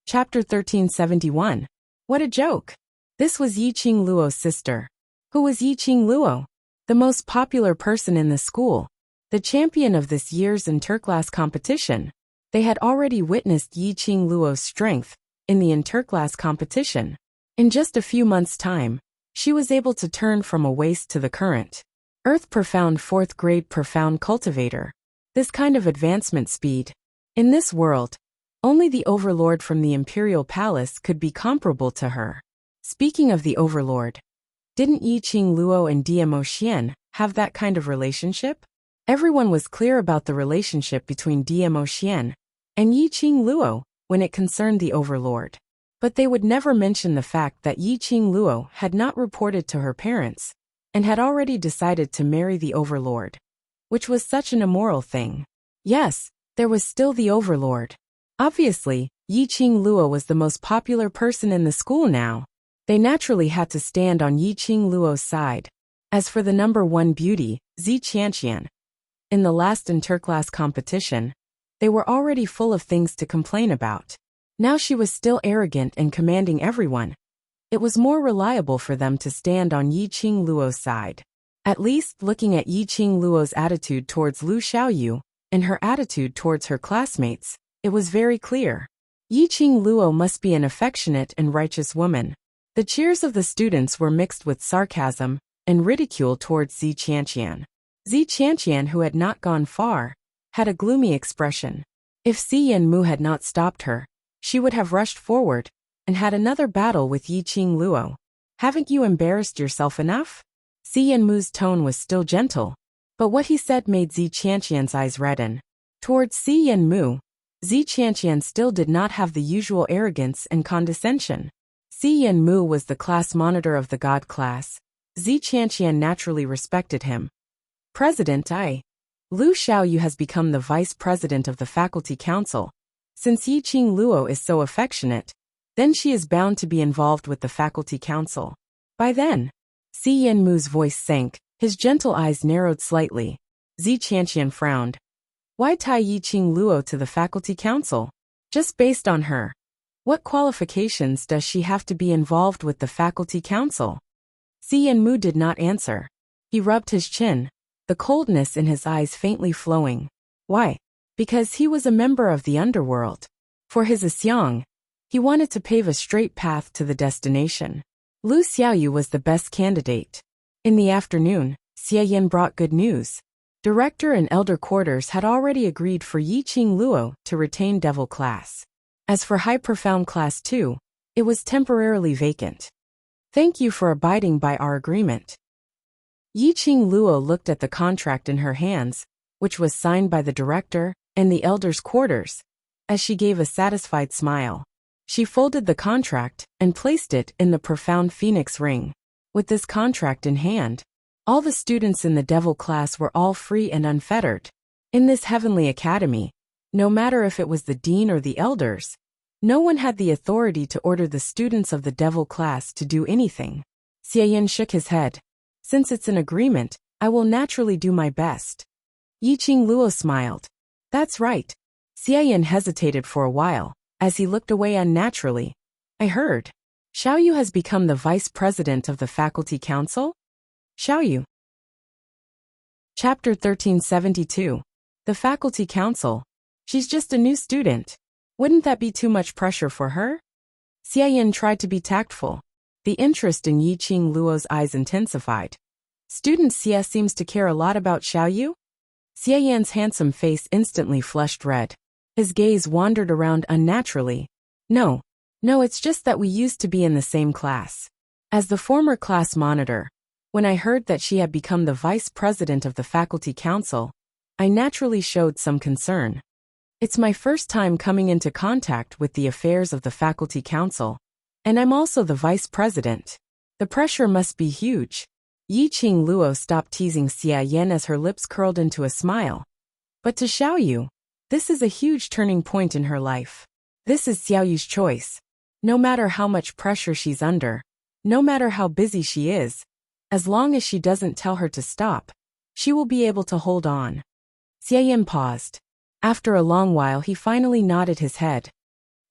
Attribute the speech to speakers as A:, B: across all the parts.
A: Chapter 1371. What a joke! This was Yiqing Luo's sister. Who was Yiqing Luo? The most popular person in the school. The champion of this year's interclass competition. They had already witnessed Yiqing Luo's strength in the interclass competition. In just a few months' time, she was able to turn from a waste to the current. Earth Profound 4th grade Profound Cultivator. This kind of advancement speed. In this world, only the overlord from the Imperial Palace could be comparable to her. Speaking of the overlord, didn't Yiqing Luo and Diemo Xian have that kind of relationship? Everyone was clear about the relationship between Diemo Xian and Yiqing Luo when it concerned the overlord. But they would never mention the fact that Yiqing Luo had not reported to her parents and had already decided to marry the overlord, which was such an immoral thing. Yes, there was still the overlord. Obviously, Yiqing Luo was the most popular person in the school now. They naturally had to stand on Yiqing Luo's side. As for the number one beauty, Zi Qianqian, in the last interclass competition, they were already full of things to complain about. Now she was still arrogant and commanding everyone. It was more reliable for them to stand on Yiqing Luo's side. At least, looking at Yiqing Luo's attitude towards Lu Xiaoyu and her attitude towards her classmates, it was very clear. Yiqing Luo must be an affectionate and righteous woman. The cheers of the students were mixed with sarcasm and ridicule towards Zi Qianqian. Zi Qianqian, who had not gone far, had a gloomy expression. If Si Yanmu had not stopped her, she would have rushed forward and had another battle with Yiqing Luo. Haven't you embarrassed yourself enough? Si Yanmu's tone was still gentle, but what he said made Zi Qianqian's eyes redden. Towards Si Yanmu, Zi Qianqian still did not have the usual arrogance and condescension. Si Yanmu was the class monitor of the God class. Zi Qianqian naturally respected him. President Lu Xiaoyu has become the vice president of the faculty council. Since Yiqing Luo is so affectionate, then she is bound to be involved with the faculty council. By then, Si Yanmu's voice sank, his gentle eyes narrowed slightly. Zi Qianqian frowned. Why tie Yiqing Luo to the faculty council? Just based on her. What qualifications does she have to be involved with the faculty council? Si Yanmu did not answer. He rubbed his chin, the coldness in his eyes faintly flowing. Why? Because he was a member of the underworld. For his Asyong, he wanted to pave a straight path to the destination. Lu Xiaoyu was the best candidate. In the afternoon, Xie Yin brought good news. Director and Elder Quarters had already agreed for Yiqing Luo to retain Devil Class. As for High Profound Class 2, it was temporarily vacant. Thank you for abiding by our agreement. Yiqing Luo looked at the contract in her hands, which was signed by the Director and the Elder's Quarters, as she gave a satisfied smile. She folded the contract and placed it in the Profound Phoenix ring. With this contract in hand, all the students in the Devil Class were all free and unfettered. In this heavenly academy, no matter if it was the dean or the elders, no one had the authority to order the students of the Devil Class to do anything. Xie Yin shook his head. Since it's an agreement, I will naturally do my best. Yiqing Luo smiled. That's right. Xie Yin hesitated for a while, as he looked away unnaturally. I heard. Xiaoyu has become the vice president of the faculty council? Xiaoyu. Chapter 1372. The faculty council. She's just a new student. Wouldn't that be too much pressure for her? Xie Yin tried to be tactful. The interest in Yiqing Luo's eyes intensified. Student Xie seems to care a lot about Xiaoyu? Xie Yin's handsome face instantly flushed red. His gaze wandered around unnaturally. No, it's just that we used to be in the same class. As the former class monitor, when I heard that she had become the vice president of the faculty council, I naturally showed some concern. It's my first time coming into contact with the affairs of the faculty council, and I'm also the vice president. The pressure must be huge. Yiqing Luo stopped teasing Xie Yin as her lips curled into a smile. But to Xiaoyu, this is a huge turning point in her life. This is Xiaoyu's choice. No matter how much pressure she's under, no matter how busy she is, as long as she doesn't tell her to stop, she will be able to hold on. Xie Yin paused. After a long while he finally nodded his head.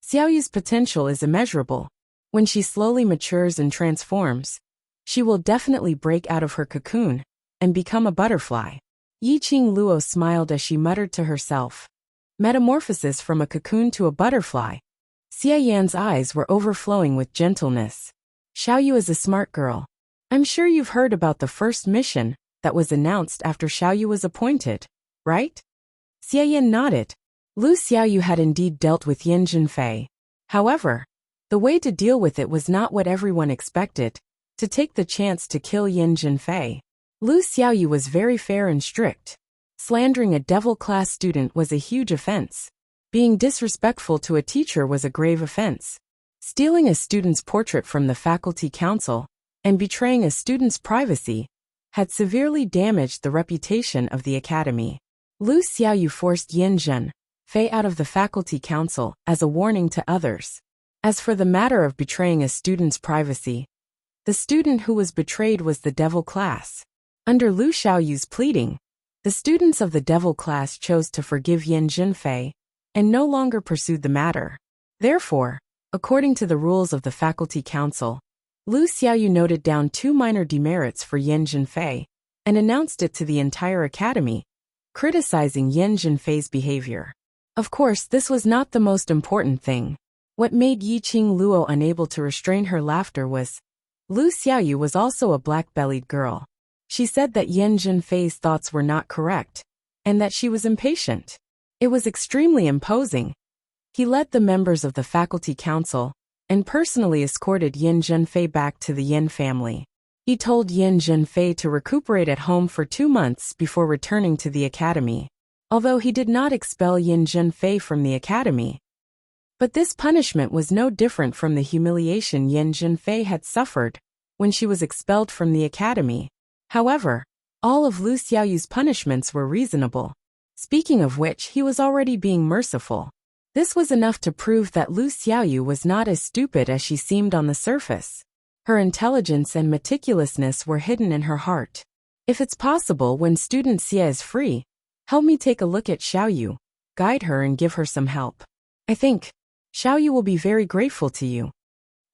A: Xiaoyu's potential is immeasurable. When she slowly matures and transforms, she will definitely break out of her cocoon and become a butterfly. Yiqing Luo smiled as she muttered to herself. Metamorphosis from a cocoon to a butterfly. Xia Yan's eyes were overflowing with gentleness. Xiaoyu is a smart girl. I'm sure you've heard about the first mission that was announced after Xiaoyu was appointed, right? Xia Yan nodded. Lu Xiaoyu had indeed dealt with Yin Zhenfei. However, the way to deal with it was not what everyone expected, to take the chance to kill Yin Zhenfei. Lu Xiaoyu was very fair and strict. Slandering a devil-class student was a huge offense. Being disrespectful to a teacher was a grave offense. Stealing a student's portrait from the faculty council and betraying a student's privacy had severely damaged the reputation of the academy. Lu Xiaoyu forced Yin Zhenfei out of the faculty council as a warning to others. As for the matter of betraying a student's privacy, the student who was betrayed was the devil class. Under Lu Xiaoyu's pleading, the students of the devil class chose to forgive Yin Zhenfei and no longer pursued the matter. Therefore, according to the rules of the faculty council, Lu Xiaoyu noted down 2 minor demerits for Yin Zhenfei and announced it to the entire academy, criticizing Yin Zhenfei's behavior. Of course, this was not the most important thing. What made Yiqing Luo unable to restrain her laughter was, Lu Xiaoyu was also a black-bellied girl. She said that Yin Zhenfei's thoughts were not correct, and that she was impatient. It was extremely imposing. He led the members of the faculty council and personally escorted Yin Zhenfei back to the Yin family. He told Yin Zhenfei to recuperate at home for 2 months before returning to the academy. Although he did not expel Yin Zhenfei from the academy. But this punishment was no different from the humiliation Yin Zhenfei had suffered when she was expelled from the academy. However, all of Lu Xiaoyu's punishments were reasonable. Speaking of which, he was already being merciful. This was enough to prove that Lu Xiaoyu was not as stupid as she seemed on the surface. Her intelligence and meticulousness were hidden in her heart. If it's possible, when student Xia is free, help me take a look at Xiaoyu, guide her and give her some help. I think Xiaoyu will be very grateful to you.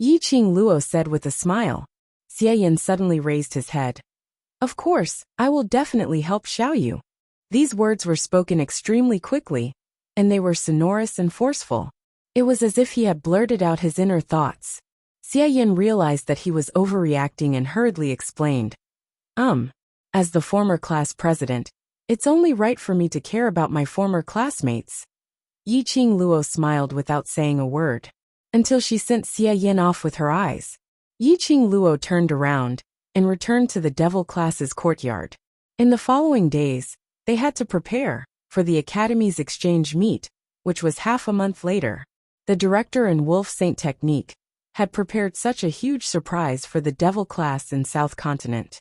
A: Yiqing Luo said with a smile. Xia Yan suddenly raised his head. Of course, I will definitely help Xiaoyu. These words were spoken extremely quickly, and they were sonorous and forceful. It was as if he had blurted out his inner thoughts. Xia Yan realized that he was overreacting and hurriedly explained. As the former class president, it's only right for me to care about my former classmates. Yiqing Luo smiled without saying a word, until she sent Xia Yan off with her eyes. Yiqing Luo turned around and returned to the devil class's courtyard. In the following days, they had to prepare for the academy's exchange meet, which was half a month later. The director and Wolf Saint Technique had prepared such a huge surprise for the devil class in South Continent.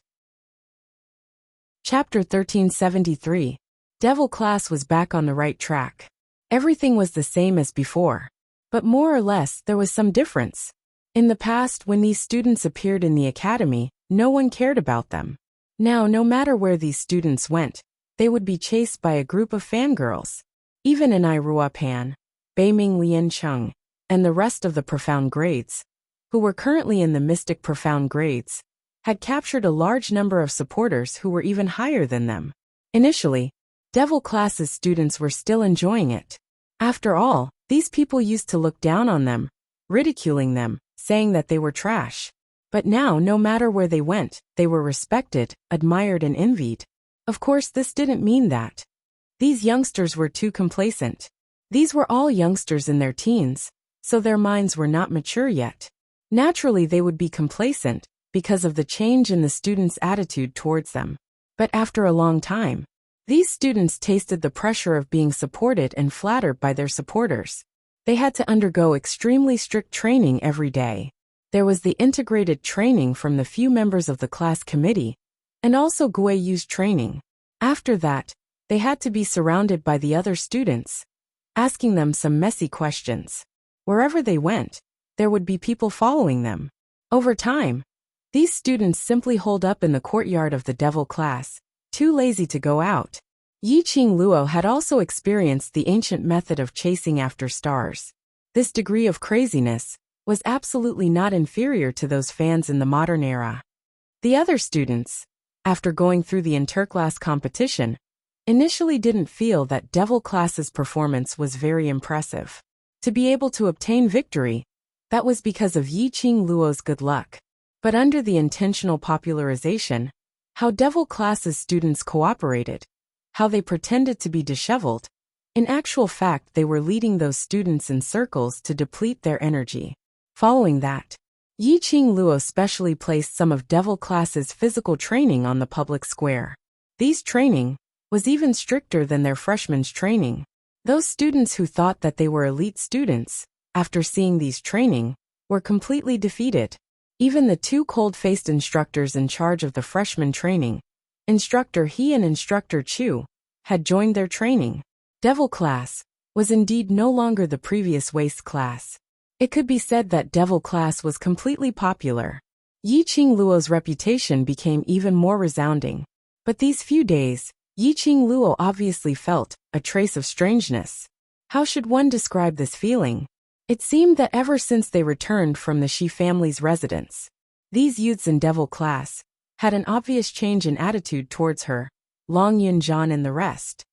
A: Chapter 1373. Devil class was back on the right track. Everything was the same as before. But more or less, there was some difference. In the past, when these students appeared in the academy, no one cared about them. Now, no matter where these students went, they would be chased by a group of fangirls. Even in Iruapan, Beiming Liancheng, and the rest of the profound grades, who were currently in the mystic profound grades, had captured a large number of supporters who were even higher than them. Initially, devil class's students were still enjoying it. After all, these people used to look down on them, ridiculing them, saying that they were trash. But now, no matter where they went, they were respected, admired and envied. Of course, this didn't mean that these youngsters were too complacent. These were all youngsters in their teens, so their minds were not mature yet. Naturally, they would be complacent because of the change in the students' attitude towards them. But after a long time, these students tasted the pressure of being supported and flattered by their supporters. They had to undergo extremely strict training every day. There was the integrated training from the few members of the class committee, and also Guiyu's training. After that, they had to be surrounded by the other students, asking them some messy questions. Wherever they went, there would be people following them. Over time, these students simply holed up in the courtyard of the devil class, too lazy to go out. Yiqing Luo had also experienced the ancient method of chasing after stars. This degree of craziness was absolutely not inferior to those fans in the modern era. The other students, after going through the interclass competition, initially didn't feel that Devil class's performance was very impressive. To be able to obtain victory, that was because of Yiqing Luo's good luck. But under the intentional popularization, how Devil class's students cooperated, how they pretended to be disheveled, in actual fact they were leading those students in circles to deplete their energy. Following that, Yiqing Luo specially placed some of Devil class's physical training on the public square. These training was even stricter than their freshmen's training. Those students who thought that they were elite students, after seeing these training, were completely defeated. Even the two cold-faced instructors in charge of the freshman training, Instructor He and Instructor Chu, had joined their training. Devil class was indeed no longer the previous waste class. It could be said that Devil class was completely popular. Yiqing Luo's reputation became even more resounding. But these few days, Yiqing Luo obviously felt a trace of strangeness. How should one describe this feeling? It seemed that ever since they returned from the Shi family's residence, these youths in Devil class had an obvious change in attitude towards her, Long Yunjian and the rest.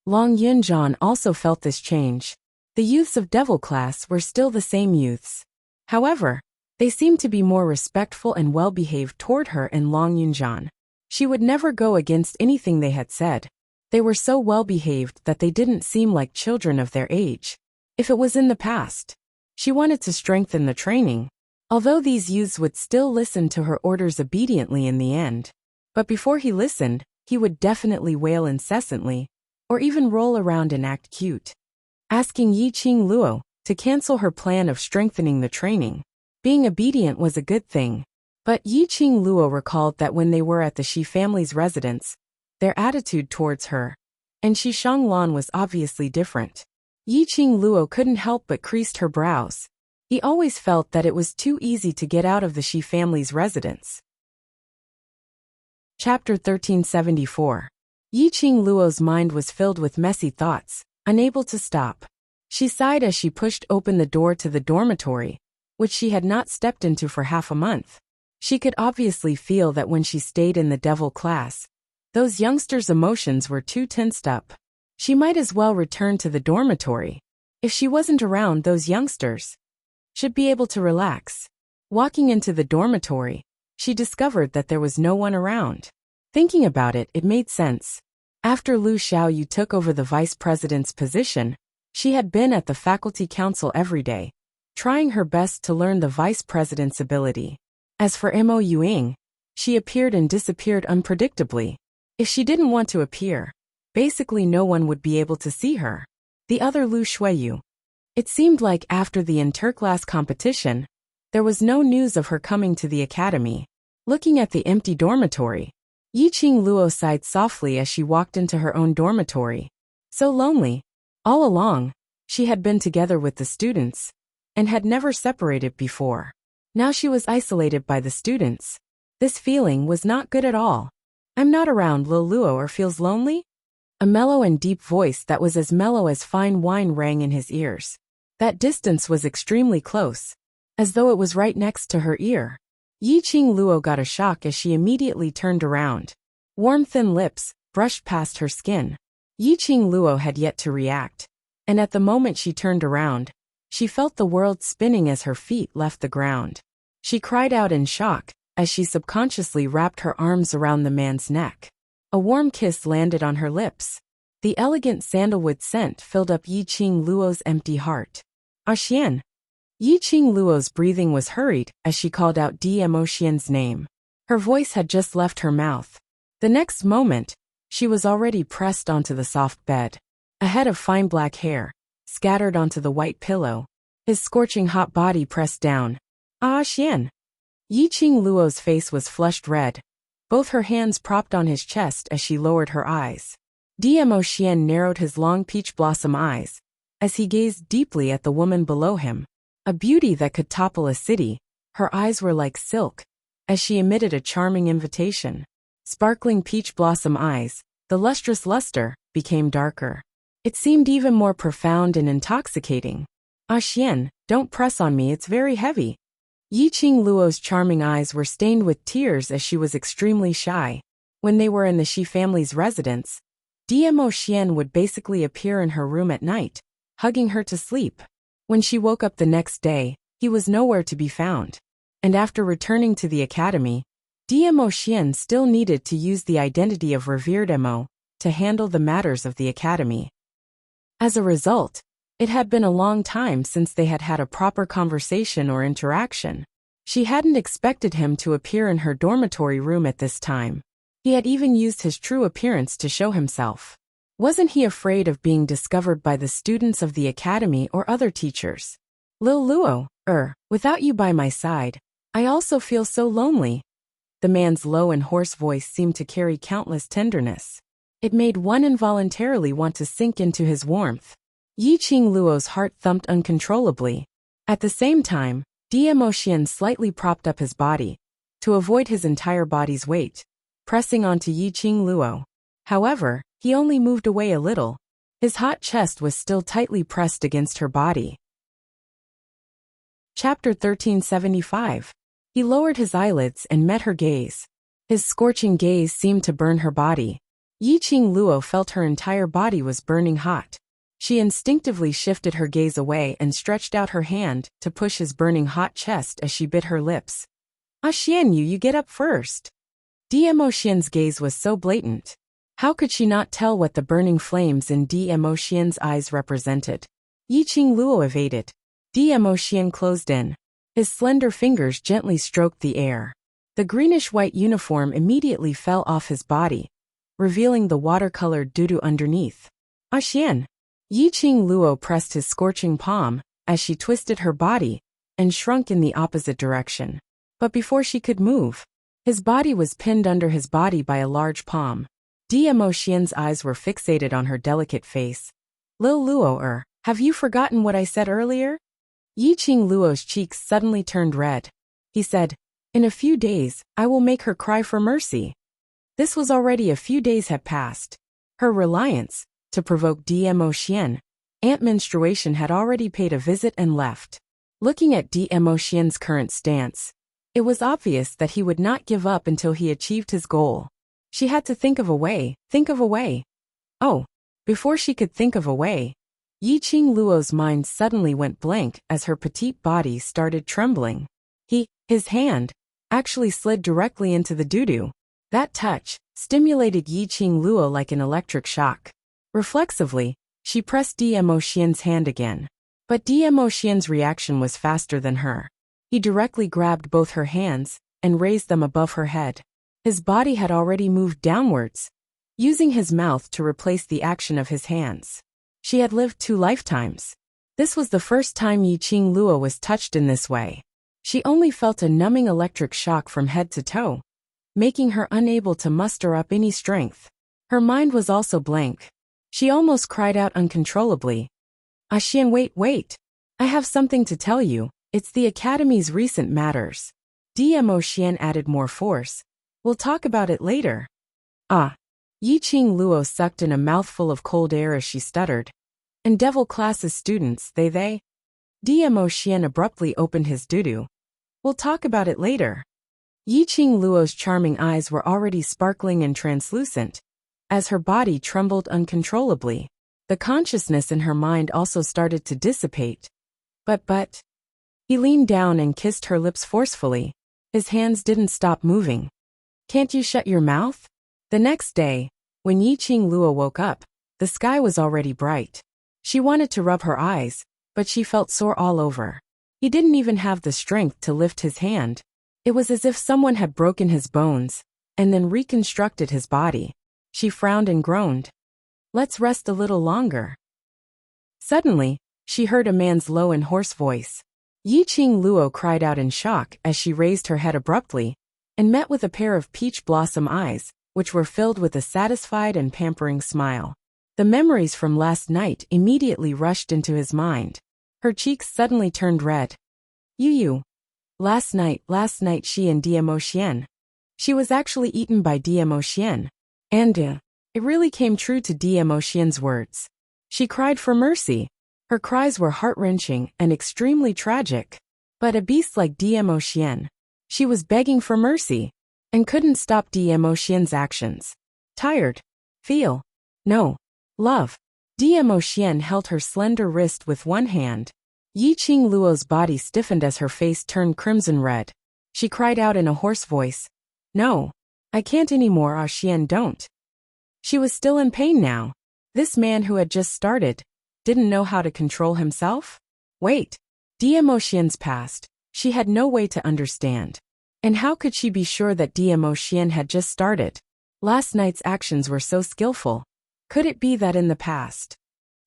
A: Long Yunjian also felt this change. The youths of Devil class were still the same youths. However, they seemed to be more respectful and well-behaved toward her and Long Yunjian. She would never go against anything they had said. They were so well-behaved that they didn't seem like children of their age. If it was in the past, she wanted to strengthen the training, although these youths would still listen to her orders obediently in the end. But before he listened, he would definitely wail incessantly, or even roll around and act cute. Asking Yiqing Luo to cancel her plan of strengthening the training. Being obedient was a good thing. But Yiqing Luo recalled that when they were at the Shi family's residence, their attitude towards her and Shi Shanglan was obviously different. Yiqing Luo couldn't help but creased her brows. He always felt that it was too easy to get out of the Shi family's residence. Chapter 1374. Yiqing Luo's mind was filled with messy thoughts, unable to stop. She sighed as she pushed open the door to the dormitory, which she had not stepped into for half a month. She could obviously feel that when she stayed in the Devil class, those youngsters' emotions were too tensed up. She might as well return to the dormitory. If she wasn't around, those youngsters should be able to relax. Walking into the dormitory, she discovered that there was no one around. Thinking about it, it made sense. After Lu Xiaoyu took over the vice president's position, she had been at the faculty council every day, trying her best to learn the vice president's ability. As for Mo Yuing, she appeared and disappeared unpredictably. If she didn't want to appear, basically no one would be able to see her. The other Lu Shuiyu. It seemed like after the interclass competition, there was no news of her coming to the academy. Looking at the empty dormitory, Yiqing Luo sighed softly as she walked into her own dormitory. So lonely. All along, she had been together with the students, and had never separated before. Now she was isolated by the students. This feeling was not good at all. I'm not around Lil Luo or feels lonely? A mellow and deep voice that was as mellow as fine wine rang in his ears. That distance was extremely close, as though it was right next to her ear. Yiqing Luo got a shock as she immediately turned around. Warm thin lips brushed past her skin. Yiqing Luo had yet to react, and at the moment she turned around, she felt the world spinning as her feet left the ground. She cried out in shock as she subconsciously wrapped her arms around the man's neck. A warm kiss landed on her lips. The elegant sandalwood scent filled up Yiqing Luo's empty heart. Ah Xian. Yiqing Luo's breathing was hurried as she called out Mo Xian's name. Her voice had just left her mouth. The next moment, she was already pressed onto the soft bed. A head of fine black hair, scattered onto the white pillow. His scorching hot body pressed down. Ah Xian. Yiqing Luo's face was flushed red. Both her hands propped on his chest as she lowered her eyes. Mo Xian narrowed his long peach blossom eyes as he gazed deeply at the woman below him. A beauty that could topple a city, her eyes were like silk, as she emitted a charming invitation. Sparkling peach blossom eyes, the lustrous luster became darker. It seemed even more profound and intoxicating. Ah Xian, don't press on me, it's very heavy. Yiqing Luo's charming eyes were stained with tears as she was extremely shy. When they were in the Shi family's residence, Dmo Xian would basically appear in her room at night, hugging her to sleep. When she woke up the next day, he was nowhere to be found. And after returning to the academy, Dmo Xian still needed to use the identity of revered Mo to handle the matters of the academy. As a result, it had been a long time since they had had a proper conversation or interaction. She hadn't expected him to appear in her dormitory room at this time. He had even used his true appearance to show himself. Wasn't he afraid of being discovered by the students of the academy or other teachers? Lil Luo, without you by my side, I also feel so lonely. The man's low and hoarse voice seemed to carry countless tenderness. It made one involuntarily want to sink into his warmth. Yiqing Luo's heart thumped uncontrollably. At the same time, Dmo Xian slightly propped up his body to avoid his entire body's weight pressing onto Yiqing Luo. However, he only moved away a little. His hot chest was still tightly pressed against her body. Chapter 1375. He lowered his eyelids and met her gaze. His scorching gaze seemed to burn her body. Yiqing Luo felt her entire body was burning hot. She instinctively shifted her gaze away and stretched out her hand to push his burning hot chest as she bit her lips. Ah Xian, you get up first. Dmo Xian's gaze was so blatant. How could she not tell what the burning flames in Dmo Xian's eyes represented? Yiqing Luo evaded. Dmo Xian closed in. His slender fingers gently stroked the air. The greenish-white uniform immediately fell off his body, revealing the watercolored doo-doo underneath. Ah Xian. Yiqing Luo pressed his scorching palm as she twisted her body and shrunk in the opposite direction. But before she could move, his body was pinned under his body by a large palm. Dmo Xian's eyes were fixated on her delicate face. Lil Luo, have you forgotten what I said earlier? Yiqing Luo's cheeks suddenly turned red. He said, in a few days, I will make her cry for mercy. This was already a few days had passed. Her reliance, to provoke Dmo Xian, Aunt Menstruation had already paid a visit and left. Looking at Dmo Xian's current stance, it was obvious that he would not give up until he achieved his goal. She had to think of a way. Oh, before she could think of a way, Yiqing Luo's mind suddenly went blank as her petite body started trembling. His hand, actually slid directly into the doo-doo. That touch stimulated Yiqing Luo like an electric shock. Reflexively, she pressed Dmo Xian's hand again. But Dmo Xian's reaction was faster than her. He directly grabbed both her hands and raised them above her head. His body had already moved downwards, using his mouth to replace the action of his hands. She had lived 2 lifetimes. This was the first time Yiqing Luo was touched in this way. She only felt a numbing electric shock from head to toe, making her unable to muster up any strength. Her mind was also blank. She almost cried out uncontrollably. Ah Xian, wait. I have something to tell you. It's the Academy's recent matters. Dmo Xian added more force. We'll talk about it later. Ah. Yiqing Luo sucked in a mouthful of cold air as she stuttered. And Devil Class's students, they? Dmo Xian abruptly opened his doo-doo. We'll talk about it later. Yiqing Luo's charming eyes were already sparkling and translucent, as her body trembled uncontrollably. The consciousness in her mind also started to dissipate. But. He leaned down and kissed her lips forcefully. His hands didn't stop moving. Can't you shut your mouth? The next day, when Yiqing Luo woke up, the sky was already bright. She wanted to rub her eyes, but she felt sore all over. He didn't even have the strength to lift his hand. It was as if someone had broken his bones and then reconstructed his body. She frowned and groaned. Let's rest a little longer. Suddenly, she heard a man's low and hoarse voice. Yiqing Luo cried out in shock as she raised her head abruptly and met with a pair of peach blossom eyes, which were filled with a satisfied and pampering smile. The memories from last night immediately rushed into his mind. Her cheeks suddenly turned red. You. Last night she and Dmo Xian. She was actually eaten by Dmo Xian. And it really came true to Dmo Xian's words. She cried for mercy. Her cries were heart-wrenching and extremely tragic. But a beast like Demo Xian. She was begging for mercy and couldn't stop Demo Xian's actions. Tired. Feel. No. Love. Demo Xian held her slender wrist with one hand. Yiqing Luo's body stiffened as her face turned crimson red. She cried out in a hoarse voice. No. I can't anymore, Xian, don't. She was still in pain now. This man who had just started didn't know how to control himself? Wait. Demo Xian's past. She had no way to understand. And how could she be sure that Demo Xian had just started? Last night's actions were so skillful. Could it be that in the past?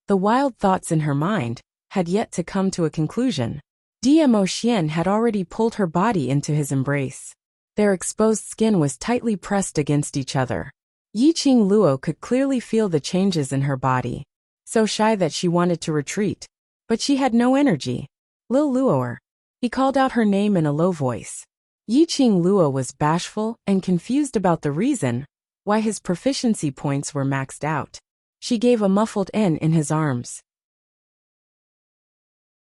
A: The wild thoughts in her mind had yet to come to a conclusion. Demo Xian had already pulled her body into his embrace. Their exposed skin was tightly pressed against each other. Yiqing Luo could clearly feel the changes in her body. So shy that she wanted to retreat. But she had no energy. Lil Luoer. He called out her name in a low voice. Yiqing Luo was bashful and confused about the reason why his proficiency points were maxed out. She gave a muffled N in his arms.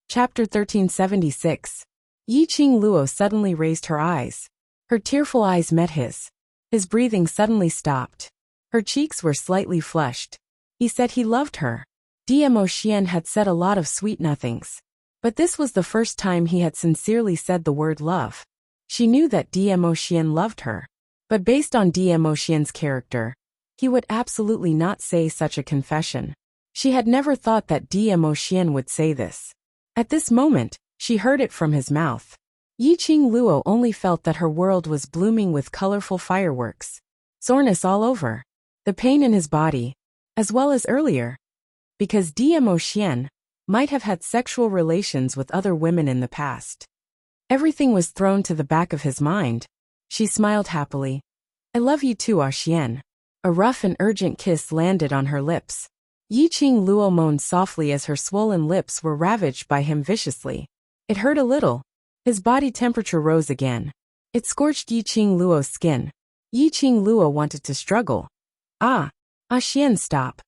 A: Chapter 1376. Yiqing Luo suddenly raised her eyes. Her tearful eyes met his. His breathing suddenly stopped. Her cheeks were slightly flushed. He said he loved her. Demo Xian had said a lot of sweet nothings. But this was the first time he had sincerely said the word love. She knew that Demo Xian loved her. But based on Demo Xian's character, he would absolutely not say such a confession. She had never thought that Demo Xian would say this. At this moment, she heard it from his mouth. Yiqing Luo only felt that her world was blooming with colorful fireworks. Soreness all over. The pain in his body, as well as earlier. Because Demo Xian might have had sexual relations with other women in the past. Everything was thrown to the back of his mind. She smiled happily. I love you too, Xian. A rough and urgent kiss landed on her lips. Yiqing Luo moaned softly as her swollen lips were ravaged by him viciously. It hurt a little. His body temperature rose again. It scorched Yiqing Luo's skin. Yiqing Luo wanted to struggle. Xian, stop.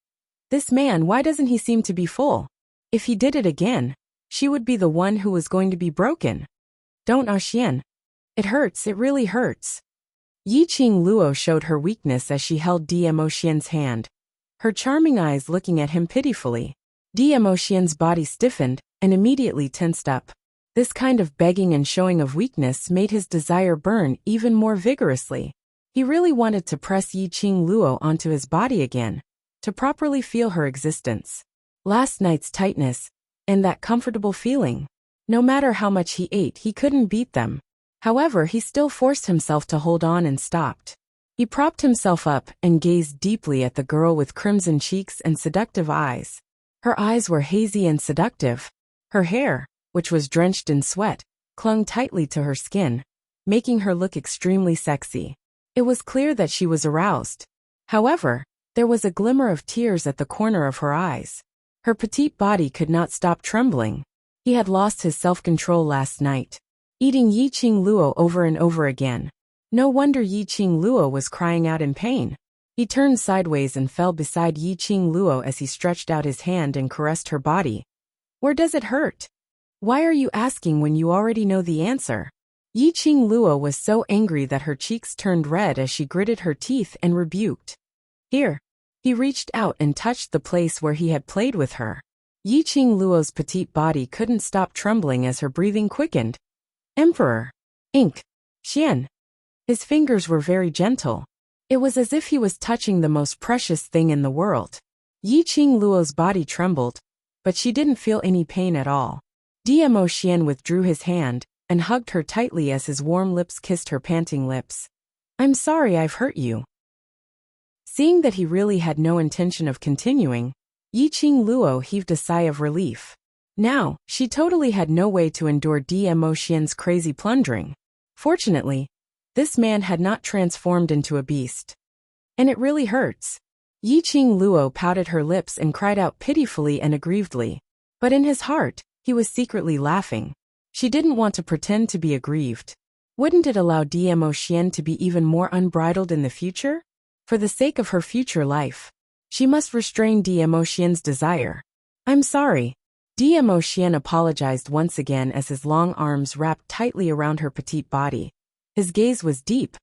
A: This man, why doesn't he seem to be full? If he did it again, she would be the one who was going to be broken. Don't, Xian. It hurts, it really hurts. Yiqing Luo showed her weakness as she held Demo Xian's hand. Her charming eyes looking at him pitifully. Demo Xian's body stiffened and immediately tensed up. This kind of begging and showing of weakness made his desire burn even more vigorously. He really wanted to press Yiqing Luo onto his body again, to properly feel her existence. Last night's tightness, and that comfortable feeling. No matter how much he ate, he couldn't beat them. However, he still forced himself to hold on and stopped. He propped himself up and gazed deeply at the girl with crimson cheeks and seductive eyes. Her eyes were hazy and seductive. Her hair, which was drenched in sweat, clung tightly to her skin, making her look extremely sexy. It was clear that she was aroused. However, there was a glimmer of tears at the corner of her eyes. Her petite body could not stop trembling. He had lost his self-control last night, eating Yiqing Luo over and over again. No wonder Yiqing Luo was crying out in pain. He turned sideways and fell beside Yiqing Luo as he stretched out his hand and caressed her body. Where does it hurt? Why are you asking when you already know the answer? Yiqing Luo was so angry that her cheeks turned red as she gritted her teeth and rebuked. Here. He reached out and touched the place where he had played with her. Yiqing Luo's petite body couldn't stop trembling as her breathing quickened. Emperor. Xian. His fingers were very gentle. It was as if he was touching the most precious thing in the world. Yiqing Luo's body trembled, but she didn't feel any pain at all. Demo Xian withdrew his hand and hugged her tightly as his warm lips kissed her panting lips. I'm sorry I've hurt you. Seeing that he really had no intention of continuing, Yiqing Luo heaved a sigh of relief. Now, she totally had no way to endure Demo Xian's crazy plundering. Fortunately, this man had not transformed into a beast. And it really hurts. Yiqing Luo pouted her lips and cried out pitifully and aggrievedly. But in his heart, he was secretly laughing. She didn't want to pretend to be aggrieved. Wouldn't it allow Demo Xian to be even more unbridled in the future? For the sake of her future life, she must restrain Demo Xian's desire. I'm sorry. Dmo Xian apologized once again as his long arms wrapped tightly around her petite body. His gaze was deep.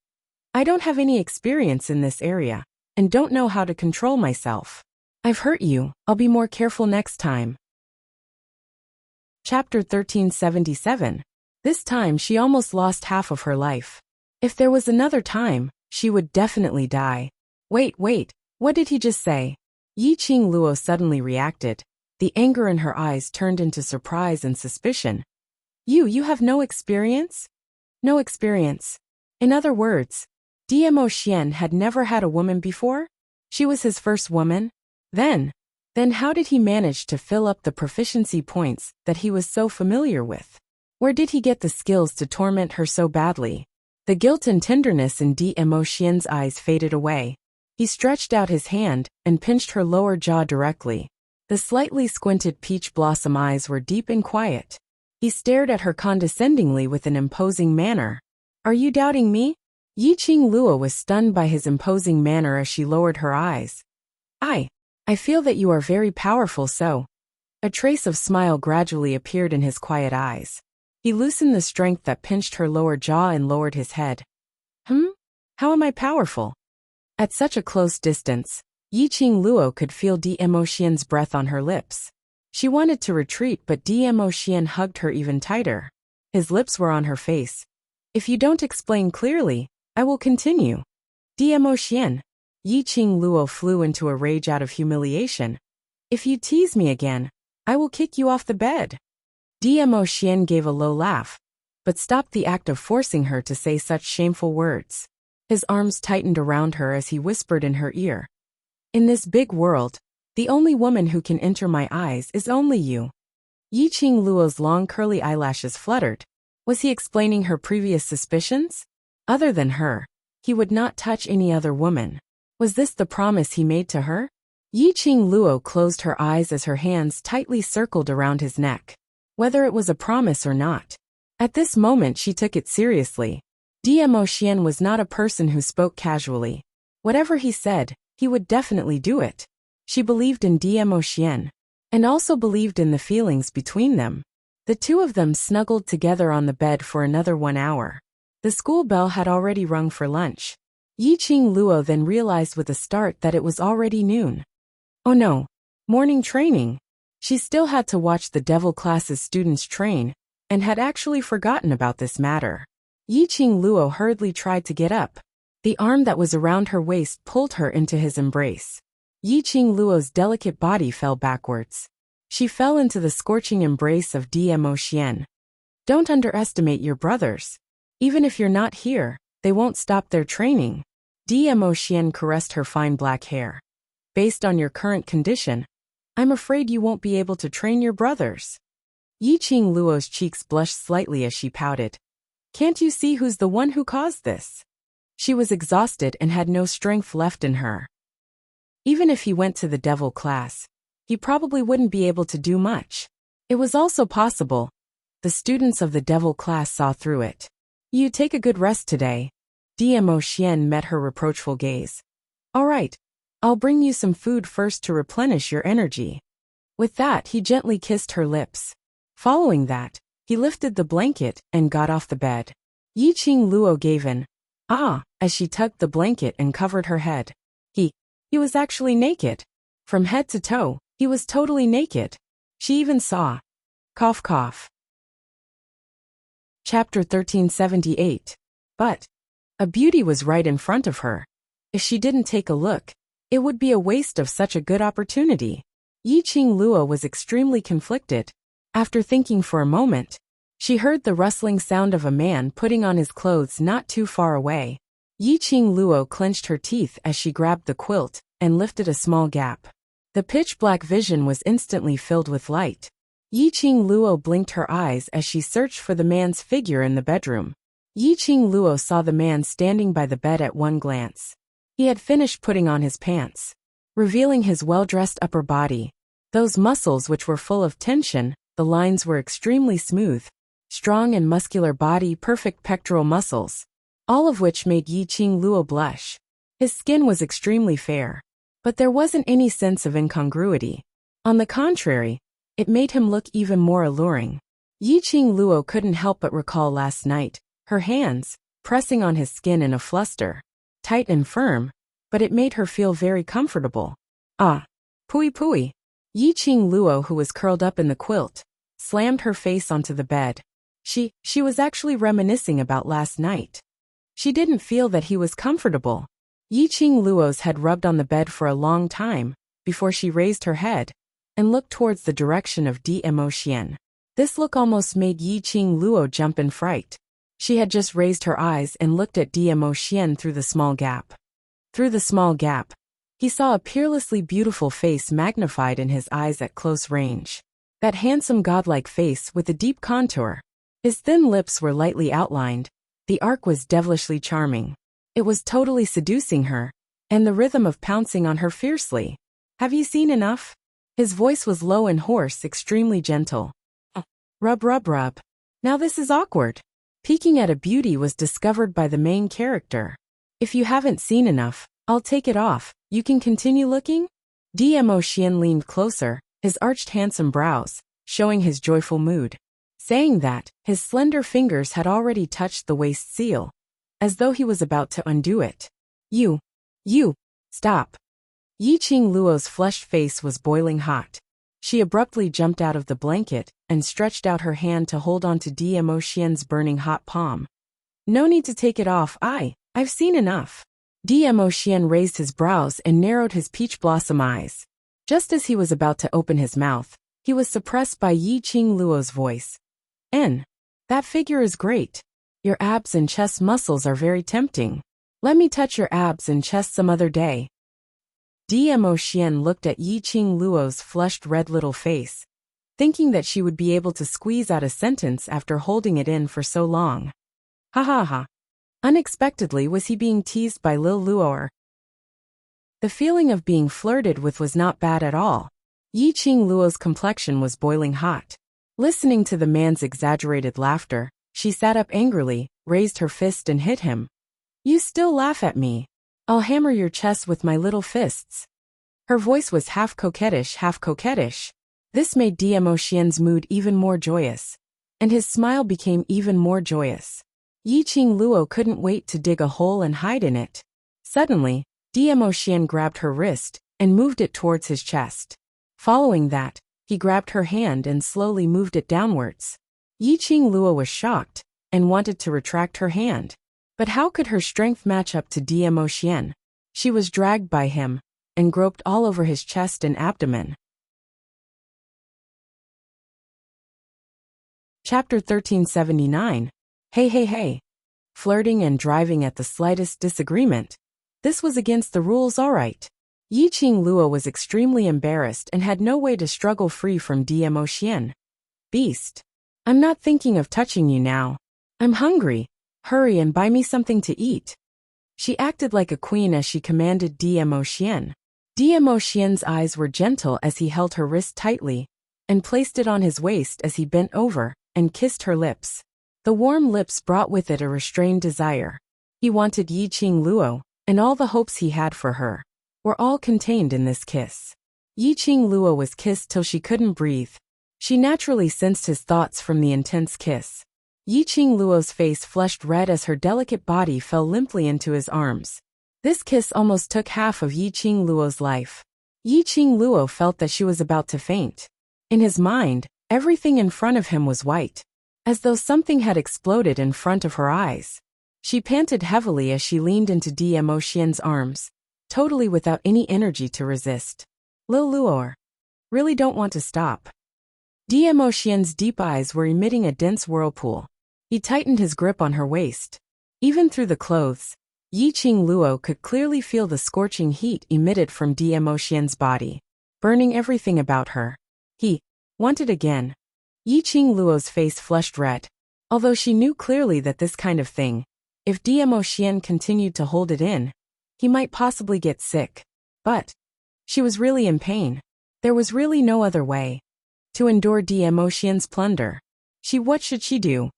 A: I don't have any experience in this area, and don't know how to control myself. I've hurt you, I'll be more careful next time. Chapter 1377. This time she almost lost half of her life. If there was another time, she would definitely die. Wait, what did he just say? Yiqing Luo suddenly reacted. The anger in her eyes turned into surprise and suspicion. You have no experience? No experience. In other words, Dmo Xian had never had a woman before? She was his first woman? Then how did he manage to fill up the proficiency points that he was so familiar with? Where did he get the skills to torment her so badly? The guilt and tenderness in Dmo Xian's eyes faded away. He stretched out his hand and pinched her lower jaw directly. The slightly squinted peach blossom eyes were deep and quiet. He stared at her condescendingly with an imposing manner. Are you doubting me? Yiqing Luo was stunned by his imposing manner as she lowered her eyes. I feel that you are very powerful, so. A trace of smile gradually appeared in his quiet eyes. He loosened the strength that pinched her lower jaw and lowered his head. How am I powerful? At such a close distance, Yiqing Luo could feel Dmo Xian's breath on her lips. She wanted to retreat, but Dmo Xian hugged her even tighter. His lips were on her face. If you don't explain clearly, I will continue. Dmo Xian. Yiqing Luo flew into a rage out of humiliation. If you tease me again, I will kick you off the bed. Dmo Xian gave a low laugh, but stopped the act of forcing her to say such shameful words. His arms tightened around her as he whispered in her ear. In this big world, the only woman who can enter my eyes is only you. Yiqing Luo's long curly eyelashes fluttered. Was he explaining her previous suspicions? Other than her, he would not touch any other woman. Was this the promise he made to her? Yiqing Luo closed her eyes as her hands tightly circled around his neck. Whether it was a promise or not. At this moment she took it seriously. Dmo Xian was not a person who spoke casually. Whatever he said, he would definitely do it. She believed in Dmo Xian, and also believed in the feelings between them. The two of them snuggled together on the bed for another 1 hour. The school bell had already rung for lunch. Yiqing Luo then realized with a start that it was already noon. Oh no, morning training. She still had to watch the devil class's students train, and had actually forgotten about this matter. Yiqing Luo hurriedly tried to get up. The arm that was around her waist pulled her into his embrace. Yiqing Luo's delicate body fell backwards. She fell into the scorching embrace of Dmo Xian. Don't underestimate your brothers. Even if you're not here, they won't stop their training. Dmo Xian caressed her fine black hair. Based on your current condition, I'm afraid you won't be able to train your brothers. Yiqing Luo's cheeks blushed slightly as she pouted. Can't you see who's the one who caused this? She was exhausted and had no strength left in her. Even if he went to the devil class, he probably wouldn't be able to do much. It was also possible. The students of the devil class saw through it. You take a good rest today. Dmo Xian met her reproachful gaze. All right, I'll bring you some food first to replenish your energy. With that, he gently kissed her lips. Following that, he lifted the blanket and got off the bed. Yiqing Luo gave an as she tugged the blanket and covered her head. He was actually naked. From head to toe, he was totally naked. She even saw. Cough cough. Chapter 1378. But a beauty was right in front of her. If she didn't take a look, it would be a waste of such a good opportunity. Yiqing Luo was extremely conflicted. After thinking for a moment, she heard the rustling sound of a man putting on his clothes not too far away. Yiqing Luo clenched her teeth as she grabbed the quilt and lifted a small gap. The pitch-black vision was instantly filled with light. Yiqing Luo blinked her eyes as she searched for the man's figure in the bedroom. Yiqing Luo saw the man standing by the bed at one glance. He had finished putting on his pants, revealing his well-dressed upper body. Those muscles which were full of tension, the lines were extremely smooth. Strong and muscular body, perfect pectoral muscles, all of which made Yiqing Luo blush. His skin was extremely fair, but there wasn't any sense of incongruity. On the contrary, It made him look even more alluring. Yiqing Luo couldn't help but recall last night, her hands, pressing on his skin in a fluster. Tight and firm, but it made her feel very comfortable. Ah. Pui pui. Yiqing Luo, who was curled up in the quilt, slammed her face onto the bed. She was actually reminiscing about last night. She didn't feel that he was comfortable. Yiqing Luo's head rubbed on the bed for a long time, before she raised her head and looked towards the direction of Immersing. This look almost made Yiqing Luo jump in fright. She had just raised her eyes and looked at Immersing through the small gap. Through the small gap, he saw a peerlessly beautiful face magnified in his eyes at close range. That handsome godlike face with a deep contour. His thin lips were lightly outlined. The arc was devilishly charming. It was totally seducing her, and the rhythm of pouncing on her fiercely. Have you seen enough? His voice was low and hoarse, extremely gentle. Rub rub rub. Now this is awkward. Peeking at a beauty was discovered by the main character. If you haven't seen enough, I'll take it off. You can continue looking? Immersing leaned closer, his arched handsome brows, showing his joyful mood. Saying that, his slender fingers had already touched the waist seal, as though he was about to undo it. You, stop. Yiqing Luo's flushed face was boiling hot. She abruptly jumped out of the blanket and stretched out her hand to hold on to Immersing's burning hot palm. No need to take it off. I've seen enough. Immersing raised his brows and narrowed his peach blossom eyes. Just as he was about to open his mouth, he was suppressed by Yiqing Luo's voice. That figure is great. Your abs and chest muscles are very tempting. Let me touch your abs and chest some other day. Immersing looked at Yiqing Luo's flushed red little face, thinking that she would be able to squeeze out a sentence after holding it in for so long. Ha ha ha. Unexpectedly was he being teased by Lil Luo. The feeling of being flirted with was not bad at all. Yiqing Luo's complexion was boiling hot. Listening to the man's exaggerated laughter, she sat up angrily, raised her fist and hit him. You still laugh at me? I'll hammer your chest with my little fists. Her voice was half coquettish, half coquettish. This made Immersing's mood even more joyous, and his smile became even more joyous. Yiqing Luo couldn't wait to dig a hole and hide in it. Suddenly, Immersing grabbed her wrist and moved it towards his chest. Following that, he grabbed her hand and slowly moved it downwards. Yiqing Luo was shocked and wanted to retract her hand. But how could her strength match up to Immersing? She was dragged by him and groped all over his chest and abdomen. Chapter 1379. Hey. Flirting and driving at the slightest disagreement. This was against the rules, alright. Yiqing Luo was extremely embarrassed and had no way to struggle free from Immersing. Beast. I'm not thinking of touching you now. I'm hungry. Hurry and buy me something to eat. She acted like a queen as she commanded Immersing. Immersing's eyes were gentle as he held her wrist tightly and placed it on his waist as he bent over and kissed her lips. The warm lips brought with it a restrained desire. He wanted Yiqing Luo, and all the hopes he had for her were all contained in this kiss. Yiqing Luo was kissed till she couldn't breathe. She naturally sensed his thoughts from the intense kiss. Yiqing Luo's face flushed red as her delicate body fell limply into his arms. This kiss almost took half of Yiqing Luo's life. Yiqing Luo felt that she was about to faint. In his mind, everything in front of him was white, as though something had exploded in front of her eyes. She panted heavily as she leaned into Immersing's arms, totally without any energy to resist. Lil Luo, really don't want to stop. Immersing's deep eyes were emitting a dense whirlpool. He tightened his grip on her waist. Even through the clothes, Yiqing Luo could clearly feel the scorching heat emitted from Immersing's body, burning everything about her. He wanted again. Yiqing Luo's face flushed red, although she knew clearly that this kind of thing, if Immersing continued to hold it in, he might possibly get sick. But she was really in pain. There was really no other way to endure Immersing's plunder. What should she do?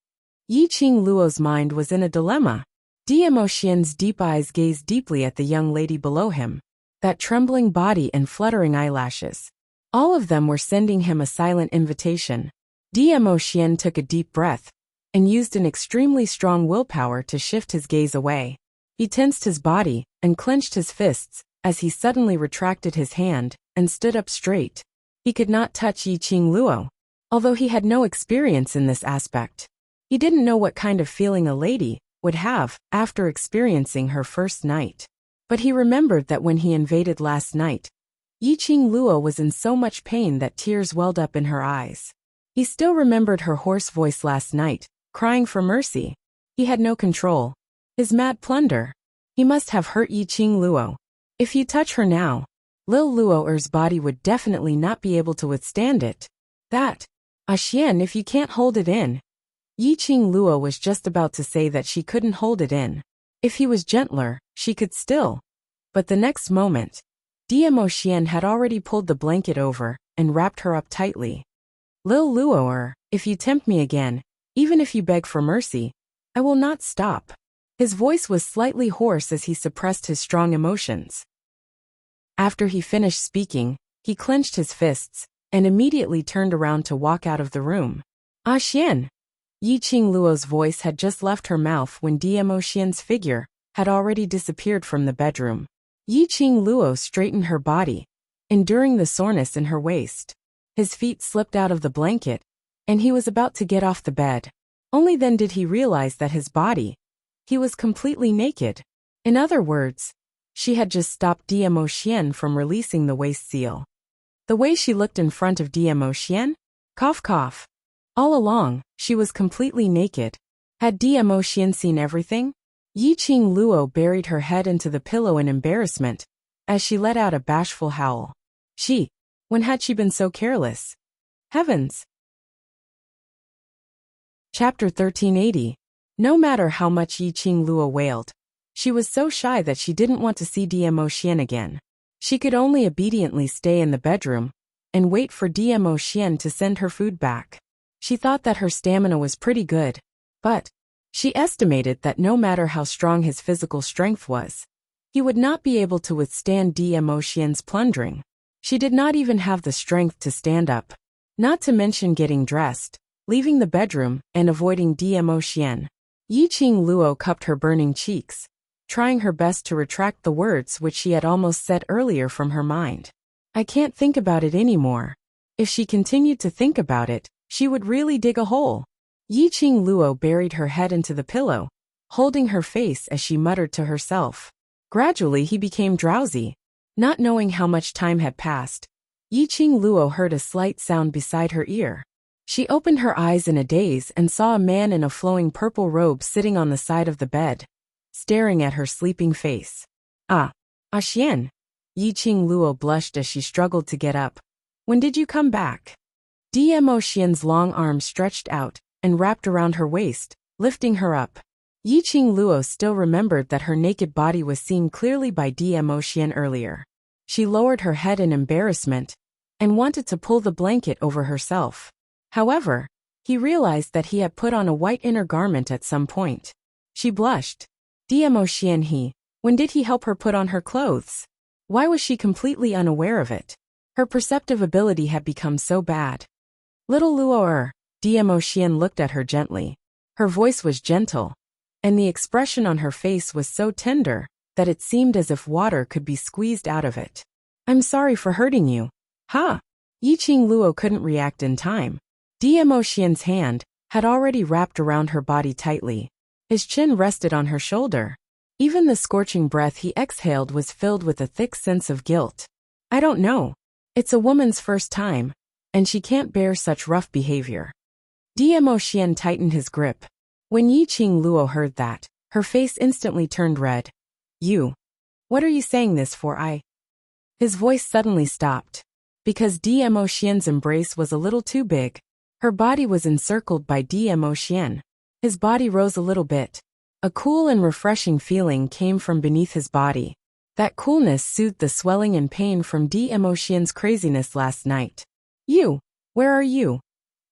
A: Yiqing Luo's mind was in a dilemma. Immersing's deep eyes gazed deeply at the young lady below him, that trembling body and fluttering eyelashes. All of them were sending him a silent invitation. Dmo Xian took a deep breath and used an extremely strong willpower to shift his gaze away. He tensed his body and clenched his fists as he suddenly retracted his hand and stood up straight. He could not touch Yiqing Luo, although he had no experience in this aspect. He didn't know what kind of feeling a lady would have after experiencing her first night. But he remembered that when he invaded last night, Yiqing Luo was in so much pain that tears welled up in her eyes. He still remembered her hoarse voice last night, crying for mercy. He had no control. His mad plunder. He must have hurt Yiqing Luo. If you touch her now, Lil Luo'er's body would definitely not be able to withstand it. That. Xian, if you can't hold it in. Yiqing Luo was just about to say that she couldn't hold it in. If he was gentler, she could still. But the next moment, Dmo Xian had already pulled the blanket over and wrapped her up tightly. Lil Luo'er, if you tempt me again, even if you beg for mercy, I will not stop. His voice was slightly hoarse as he suppressed his strong emotions. After he finished speaking, he clenched his fists and immediately turned around to walk out of the room. Xian! Yiqing Luo's voice had just left her mouth when Dmo Xian's figure had already disappeared from the bedroom. Yiqing Luo straightened her body, enduring the soreness in her waist. His feet slipped out of the blanket, and he was about to get off the bed. Only then did he realize that his body, he was completely naked. In other words, she had just stopped Dmo Xian from releasing the waist seal. The way she looked in front of Dmo Xian? Cough cough. All along, she was completely naked. Had Dmo Xian seen everything? Yiqing Luo buried her head into the pillow in embarrassment as she let out a bashful howl. When had she been so careless? Heavens! Chapter 1380. No matter how much Yiqing Luo wailed, she was so shy that she didn't want to see Dmo Xian again. She could only obediently stay in the bedroom and wait for Dmo Xian to send her food back. She thought that her stamina was pretty good, but she estimated that no matter how strong his physical strength was, he would not be able to withstand Dmo Xian's plundering. She did not even have the strength to stand up, not to mention getting dressed, leaving the bedroom, and avoiding Dmo Xian. Yiqing Luo cupped her burning cheeks, trying her best to retract the words which she had almost said earlier from her mind. I can't think about it anymore. If she continued to think about it, she would really dig a hole. Yiqing Luo buried her head into the pillow, holding her face as she muttered to herself. Gradually he became drowsy. Not knowing how much time had passed, Yiqing Luo heard a slight sound beside her ear. She opened her eyes in a daze and saw a man in a flowing purple robe sitting on the side of the bed, staring at her sleeping face. Xian. Yiqing Luo blushed as she struggled to get up. When did you come back? Dmo Xian's long arms stretched out and wrapped around her waist, lifting her up. Yiqing Luo still remembered that her naked body was seen clearly by Dmo Xian earlier. She lowered her head in embarrassment and wanted to pull the blanket over herself. However, he realized that he had put on a white inner garment at some point. She blushed. Dmo Xian when did he help her put on her clothes? Why was she completely unaware of it? Her perceptive ability had become so bad. Little Luo'er, Dmo Xian looked at her gently. Her voice was gentle, and the expression on her face was so tender that it seemed as if water could be squeezed out of it. I'm sorry for hurting you. Yiqing Luo couldn't react in time. Dmo Xian's hand had already wrapped around her body tightly. His chin rested on her shoulder. Even the scorching breath he exhaled was filled with a thick sense of guilt. I don't know. It's a woman's first time, and she can't bear such rough behavior. Dmo Xian tightened his grip. When Yiqing Luo heard that, her face instantly turned red. What are you saying this for? His voice suddenly stopped. Because Dmo Xian's embrace was a little too big. Her body was encircled by Dmo Xian. His body rose a little bit. A cool and refreshing feeling came from beneath his body. That coolness soothed the swelling and pain from Dmo Xian's craziness last night. Where are you?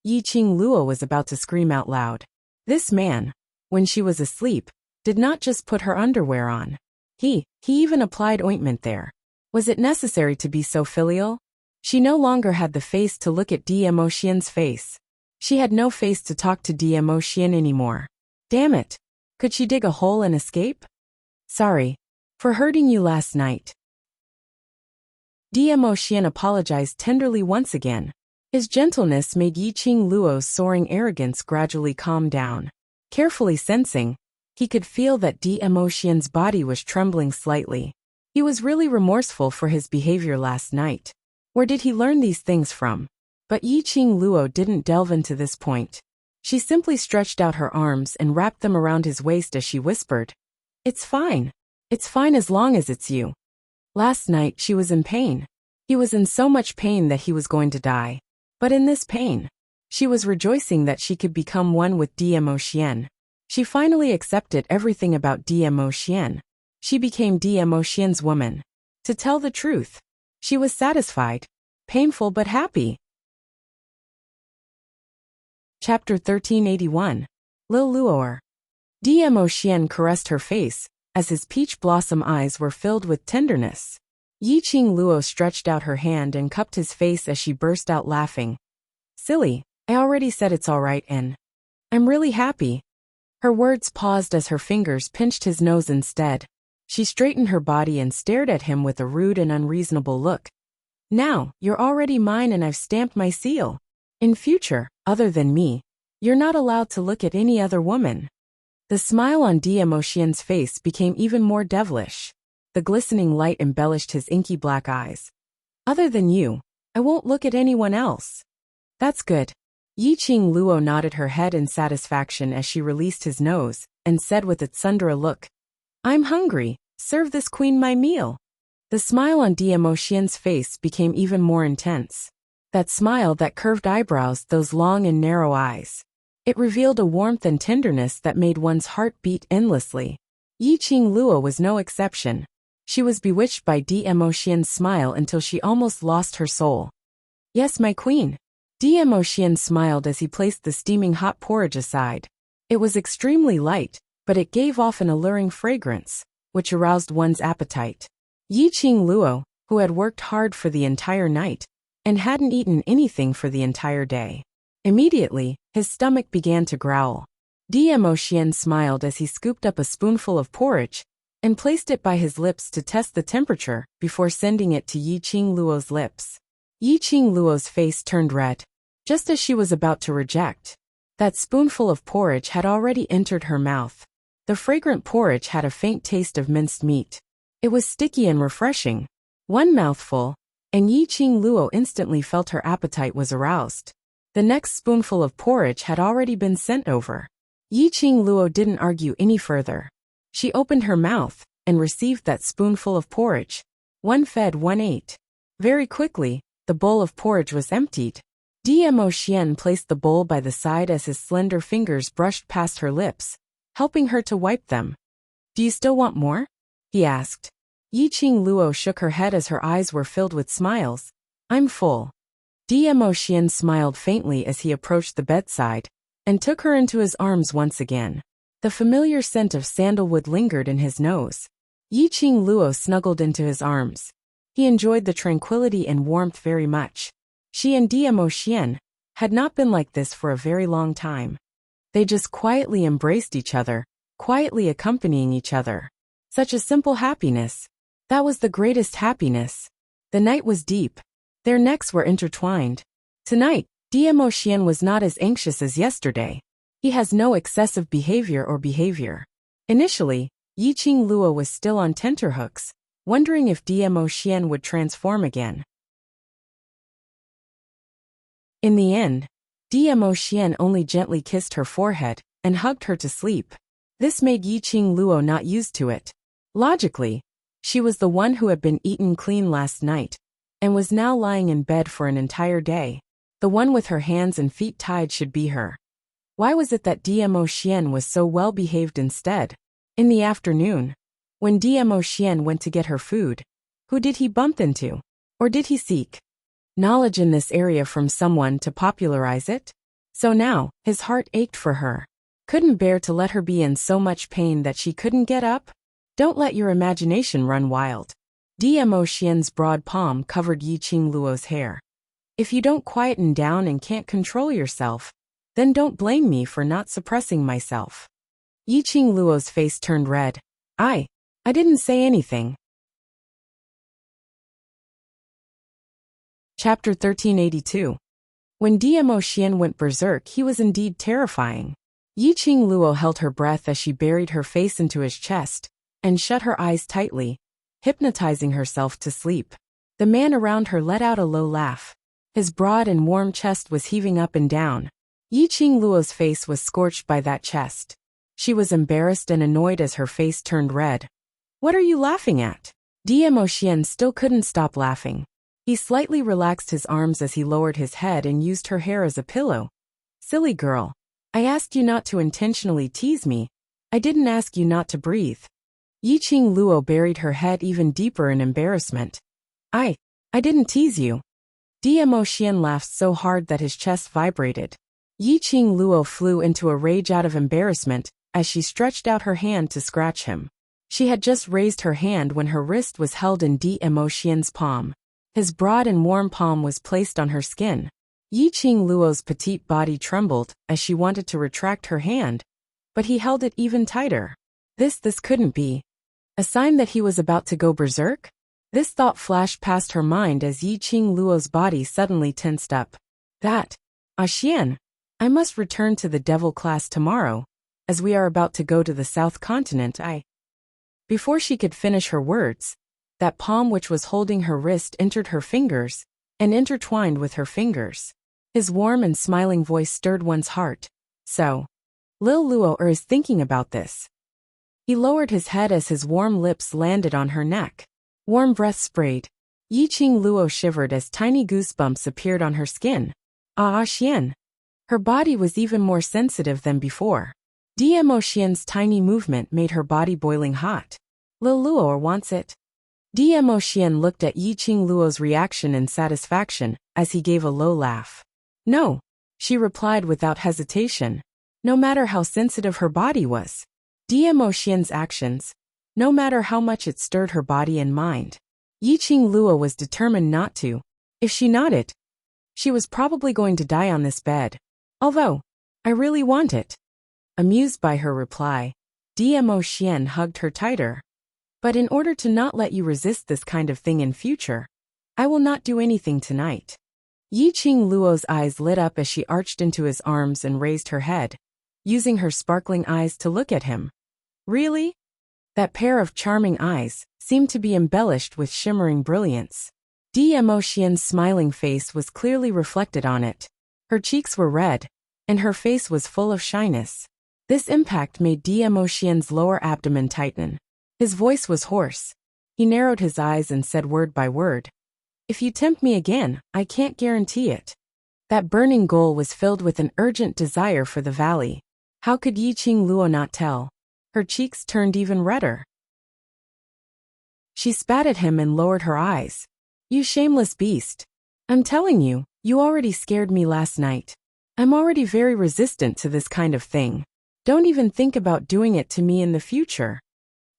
A: Yiqing Luo was about to scream out loud. This man, when she was asleep, did not just put her underwear on. He even applied ointment there. Was it necessary to be so filial? She no longer had the face to look at Emotion's face. She had no face to talk to Emotion anymore. Damn it. Could she dig a hole and escape? Sorry for hurting you last night. Emotion apologized tenderly once again. His gentleness made Yiqing Luo's soaring arrogance gradually calm down. Carefully sensing, he could feel that Emotion's body was trembling slightly. He was really remorseful for his behavior last night. Where did he learn these things from? But Yiqing Luo didn't delve into this point. She simply stretched out her arms and wrapped them around his waist as she whispered, "It's fine. It's fine as long as it's you." Last night she was in pain. He was in so much pain that he was going to die. But in this pain, she was rejoicing that she could become one with Emotion. She finally accepted everything about Emotion. She became Emotion's woman. To tell the truth, she was satisfied, painful but happy. Chapter 1381. Lil Luoer. Emotion caressed her face, as his peach blossom eyes were filled with tenderness. Yiqing Luo stretched out her hand and cupped his face as she burst out laughing. "Silly, I already said it's all right and I'm really happy." Her words paused as her fingers pinched his nose instead. She straightened her body and stared at him with a rude and unreasonable look. "Now, you're already mine and I've stamped my seal. In future, other than me, you're not allowed to look at any other woman." The smile on Emotion's face became even more devilish. The glistening light embellished his inky black eyes. "Other than you, I won't look at anyone else." "That's good." Yiqing Luo nodded her head in satisfaction as she released his nose, and said with a tsundere look, "I'm hungry, serve this queen my meal." The smile on Emotion's face became even more intense. That smile, that curved eyebrows, those long and narrow eyes. It revealed a warmth and tenderness that made one's heart beat endlessly. Yiqing Luo was no exception. She was bewitched by Emotion's smile until she almost lost her soul. "Yes, my queen." Emotion smiled as he placed the steaming hot porridge aside. It was extremely light, but it gave off an alluring fragrance, which aroused one's appetite. Yiqing Luo, who had worked hard for the entire night, and hadn't eaten anything for the entire day. Immediately, his stomach began to growl. Emotion smiled as he scooped up a spoonful of porridge and placed it by his lips to test the temperature before sending it to Yiqing Luo's lips. Yiqing Luo's face turned red, just as she was about to reject. That spoonful of porridge had already entered her mouth. The fragrant porridge had a faint taste of minced meat. It was sticky and refreshing. One mouthful, and Yiqing Luo instantly felt her appetite was aroused. The next spoonful of porridge had already been sent over. Yiqing Luo didn't argue any further. She opened her mouth and received that spoonful of porridge. One fed, one ate. Very quickly, the bowl of porridge was emptied. Emotion placed the bowl by the side as his slender fingers brushed past her lips, helping her to wipe them. "Do you still want more?" he asked. Yiqing Luo shook her head as her eyes were filled with smiles. "I'm full." Emotion smiled faintly as he approached the bedside and took her into his arms once again. The familiar scent of sandalwood lingered in his nose. Yiqing Luo snuggled into his arms. He enjoyed the tranquility and warmth very much. She and Emotion had not been like this for a very long time. They just quietly embraced each other, quietly accompanying each other. Such a simple happiness. That was the greatest happiness. The night was deep. Their necks were intertwined. Tonight, Emotion was not as anxious as yesterday. He has no excessive behavior. Initially, Yiqing Luo was still on tenterhooks, wondering if Emotion would transform again. In the end, Emotion only gently kissed her forehead and hugged her to sleep. This made Yiqing Luo not used to it. Logically, she was the one who had been eaten clean last night, and was now lying in bed for an entire day. The one with her hands and feet tied should be her. Why was it that Emotion was so well behaved instead? In the afternoon, when Emotion went to get her food, who did he bump into? Or did he seek knowledge in this area from someone to popularize it? So now, his heart ached for her. Couldn't bear to let her be in so much pain that she couldn't get up? Don't let your imagination run wild. Dmo Xian's broad palm covered Yiqing Luo's hair. If you don't quieten down and can't control yourself, then don't blame me for not suppressing myself. Yiqing Luo's face turned red. I didn't say anything. Chapter 1382. When Dmo Xian went berserk, he was indeed terrifying. Yiqing Luo held her breath as she buried her face into his chest and shut her eyes tightly, hypnotizing herself to sleep. The man around her let out a low laugh. His broad and warm chest was heaving up and down. Yiqing Luo's face was scorched by that chest. She was embarrassed and annoyed as her face turned red. What are you laughing at? Dmo Xian still couldn't stop laughing. He slightly relaxed his arms as he lowered his head and used her hair as a pillow. Silly girl. I asked you not to intentionally tease me. I didn't ask you not to breathe. Yiqing Luo buried her head even deeper in embarrassment. I didn't tease you. Dmo Xian laughed so hard that his chest vibrated. Yiqing Luo flew into a rage out of embarrassment as she stretched out her hand to scratch him. She had just raised her hand when her wrist was held in Dmo Xian's palm. His broad and warm palm was placed on her skin. Yiqing Luo's petite body trembled as she wanted to retract her hand, but he held it even tighter. This couldn't be. A sign that he was about to go berserk? This thought flashed past her mind as Yiqing Luo's body suddenly tensed up. Xian, I must return to the devil class tomorrow, as we are about to go to the South Continent. Before she could finish her words, that palm which was holding her wrist entered her fingers and intertwined with her fingers. His warm and smiling voice stirred one's heart. So, Lil Luo is thinking about this. He lowered his head as his warm lips landed on her neck. Warm breath sprayed. Yiqing Luo shivered as tiny goosebumps appeared on her skin. Xian. Her body was even more sensitive than before. Dmo Xian's tiny movement made her body boiling hot. Lil Luo wants it. Dmo Xian looked at Yiqing Luo's reaction in satisfaction as he gave a low laugh. No, she replied without hesitation. No matter how sensitive her body was. Dmo Xian's actions, no matter how much it stirred her body and mind. Yiqing Luo was determined not to. If she nodded, she was probably going to die on this bed. Although, I really want it. Amused by her reply, Dmo Xian hugged her tighter. But in order to not let you resist this kind of thing in future, I will not do anything tonight. Yiqing Luo's eyes lit up as she arched into his arms and raised her head, using her sparkling eyes to look at him. Really? That pair of charming eyes seemed to be embellished with shimmering brilliance. Dmo Xian's smiling face was clearly reflected on it. Her cheeks were red, and her face was full of shyness. This impact made Dmo Xian's lower abdomen tighten. His voice was hoarse. He narrowed his eyes and said word by word. If you tempt me again, I can't guarantee it. That burning goal was filled with an urgent desire for the valley. How could Yiqing Luo not tell? Her cheeks turned even redder. She spat at him and lowered her eyes. You shameless beast. I'm telling you, you already scared me last night. I'm already very resistant to this kind of thing. Don't even think about doing it to me in the future.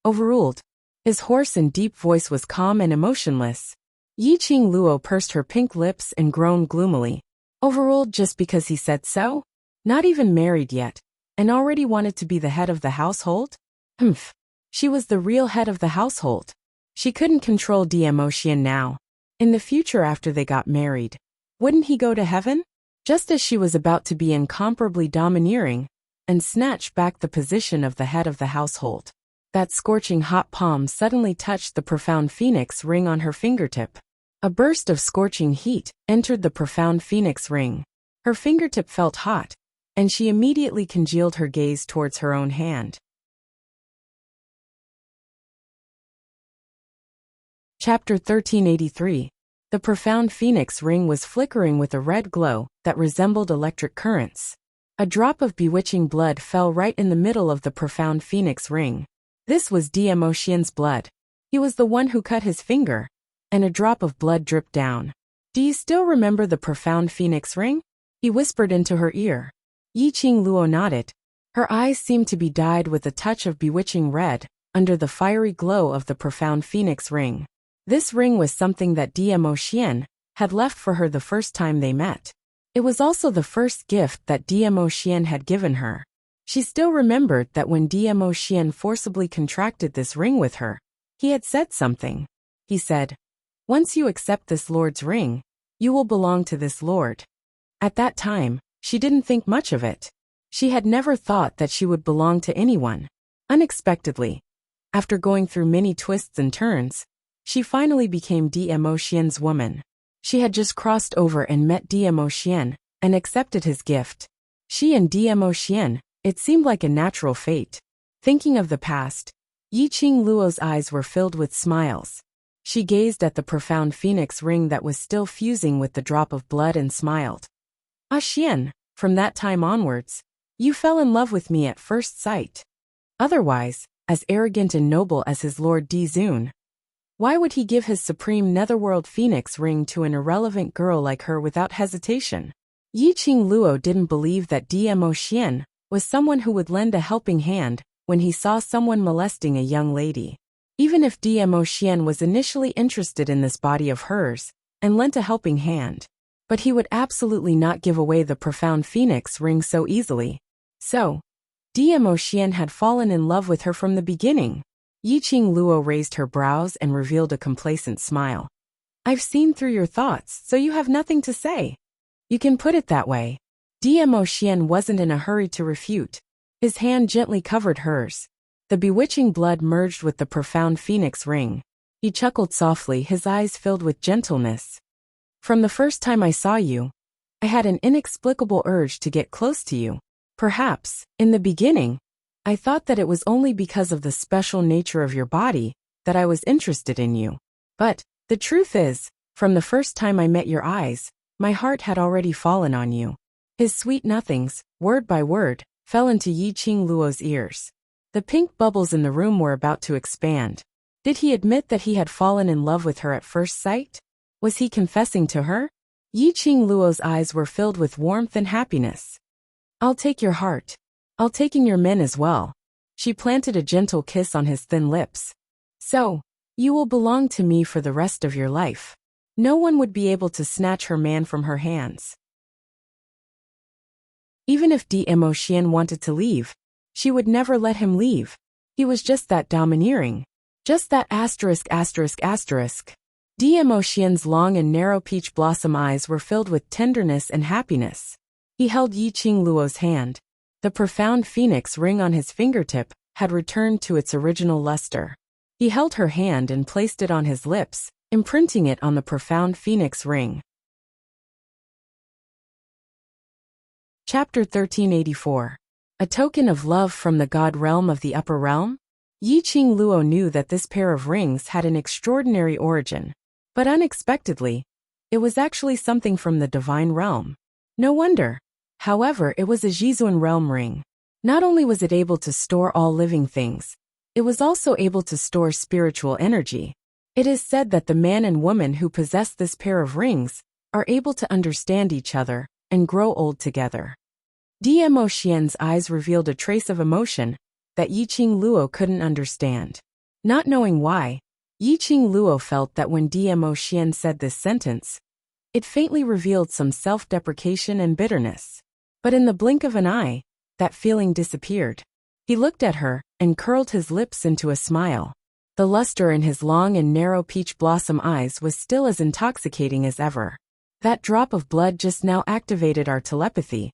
A: Overruled. His hoarse and deep voice was calm and emotionless. Yiqing Luo pursed her pink lips and groaned gloomily. Overruled just because he said so? Not even married yet, and already wanted to be the head of the household? Humph. She was the real head of the household. She couldn't control Dmo Xian now. In the future after they got married, wouldn't he go to heaven? Just as she was about to be incomparably domineering and snatch back the position of the head of the household, that scorching hot palm suddenly touched the profound phoenix ring on her fingertip. A burst of scorching heat entered the profound phoenix ring. Her fingertip felt hot, and she immediately congealed her gaze towards her own hand. Chapter 1383. The profound phoenix ring was flickering with a red glow that resembled electric currents. A drop of bewitching blood fell right in the middle of the profound phoenix ring. This was Dmo Xian's blood. He was the one who cut his finger, and a drop of blood dripped down. Do you still remember the profound phoenix ring? He whispered into her ear. Yiqing Luo nodded. Her eyes seemed to be dyed with a touch of bewitching red under the fiery glow of the profound phoenix ring. This ring was something that Diemo Xian had left for her the first time they met. It was also the first gift that Diemo Xian had given her. She still remembered that when Diemo Xian forcibly contracted this ring with her, he had said something. He said, "Once you accept this lord's ring, you will belong to this lord." At that time, she didn't think much of it. She had never thought that she would belong to anyone. Unexpectedly, after going through many twists and turns, she finally became Diemo Xian's woman. She had just crossed over and met Diemo Xian and accepted his gift. She and Diemo Xian, it seemed like a natural fate. Thinking of the past, Yiqing Luo's eyes were filled with smiles. She gazed at the profound phoenix ring that was still fusing with the drop of blood and smiled. "Ah Xian, from that time onwards, you fell in love with me at first sight. Otherwise, as arrogant and noble as his lord Di Zun, why would he give his supreme netherworld phoenix ring to an irrelevant girl like her without hesitation?" Yiqing Luo didn't believe that Diemo Xian was someone who would lend a helping hand when he saw someone molesting a young lady. Even if Diemo Xian was initially interested in this body of hers and lent a helping hand, but he would absolutely not give away the profound phoenix ring so easily. So, Diemo Xian had fallen in love with her from the beginning. Yiqing Luo raised her brows and revealed a complacent smile. "I've seen through your thoughts, so you have nothing to say. You can put it that way." Diemo Xian wasn't in a hurry to refute. His hand gently covered hers. The bewitching blood merged with the profound phoenix ring. He chuckled softly, his eyes filled with gentleness. "From the first time I saw you, I had an inexplicable urge to get close to you. Perhaps, in the beginning, I thought that it was only because of the special nature of your body that I was interested in you. But, the truth is, from the first time I met your eyes, my heart had already fallen on you." His sweet nothings, word by word, fell into Yiqing Luo's ears. The pink bubbles in the room were about to expand. Did he admit that he had fallen in love with her at first sight? Was he confessing to her? Yiqing Luo's eyes were filled with warmth and happiness. "I'll take your heart. I'll take in your men as well." She planted a gentle kiss on his thin lips. "So, you will belong to me for the rest of your life. No one would be able to snatch her man from her hands." Even if Diemo Xian wanted to leave, she would never let him leave. He was just that domineering. Just that asterisk. Diemo Xian's long and narrow peach blossom eyes were filled with tenderness and happiness. He held Yiqing Luo's hand. The profound phoenix ring on his fingertip had returned to its original luster. He held her hand and placed it on his lips, imprinting it on the profound phoenix ring. Chapter 1384. A token of love from the god realm of the upper realm? Yiqing Luo knew that this pair of rings had an extraordinary origin. But unexpectedly, it was actually something from the divine realm. No wonder. However, it was a Zhizun realm ring. Not only was it able to store all living things, it was also able to store spiritual energy. It is said that the man and woman who possess this pair of rings are able to understand each other and grow old together. Diemo Xian's eyes revealed a trace of emotion that Yiqing Luo couldn't understand. Not knowing why, Yiqing Luo felt that when Diemo Xian said this sentence, it faintly revealed some self-deprecation and bitterness. But in the blink of an eye, that feeling disappeared. He looked at her and curled his lips into a smile. The luster in his long and narrow peach blossom eyes was still as intoxicating as ever. "That drop of blood just now activated our telepathy.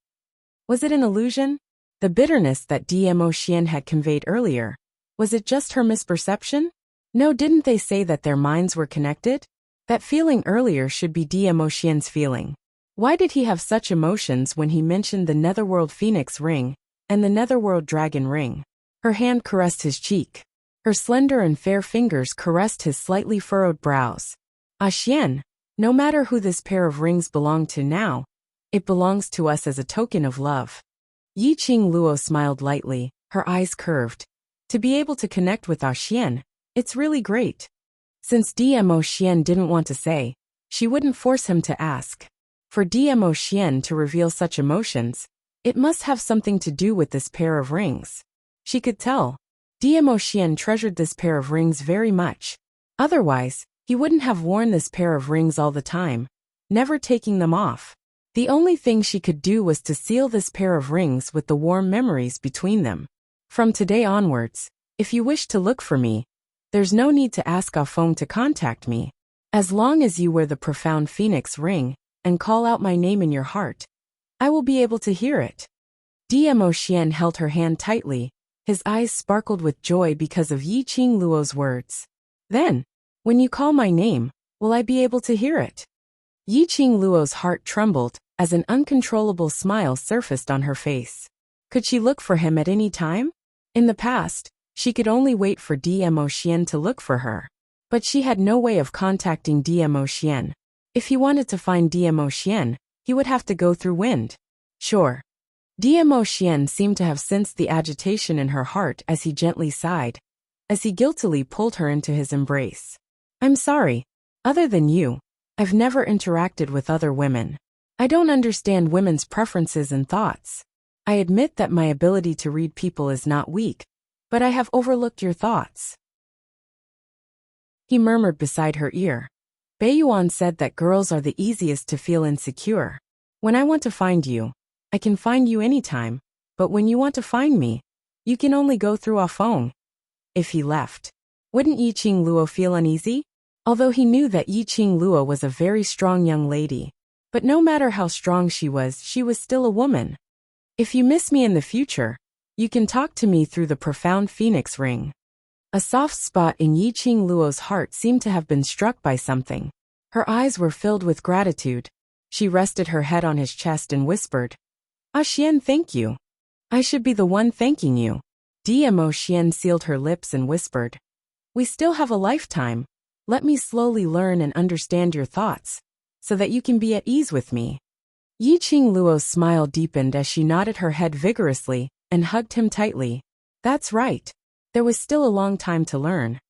A: Was it an illusion? The bitterness that Diemo Xian had conveyed earlier, was it just her misperception? No, didn't they say that their minds were connected? That feeling earlier should be Diemo Xian's feeling. Why did he have such emotions when he mentioned the Netherworld Phoenix ring and the Netherworld Dragon ring?" Her hand caressed his cheek. Her slender and fair fingers caressed his slightly furrowed brows. "Ah Xian, no matter who this pair of rings belong to now, it belongs to us as a token of love." Yiqing Luo smiled lightly, her eyes curved. To be able to connect with Ah Xian, it's really great. Since Diemo Xian didn't want to say, she wouldn't force him to ask. For Diemo Xian to reveal such emotions, it must have something to do with this pair of rings. She could tell. Diemo Xian treasured this pair of rings very much. Otherwise, He wouldn't have worn this pair of rings all the time, never taking them off. The only thing she could do was to seal this pair of rings with the warm memories between them. From today onwards, if you wish to look for me, there's no need to ask a phone to contact me. As long as you wear the profound phoenix ring and call out my name in your heart, I will be able to hear it. Dmo Xian held her hand tightly. His eyes sparkled with joy because of Yi Qing Luo's words. Then, when you call my name, will I be able to hear it? Yi Qing Luo's heart trembled as an uncontrollable smile surfaced on her face. Could she look for him at any time? In the past, she could only wait for Dmo Xian to look for her. But she had no way of contacting Dmo Xian. If he wanted to find Dmo Xian, he would have to go through wind. Sure. Dmo Xian seemed to have sensed the agitation in her heart as he gently sighed, as he guiltily pulled her into his embrace. I'm sorry. Other than you, I've never interacted with other women. I don't understand women's preferences and thoughts. I admit that my ability to read people is not weak, but I have overlooked your thoughts. He murmured beside her ear. Beiyuan said that girls are the easiest to feel insecure. When I want to find you, I can find you anytime, but when you want to find me, you can only go through a phone. If he left, wouldn't Yi Qing Luo feel uneasy? Although he knew that Yi Qing Luo was a very strong young lady. But no matter how strong she was still a woman. If you miss me in the future, you can talk to me through the profound phoenix ring. A soft spot in Yi Qing Luo's heart seemed to have been struck by something. Her eyes were filled with gratitude. She rested her head on his chest and whispered, Ah Xian, thank you. I should be the one thanking you. Dmo Xian sealed her lips and whispered, We still have a lifetime. Let me slowly learn and understand your thoughts, so that you can be at ease with me. Yi Qing Luo's smile deepened as she nodded her head vigorously and hugged him tightly. That's right. There was still a long time to learn.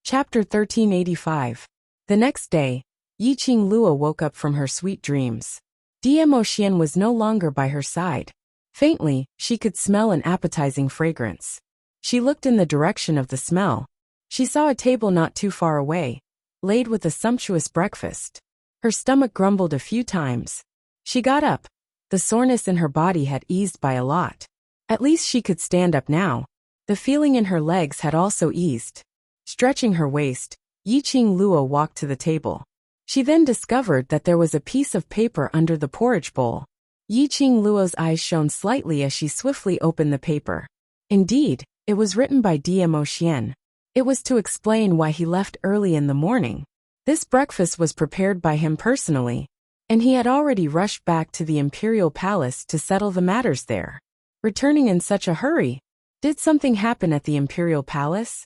A: Chapter 1385. The next day, Yi Qing Luo woke up from her sweet dreams. Dmo Xian was no longer by her side. Faintly, she could smell an appetizing fragrance. She looked in the direction of the smell. She saw a table not too far away, laid with a sumptuous breakfast. Her stomach grumbled a few times. She got up. The soreness in her body had eased by a lot. At least she could stand up now. The feeling in her legs had also eased. Stretching her waist, Yi Qing Luo walked to the table. She then discovered that there was a piece of paper under the porridge bowl. Yi Qing Luo's eyes shone slightly as she swiftly opened the paper. Indeed, it was written by Dmo Xian. It was to explain why he left early in the morning. This breakfast was prepared by him personally, and he had already rushed back to the imperial palace to settle the matters there. Returning in such a hurry, did something happen at the imperial palace?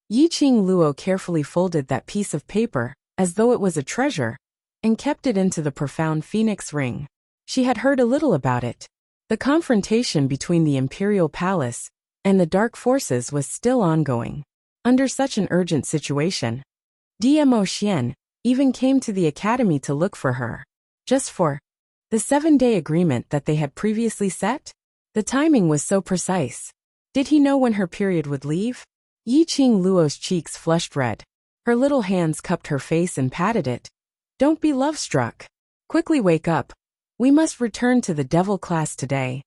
A: Yi Qing Luo carefully folded that piece of paper, as though it was a treasure, and kept it into the profound phoenix ring. She had heard a little about it. The confrontation between the imperial palace and the dark forces was still ongoing. Under such an urgent situation, Dmo Xian even came to the academy to look for her. Just for the 7-day agreement that they had previously set? The timing was so precise. Did he know when her period would leave? Yi Qing Luo's cheeks flushed red. Her little hands cupped her face and patted it. Don't be love-struck. Quickly wake up. We must return to the devil class today.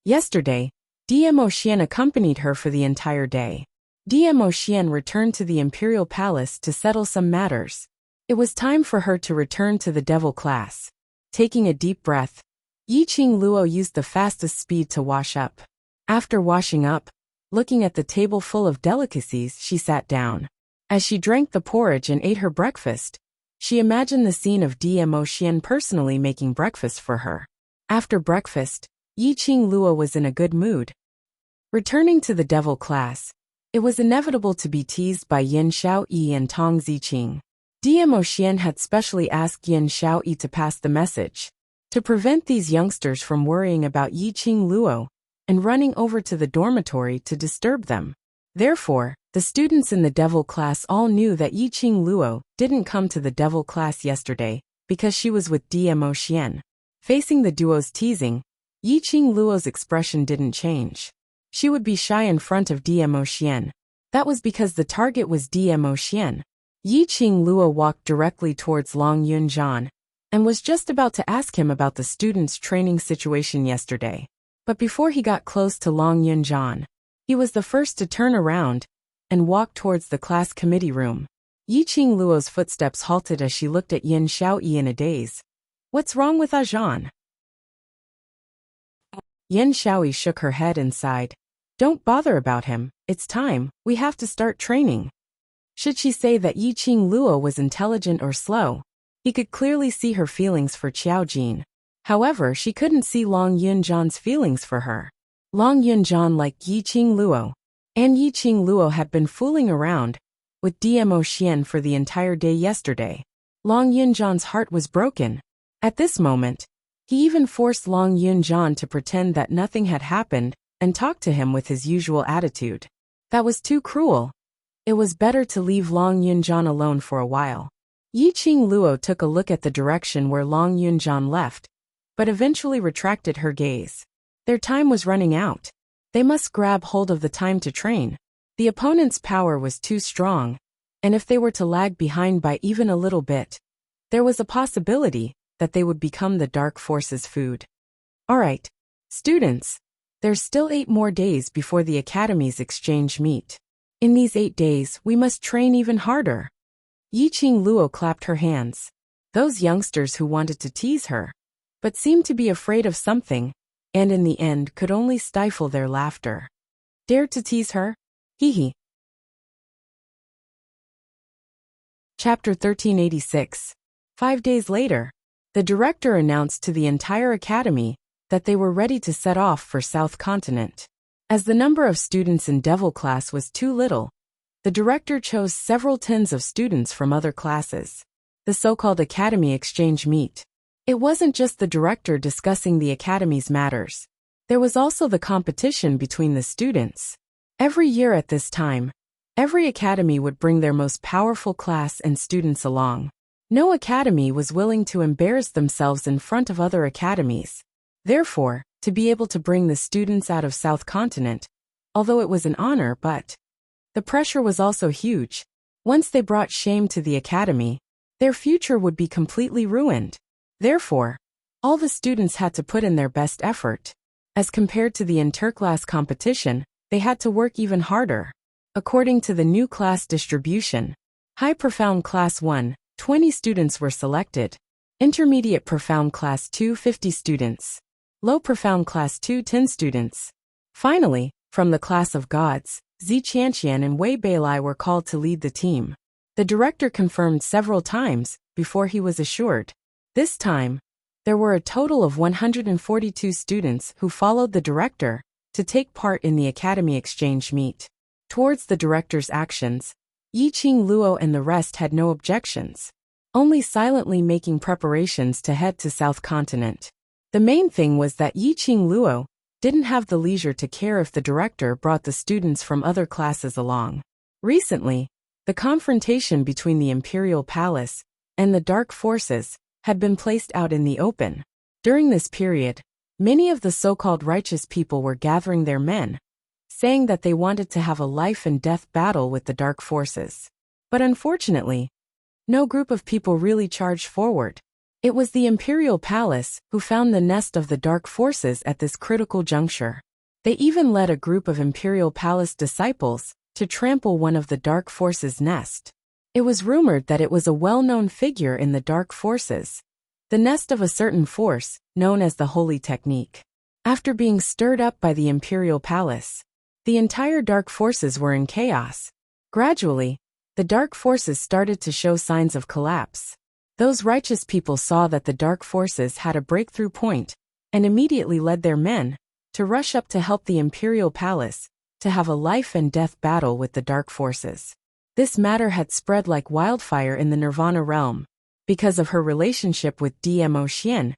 A: Yesterday, Dmo Xian accompanied her for the entire day. Dmo Xian returned to the imperial palace to settle some matters. It was time for her to return to the devil class. Taking a deep breath, Yi Qing Luo used the fastest speed to wash up. After washing up, looking at the table full of delicacies, she sat down. As she drank the porridge and ate her breakfast, she imagined the scene of Dmo Xian personally making breakfast for her. After breakfast, Yi Qing Luo was in a good mood. Returning to the devil class, it was inevitable to be teased by Yin Xiaoyi and Tong Ziqing. Dmo Xian had specially asked Yin Xiaoyi to pass the message. To prevent these youngsters from worrying about Yi Qing Luo and running over to the dormitory to disturb them. Therefore, the students in the devil class all knew that Yi Qing Luo didn't come to the devil class yesterday because she was with Dmo Xian. Facing the duo's teasing, Yi Qing Luo's expression didn't change. She would be shy in front of Dmo Xian, That was because the target was Dmo Xian. Yiqing Luo walked directly towards Long Yunzhan and was just about to ask him about the student's training situation yesterday. But before he got close to Long Yunzhan, he was the first to turn around and walk towards the class committee room. Yiqing Luo's footsteps halted as she looked at Yin Xiaoyi in a daze. What's wrong with Zhan? Yin Xiaoyi shook her head and sighed. Don't bother about him, it's time, we have to start training. Should she say that Yiqing Luo was intelligent or slow? He could clearly see her feelings for Qiao Jin. However, she couldn't see Long Yunzhan's feelings for her. Long Yunzhan liked Yiqing Luo, and Yiqing Luo had been fooling around with Dmo Xian for the entire day yesterday. Long Yunzhan's heart was broken. At this moment, he even forced Long Yunzhan to pretend that nothing had happened and talk to him with his usual attitude. That was too cruel. It was better to leave Long Yunzhan alone for a while. Yiqing Luo took a look at the direction where Long Yunzhan left, but eventually retracted her gaze. Their time was running out. They must grab hold of the time to train. The opponent's power was too strong, and if they were to lag behind by even a little bit, there was a possibility that they would become the dark force's food. Alright, students, there's still 8 more days before the Academy's exchange meet. In these 8 days, we must train even harder. Yiqing Luo clapped her hands. Those youngsters who wanted to tease her, but seemed to be afraid of something, and in the end could only stifle their laughter. Dared to tease her? Hee hee. Chapter 1386. 5 days later, the director announced to the entire academy that they were ready to set off for South Continent. As the number of students in Devil class was too little, the director chose several tens of students from other classes. The so-called Academy Exchange Meet. It wasn't just the director discussing the Academy's matters. There was also the competition between the students. Every year at this time, every academy would bring their most powerful class and students along. No academy was willing to embarrass themselves in front of other academies. Therefore, to be able to bring the students out of South Continent, although it was an honor, but the pressure was also huge. Once they brought shame to the academy, their future would be completely ruined. Therefore, all the students had to put in their best effort. As compared to the interclass competition, they had to work even harder. According to the new class distribution, High Profound Class 1, 20 students were selected. Intermediate Profound Class 2, 50 students. Low Profound Class 2, 10 students. Finally, from the Class of Gods, Zi Qianqian and Wei Beilai were called to lead the team. The director confirmed several times before he was assured. This time, there were a total of 142 students who followed the director to take part in the Academy Exchange Meet. Towards the director's actions, Yiqing Luo and the rest had no objections, only silently making preparations to head to South Continent. The main thing was that Yiqing Luo didn't have the leisure to care if the director brought the students from other classes along. Recently, the confrontation between the Imperial Palace and the Dark Forces had been placed out in the open. During this period, many of the so-called righteous people were gathering their men, saying that they wanted to have a life and death battle with the Dark Forces. But unfortunately, no group of people really charged forward. It was the Imperial Palace who found the nest of the Dark Forces at this critical juncture. They even led a group of Imperial Palace disciples to trample one of the Dark Forces' nest. It was rumored that it was a well-known figure in the Dark Forces, the nest of a certain force known as the Holy Technique. After being stirred up by the Imperial Palace, the entire Dark Forces were in chaos. Gradually, the Dark Forces started to show signs of collapse. Those righteous people saw that the Dark Forces had a breakthrough point and immediately led their men to rush up to help the Imperial Palace to have a life and death battle with the Dark Forces. This matter had spread like wildfire in the Nirvana realm. Because of her relationship with Dmo Xian,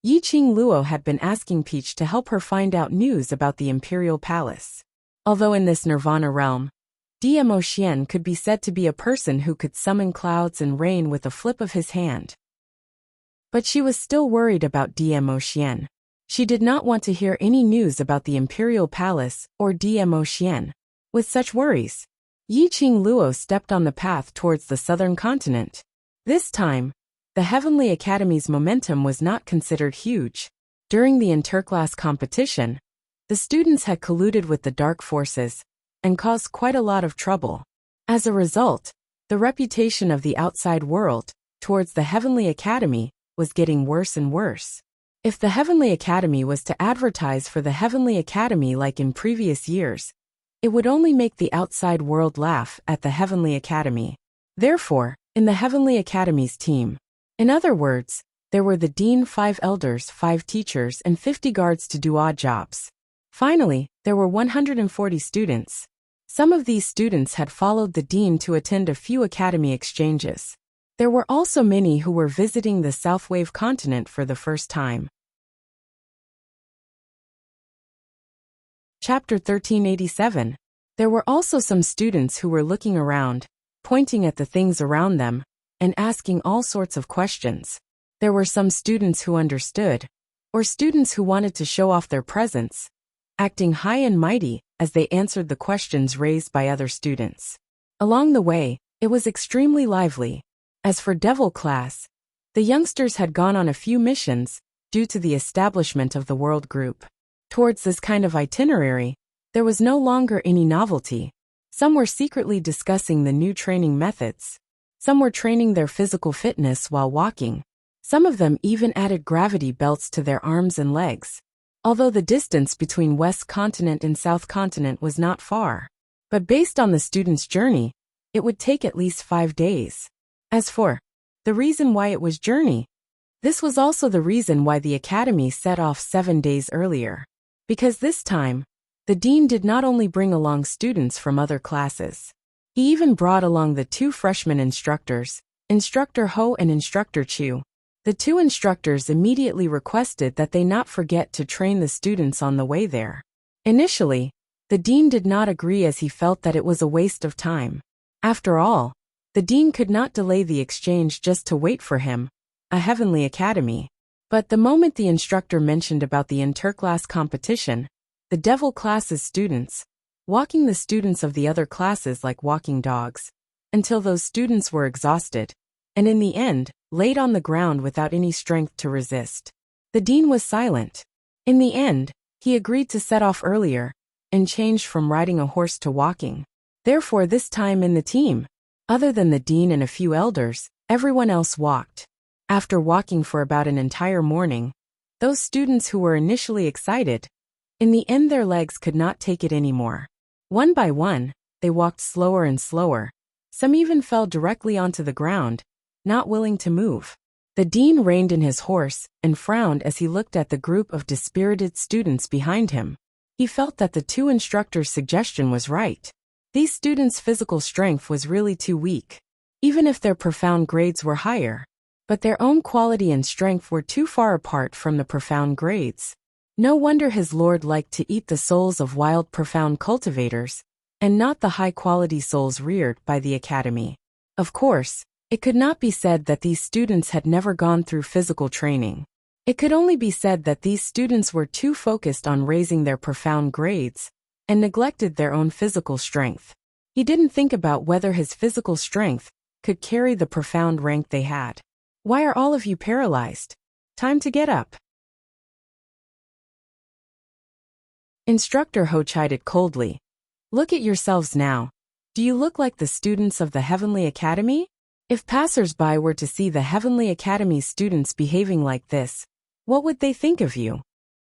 A: Yiqing Luo had been asking Peach to help her find out news about the Imperial Palace. Although in this Nirvana realm, Dmo Xian could be said to be a person who could summon clouds and rain with a flip of his hand. But she was still worried about Dmo Xian. She did not want to hear any news about the Imperial Palace or Dmo Xian. With such worries, Yiqing Luo stepped on the path towards the southern continent. This time, the Heavenly Academy's momentum was not considered huge. During the interclass competition, the students had colluded with the dark forces and caused quite a lot of trouble. As a result, the reputation of the outside world towards the Heavenly Academy was getting worse and worse. If the Heavenly Academy was to advertise for the Heavenly Academy like in previous years, it would only make the outside world laugh at the Heavenly Academy. Therefore, in the Heavenly Academy's team, in other words, there were the dean, 5 elders, 5 teachers, and 50 guards to do odd jobs. Finally, there were 140 students. Some of these students had followed the dean to attend a few academy exchanges. There were also many who were visiting the Southwave continent for the first time. Chapter 1387. There were also some students who were looking around, pointing at the things around them, and asking all sorts of questions. There were some students who understood, or students who wanted to show off their presence, acting high and mighty as they answered the questions raised by other students. Along the way, it was extremely lively. As for Devil class, the youngsters had gone on a few missions due to the establishment of the World Group. Towards this kind of itinerary, there was no longer any novelty. Some were secretly discussing the new training methods. Some were training their physical fitness while walking. Some of them even added gravity belts to their arms and legs. Although the distance between West Continent and South Continent was not far. But based on the student's journey, it would take at least 5 days. As for the reason why it was journey, this was also the reason why the academy set off 7 days earlier. Because this time, the dean did not only bring along students from other classes. He even brought along the 2 freshman instructors, Instructor Ho and Instructor Chu. The 2 instructors immediately requested that they not forget to train the students on the way there. Initially, the dean did not agree as he felt that it was a waste of time. After all, the dean could not delay the exchange just to wait for him, a Heavenly Academy. But the moment the instructor mentioned about the interclass competition, the Devil class's students, walking the students of the other classes like walking dogs, until those students were exhausted, and in the end, laid on the ground without any strength to resist. The dean was silent. In the end, he agreed to set off earlier, and changed from riding a horse to walking. Therefore this time in the team, other than the dean and a few elders, everyone else walked. After walking for about an entire morning, those students who were initially excited, in the end their legs could not take it anymore. One by one, they walked slower and slower. Some even fell directly onto the ground, not willing to move. The dean reined in his horse and frowned as he looked at the group of dispirited students behind him. He felt that the 2 instructors' suggestion was right. These students' physical strength was really too weak, even if their profound grades were higher. But their own quality and strength were too far apart from the profound grades. No wonder his lord liked to eat the souls of wild profound cultivators, and not the high-quality souls reared by the academy. Of course, it could not be said that these students had never gone through physical training. It could only be said that these students were too focused on raising their profound grades, and neglected their own physical strength. He didn't think about whether his physical strength could carry the profound rank they had. Why are all of you paralyzed? Time to get up. Instructor Ho chided coldly. Look at yourselves now. Do you look like the students of the Heavenly Academy? If passers-by were to see the Heavenly Academy students behaving like this, what would they think of you?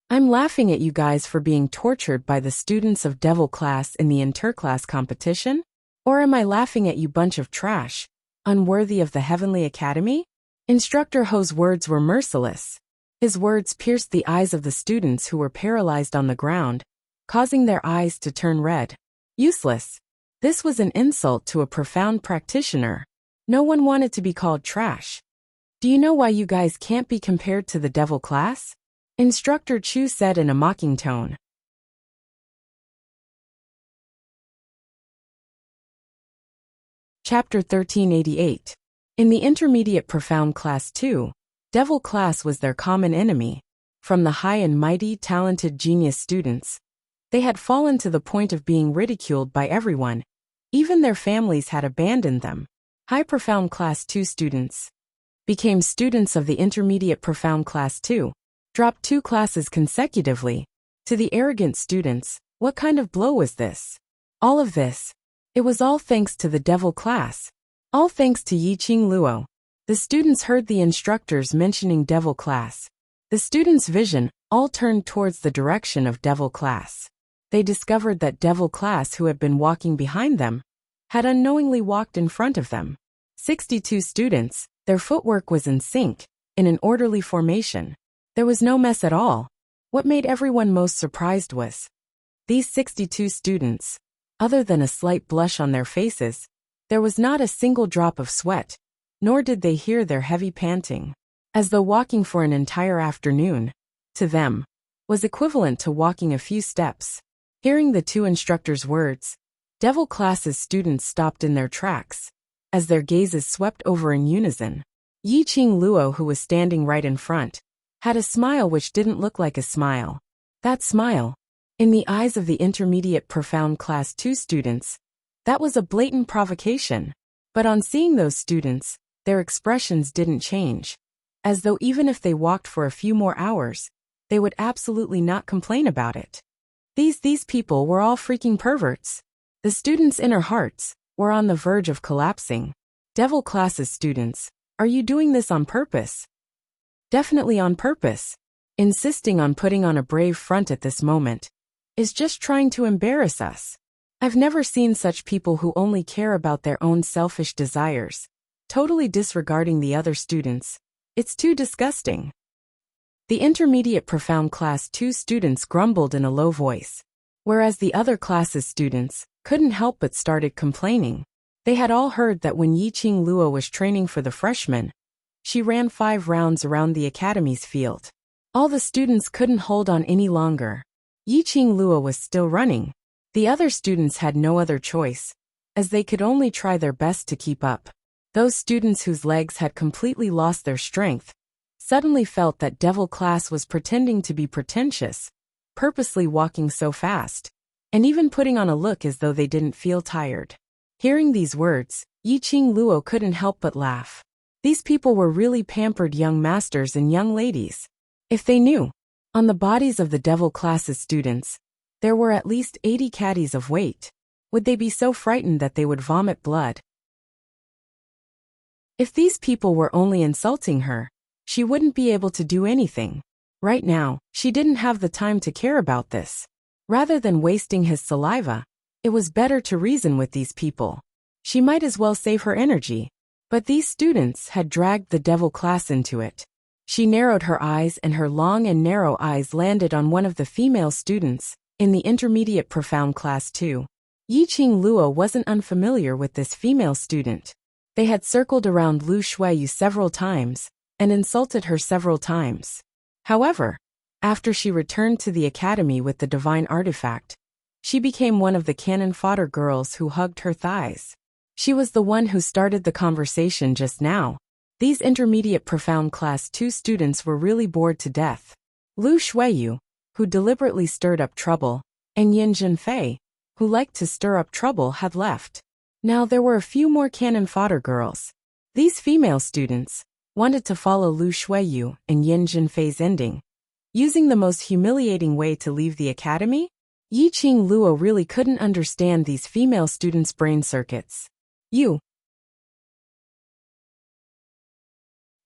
A: I'm laughing at you guys for being tortured by the students of Devil class in the interclass competition? Or am I laughing at you bunch of trash, unworthy of the Heavenly Academy? Instructor Ho's words were merciless. His words pierced the eyes of the students who were paralyzed on the ground, causing their eyes to turn red. Useless. This was an insult to a profound practitioner. No one wanted to be called trash. Do you know why you guys can't be compared to the Devil class? Instructor Chu said in a mocking tone. Chapter 1388. In the intermediate profound class 2, Devil class was their common enemy. From the high and mighty talented genius students, they had fallen to the point of being ridiculed by everyone, Even their families had abandoned them. High Profound Class 2 students became students of the Intermediate Profound Class 2, dropped 2 classes consecutively. To the arrogant students, what kind of blow was this? All of this. It was all thanks to the devil class. All thanks to Yiqing Luo. The students heard the instructors mentioning devil class. The students' vision all turned towards the direction of devil class. They discovered that devil class, who had been walking behind them, had unknowingly walked in front of them. 62 students, their footwork was in sync, in an orderly formation. There was no mess at all. What made everyone most surprised was these 62 students. Other than a slight blush on their faces, there was not a single drop of sweat, nor did they hear their heavy panting, as though walking for an entire afternoon, to them, was equivalent to walking a few steps. Hearing the 2 instructors' words, devil class's students stopped in their tracks, as their gazes swept over in unison. Yiqing Luo, who was standing right in front, had a smile which didn't look like a smile. That smile, in the eyes of the Intermediate Profound Class 2 students, that was a blatant provocation. But on seeing those students, their expressions didn't change, as though even if they walked for a few more hours, they would absolutely not complain about it. These people were all freaking perverts. The students' inner hearts were on the verge of collapsing. Devil Class's students, are you doing this on purpose? Definitely on purpose. Insisting on putting on a brave front at this moment is just trying to embarrass us. I've never seen such people who only care about their own selfish desires, totally disregarding the other students. It's too disgusting. The Intermediate Profound Class 2 students grumbled in a low voice, whereas the other classes' students couldn't help but started complaining. They had all heard that when Yiqing Luo was training for the freshmen, she ran 5 rounds around the academy's field. All the students couldn't hold on any longer. Yiqing Luo was still running. The other students had no other choice, as they could only try their best to keep up. Those students whose legs had completely lost their strength suddenly felt that devil class was pretending to be pretentious, purposely walking so fast, and even putting on a look as though they didn't feel tired. Hearing these words, Yiqing Luo couldn't help but laugh. These people were really pampered young masters and young ladies. If they knew, on the bodies of the devil class's students, there were at least 80 caddies of weight, would they be so frightened that they would vomit blood? If these people were only insulting her, she wouldn't be able to do anything. Right now, she didn't have the time to care about this. Rather than wasting his saliva, it was better to reason with these people. She might as well save her energy. But these students had dragged the devil class into it. She narrowed her eyes, and her long and narrow eyes landed on one of the female students in the Intermediate Profound Class 2. Yiqing Luo wasn't unfamiliar with this female student. They had circled around Lu Shuiyu several times and insulted her several times. However, after she returned to the academy with the divine artifact, she became one of the cannon fodder girls who hugged her thighs. She was the one who started the conversation just now. These Intermediate Profound Class 2 students were really bored to death. Lu Shuiyu, who deliberately stirred up trouble, and Yin Zhenfei, who liked to stir up trouble, had left. Now there were a few more cannon fodder girls. These female students wanted to follow Lu Shuiyu and Yin Zhenfei's ending, using the most humiliating way to leave the academy. Yiqing Luo really couldn't understand these female students' brain circuits.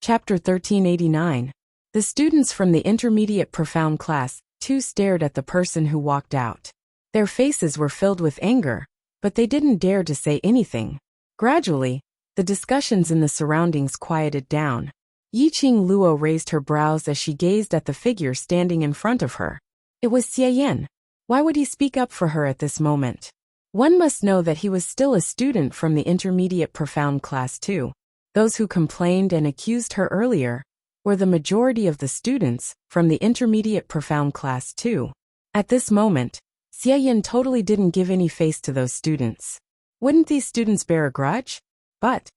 A: Chapter 1389. The students from the Intermediate Profound Class 2 stared at the person who walked out. Their faces were filled with anger, but they didn't dare to say anything. Gradually, the discussions in the surroundings quieted down. Yiqing Luo raised her brows as she gazed at the figure standing in front of her. It was Xie Yan. Why would he speak up for her at this moment? One must know that he was still a student from the Intermediate Profound Class 2. Those who complained and accused her earlier were the majority of the students from the Intermediate Profound Class 2. At this moment, Xie Yan totally didn't give any face to those students. Wouldn't these students bear a grudge? But,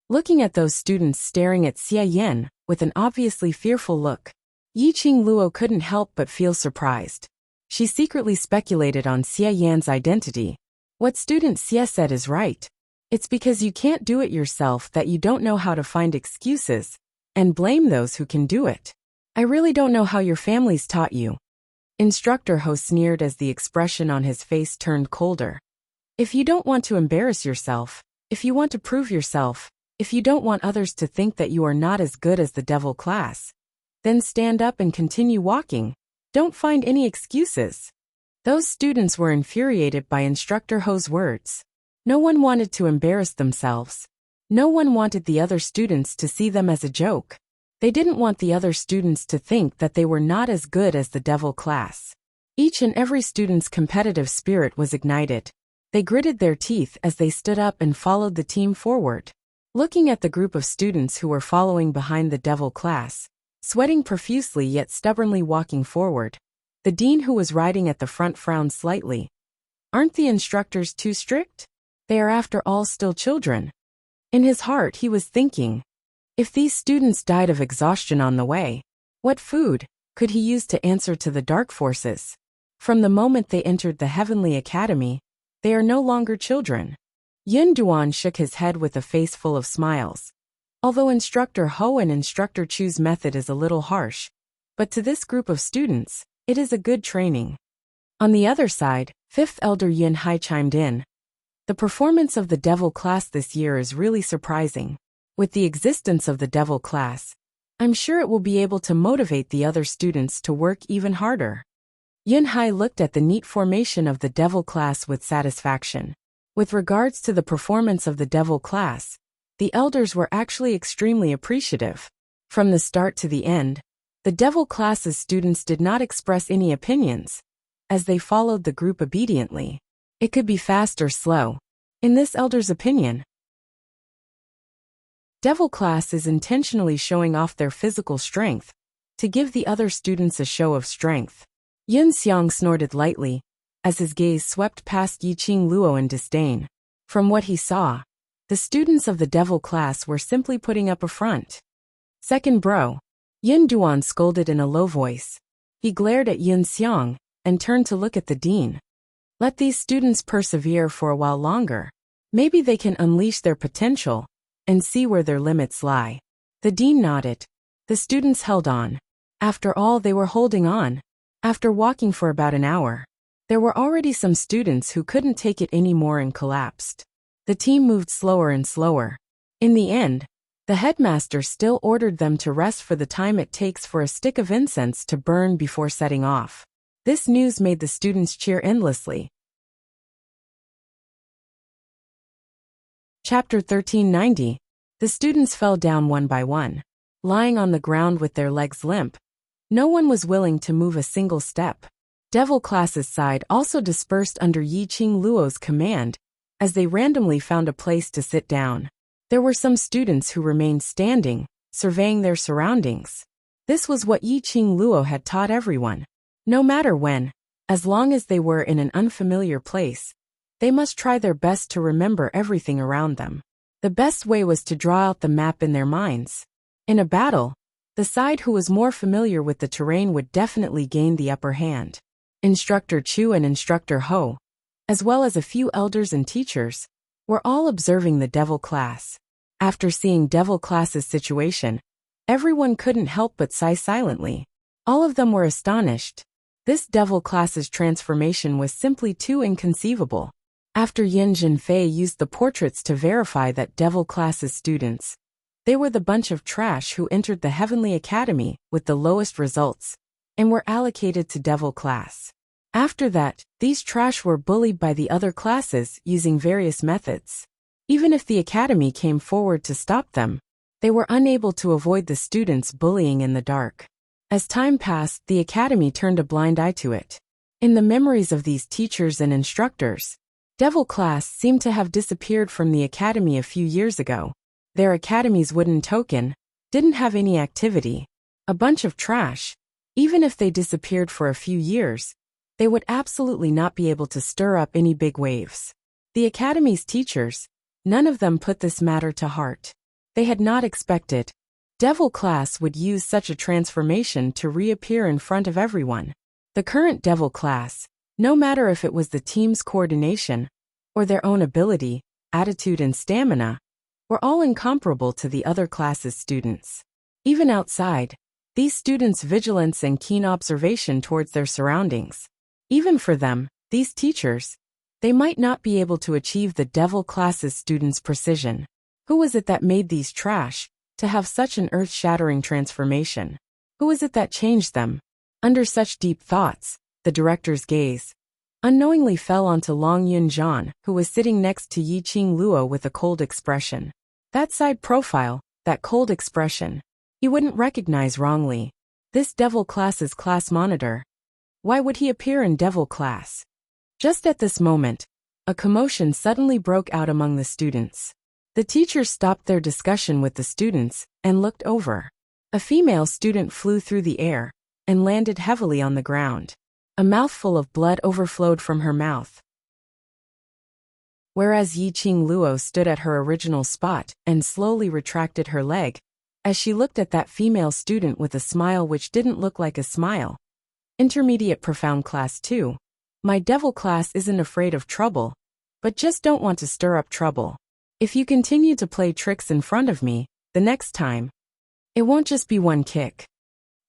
A: looking at those students staring at Xie Yan with an obviously fearful look, Yiqing Luo couldn't help but feel surprised. She secretly speculated on Xie Yan's identity. What student Xie said is right. It's because you can't do it yourself that you don't know how to find excuses and blame those who can do it. I really don't know how your families taught you. Instructor Ho sneered as the expression on his face turned colder. If you don't want to embarrass yourself, if you want to prove yourself, if you don't want others to think that you are not as good as the devil class, then stand up and continue walking. Don't find any excuses. Those students were infuriated by Instructor Ho's words. No one wanted to embarrass themselves. No one wanted the other students to see them as a joke. They didn't want the other students to think that they were not as good as the devil class. Each and every student's competitive spirit was ignited. They gritted their teeth as they stood up and followed the team forward. Looking at the group of students who were following behind the devil class, sweating profusely yet stubbornly walking forward, the dean who was riding at the front frowned slightly. Aren't the instructors too strict? They are after all still children. In his heart he was thinking, if these students died of exhaustion on the way, what food could he use to answer to the dark forces? From the moment they entered the Heavenly Academy, they are no longer children. Yun Duan shook his head with a face full of smiles. Although Instructor Ho and Instructor Chu's method is a little harsh, but to this group of students, it is a good training. On the other side, 5th Elder Yun Hai chimed in. The performance of the devil class this year is really surprising. With the existence of the devil class, I'm sure it will be able to motivate the other students to work even harder. Yun Hai looked at the neat formation of the devil class with satisfaction. With regards to the performance of the devil class, the elders were actually extremely appreciative. From the start to the end, the devil class's students did not express any opinions, as they followed the group obediently. It could be fast or slow. In this elder's opinion, devil class is intentionally showing off their physical strength to give the other students a show of strength. Yun Xiang snorted lightly as his gaze swept past Yiqing Luo in disdain. From what he saw, the students of the devil class were simply putting up a front. Second bro, Yun Duan scolded in a low voice. He glared at Yun Xiang and turned to look at the dean. Let these students persevere for a while longer. Maybe they can unleash their potential and see where their limits lie. The dean nodded. The students held on. After all, they were holding on. After walking for about an hour, there were already some students who couldn't take it anymore and collapsed. The team moved slower and slower. In the end, the headmaster still ordered them to rest for the time it takes for a stick of incense to burn before setting off. This news made the students cheer endlessly. Chapter 1390. The students fell down one by one, lying on the ground with their legs limp. No one was willing to move a single step. Devil class's side also dispersed under Yiqing Luo's command, as they randomly found a place to sit down. There were some students who remained standing, surveying their surroundings. This was what Yiqing Luo had taught everyone. No matter when, as long as they were in an unfamiliar place, they must try their best to remember everything around them. The best way was to draw out the map in their minds. In a battle, the side who was more familiar with the terrain would definitely gain the upper hand. Instructor Chu and Instructor Ho, as well as a few elders and teachers, were all observing the devil class. After seeing devil class's situation, everyone couldn't help but sigh silently. All of them were astonished. This devil class's transformation was simply too inconceivable. After Yin Jinfei used the portraits to verify that devil class's students, they were the bunch of trash who entered the Heavenly Academy with the lowest results, and were allocated to devil class. After that, these trash were bullied by the other classes using various methods. Even if the academy came forward to stop them, they were unable to avoid the students bullying in the dark. As time passed, the academy turned a blind eye to it. In the memories of these teachers and instructors, devil class seemed to have disappeared from the academy a few years ago. Their academy's wooden token didn't have any activity. A bunch of trash. Even if they disappeared for a few years, they would absolutely not be able to stir up any big waves. The academy's teachers, none of them put this matter to heart. They had not expected devil class would use such a transformation to reappear in front of everyone. The current devil class, no matter if it was the team's coordination or their own ability, attitude and stamina, were all incomparable to the other class's students. Even outside, these students' vigilance and keen observation towards their surroundings. Even for them, these teachers, they might not be able to achieve the devil class's students' precision. Who was it that made these trash to have such an earth-shattering transformation? Who was it that changed them? Under such deep thoughts, the director's gaze unknowingly fell onto Long Yun-jan, who was sitting next to Yi-Ching Luo with a cold expression. That side profile, that cold expression, he wouldn't recognize wrongly. This devil class's class monitor. Why would he appear in devil class? Just at this moment, a commotion suddenly broke out among the students. The teachers stopped their discussion with the students and looked over. A female student flew through the air and landed heavily on the ground. A mouthful of blood overflowed from her mouth. Whereas Yi-Ching Luo stood at her original spot and slowly retracted her leg, as she looked at that female student with a smile which didn't look like a smile. Intermediate Profound Class 2. My devil class isn't afraid of trouble, but just don't want to stir up trouble. If you continue to play tricks in front of me, the next time, it won't just be one kick.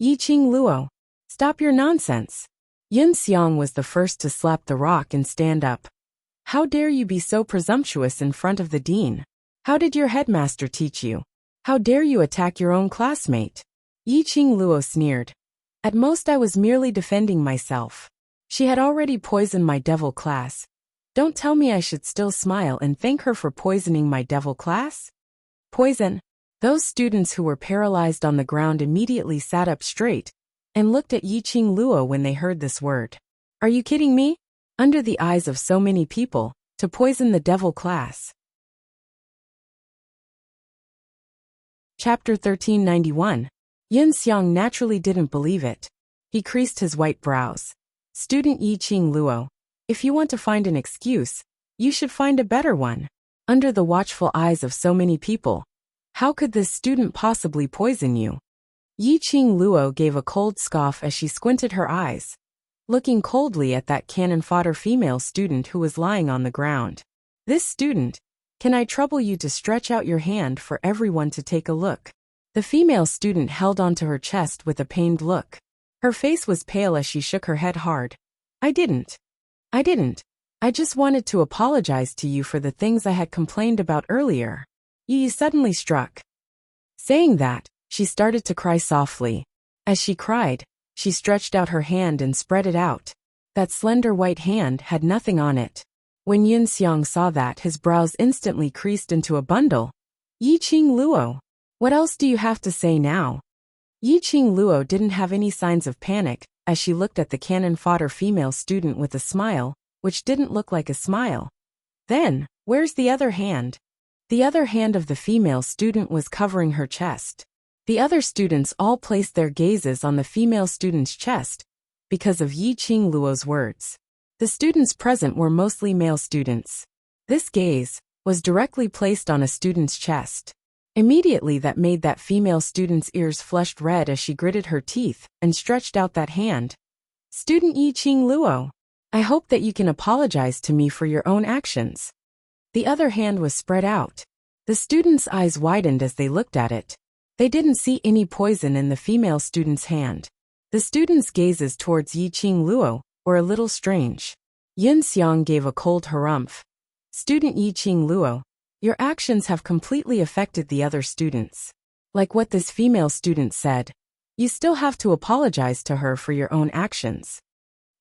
A: Yi-Ching Luo, stop your nonsense. Yun Xiang was the first to slap the rock and stand up. How dare you be so presumptuous in front of the dean? How did your headmaster teach you? How dare you attack your own classmate? Yi-Ching Luo sneered. At most I was merely defending myself. She had already poisoned my devil class. Don't tell me I should still smile and thank her for poisoning my devil class? Poison? Those students who were paralyzed on the ground immediately sat up straight and looked at Yi-Ching Luo when they heard this word. Are you kidding me? Under the eyes of so many people, to poison the devil class. Chapter 1391. Yun Xiang naturally didn't believe it. He creased his white brows. Student Yi-Ching Luo, if you want to find an excuse, you should find a better one. Under the watchful eyes of so many people, how could this student possibly poison you? Yi-Ching Luo gave a cold scoff as she squinted her eyes, looking coldly at that cannon fodder female student who was lying on the ground. This student, can I trouble you to stretch out your hand for everyone to take a look? The female student held onto her chest with a pained look. Her face was pale as she shook her head hard. I didn't. I just wanted to apologize to you for the things I had complained about earlier. Yi suddenly struck. Saying that, she started to cry softly. As she cried, she stretched out her hand and spread it out. That slender white hand had nothing on it. When Yun Xiang saw that, his brows instantly creased into a bundle. Yi-Ching Luo, what else do you have to say now? Yi-Ching Luo didn't have any signs of panic as she looked at the cannon fodder female student with a smile, which didn't look like a smile. Then, where's the other hand? The other hand of the female student was covering her chest. The other students all placed their gazes on the female student's chest because of Yi-Ching Luo's words. The students present were mostly male students. This gaze was directly placed on a student's chest. Immediately that made that female student's ears flushed red as she gritted her teeth and stretched out that hand. Student Yi-Ching Luo, I hope that you can apologize to me for your own actions. The other hand was spread out. The students' eyes widened as they looked at it. They didn't see any poison in the female student's hand. The students' gazes towards Yi-Ching Luo were a little strange. Yun Xiang gave a cold harumph. Student Yi-Ching Luo, your actions have completely affected the other students. Like what this female student said, you still have to apologize to her for your own actions.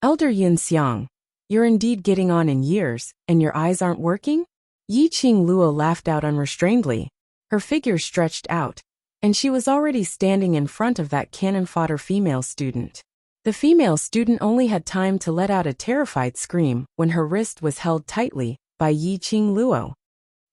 A: Elder Yun Xiang, you're indeed getting on in years, and your eyes aren't working? Yi-Ching Luo laughed out unrestrainedly. Her figure stretched out, and she was already standing in front of that cannon fodder female student. The female student only had time to let out a terrified scream when her wrist was held tightly by Yi-Ching Luo.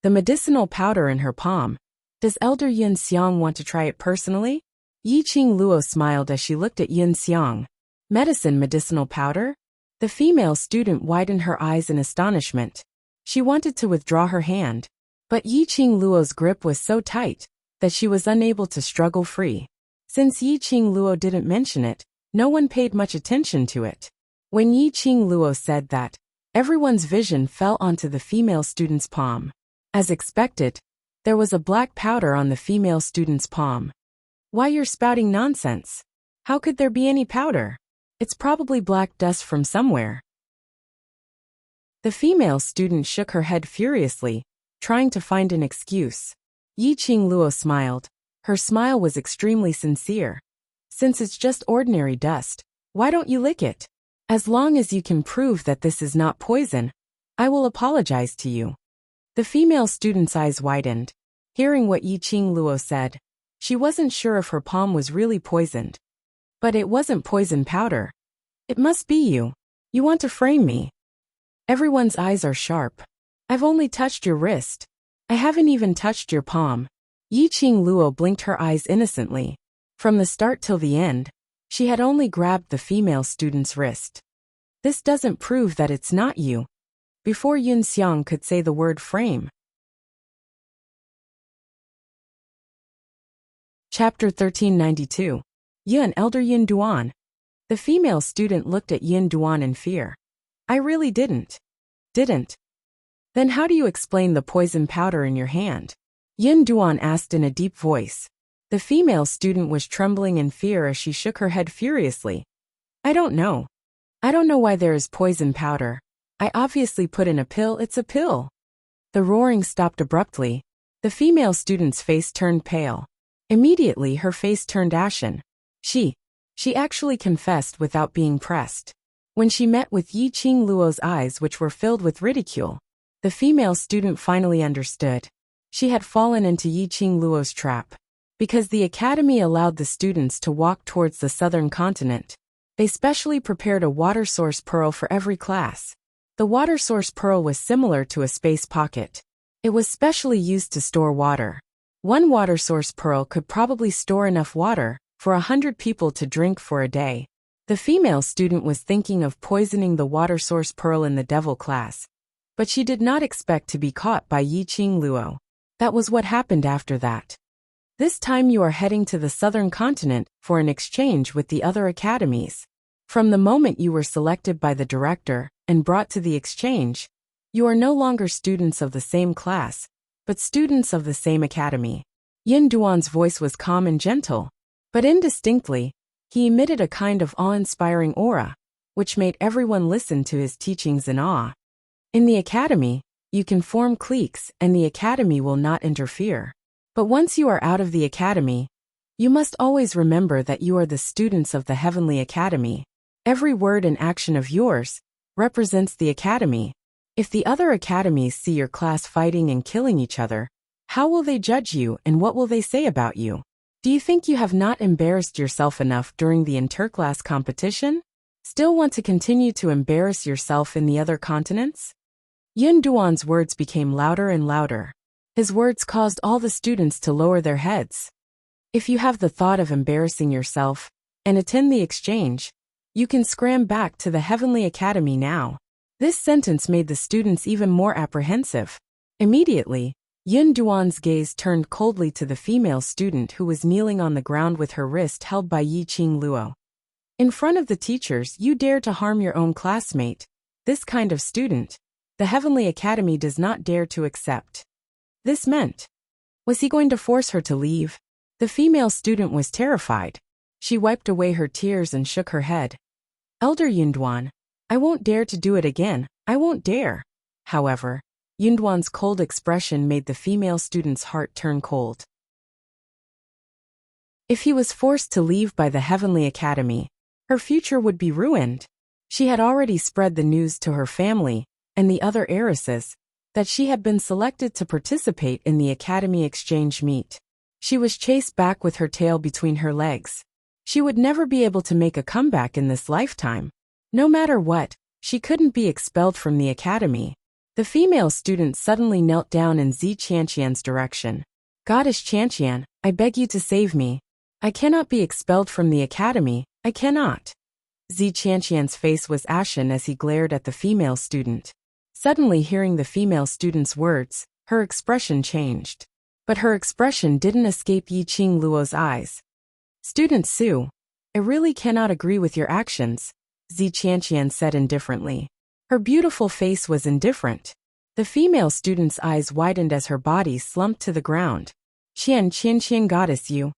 A: The medicinal powder in her palm. Does Elder Yun Xiang want to try it personally? Yi-Ching Luo smiled as she looked at Yun Xiang. Medicinal powder? The female student widened her eyes in astonishment. She wanted to withdraw her hand, but Yi-Ching Luo's grip was so tight that she was unable to struggle free. Since Yi-Ching Luo didn't mention it, no one paid much attention to it. When Yi-Ching Luo said that, Everyone's vision fell onto the female student's palm. As expected, there was a black powder on the female student's palm. Why you're spouting nonsense? How could there be any powder? It's probably black dust from somewhere. The female student shook her head furiously, trying to find an excuse. Yiqing Luo smiled. Her smile was extremely sincere. Since it's just ordinary dust, why don't you lick it? As long as you can prove that this is not poison, I will apologize to you. The female student's eyes widened. Hearing what Yiqing Luo said, she wasn't sure if her palm was really poisoned. But it wasn't poison powder. It must be you. You want to frame me. Everyone's eyes are sharp. I've only touched your wrist. I haven't even touched your palm. Yiqing Luo blinked her eyes innocently. From the start till the end, she had only grabbed the female student's wrist. This doesn't prove that it's not you. Before Yun Xiang could say the word frame. Chapter 1392. Yun Elder Yin Duan. The female student looked at Yin Duan in fear. I really didn't. Didn't? Then how do you explain the poison powder in your hand? Yin Duan asked in a deep voice. The female student was trembling in fear as she shook her head furiously. I don't know. I don't know why there is poison powder. I obviously put in a pill, it's a pill. The roaring stopped abruptly. The female student's face turned pale. Immediately her face turned ashen. She actually confessed without being pressed. When she met with Yiqing Luo's eyes which were filled with ridicule, the female student finally understood. She had fallen into Yiqing Luo's trap. Because the academy allowed the students to walk towards the southern continent, they specially prepared a water source pearl for every class. The water source pearl was similar to a space pocket. It was specially used to store water. One water source pearl could probably store enough water for 100 people to drink for a day. The female student was thinking of poisoning the water source pearl in the devil class. But she did not expect to be caught by Yiqing Luo. That was what happened after that. This time you are heading to the southern continent for an exchange with the other academies. From the moment you were selected by the director and brought to the exchange, you are no longer students of the same class, but students of the same academy. Yin Duan's voice was calm and gentle, but indistinctly, he emitted a kind of awe-inspiring aura, which made everyone listen to his teachings in awe. In the academy, you can form cliques and the academy will not interfere. But once you are out of the academy, you must always remember that you are the students of the Heavenly Academy. Every word and action of yours represents the academy. If the other academies see your class fighting and killing each other, how will they judge you and what will they say about you? Do you think you have not embarrassed yourself enough during the interclass competition? Still want to continue to embarrass yourself in the other continents? Yun Duan's words became louder and louder. His words caused all the students to lower their heads. If you have the thought of embarrassing yourself and attend the exchange, you can scram back to the Heavenly Academy now. This sentence made the students even more apprehensive. Immediately, Yun Duan's gaze turned coldly to the female student who was kneeling on the ground with her wrist held by Yiqing Luo. In front of the teachers, you dare to harm your own classmate. This kind of student, the Heavenly Academy does not dare to accept. This meant, was he going to force her to leave? The female student was terrified. She wiped away her tears and shook her head. Elder Yunduan, I won't dare to do it again, I won't dare. However, Yunduan's cold expression made the female student's heart turn cold. If he was forced to leave by the Heavenly Academy, her future would be ruined. She had already spread the news to her family and the other heiresses that she had been selected to participate in the Academy exchange meet. She was chased back with her tail between her legs. She would never be able to make a comeback in this lifetime. No matter what, she couldn't be expelled from the academy. The female student suddenly knelt down in Zi Qianqian's direction. Goddess Qianqian, I beg you to save me. I cannot be expelled from the academy, I cannot. Zi Qianqian's face was ashen as he glared at the female student. Suddenly hearing the female student's words, her expression changed. But her expression didn't escape Yiqing Luo's eyes. Student Su, I really cannot agree with your actions, Zi Qianqian said indifferently. Her beautiful face was indifferent. The female student's eyes widened as her body slumped to the ground. Qian goddess you.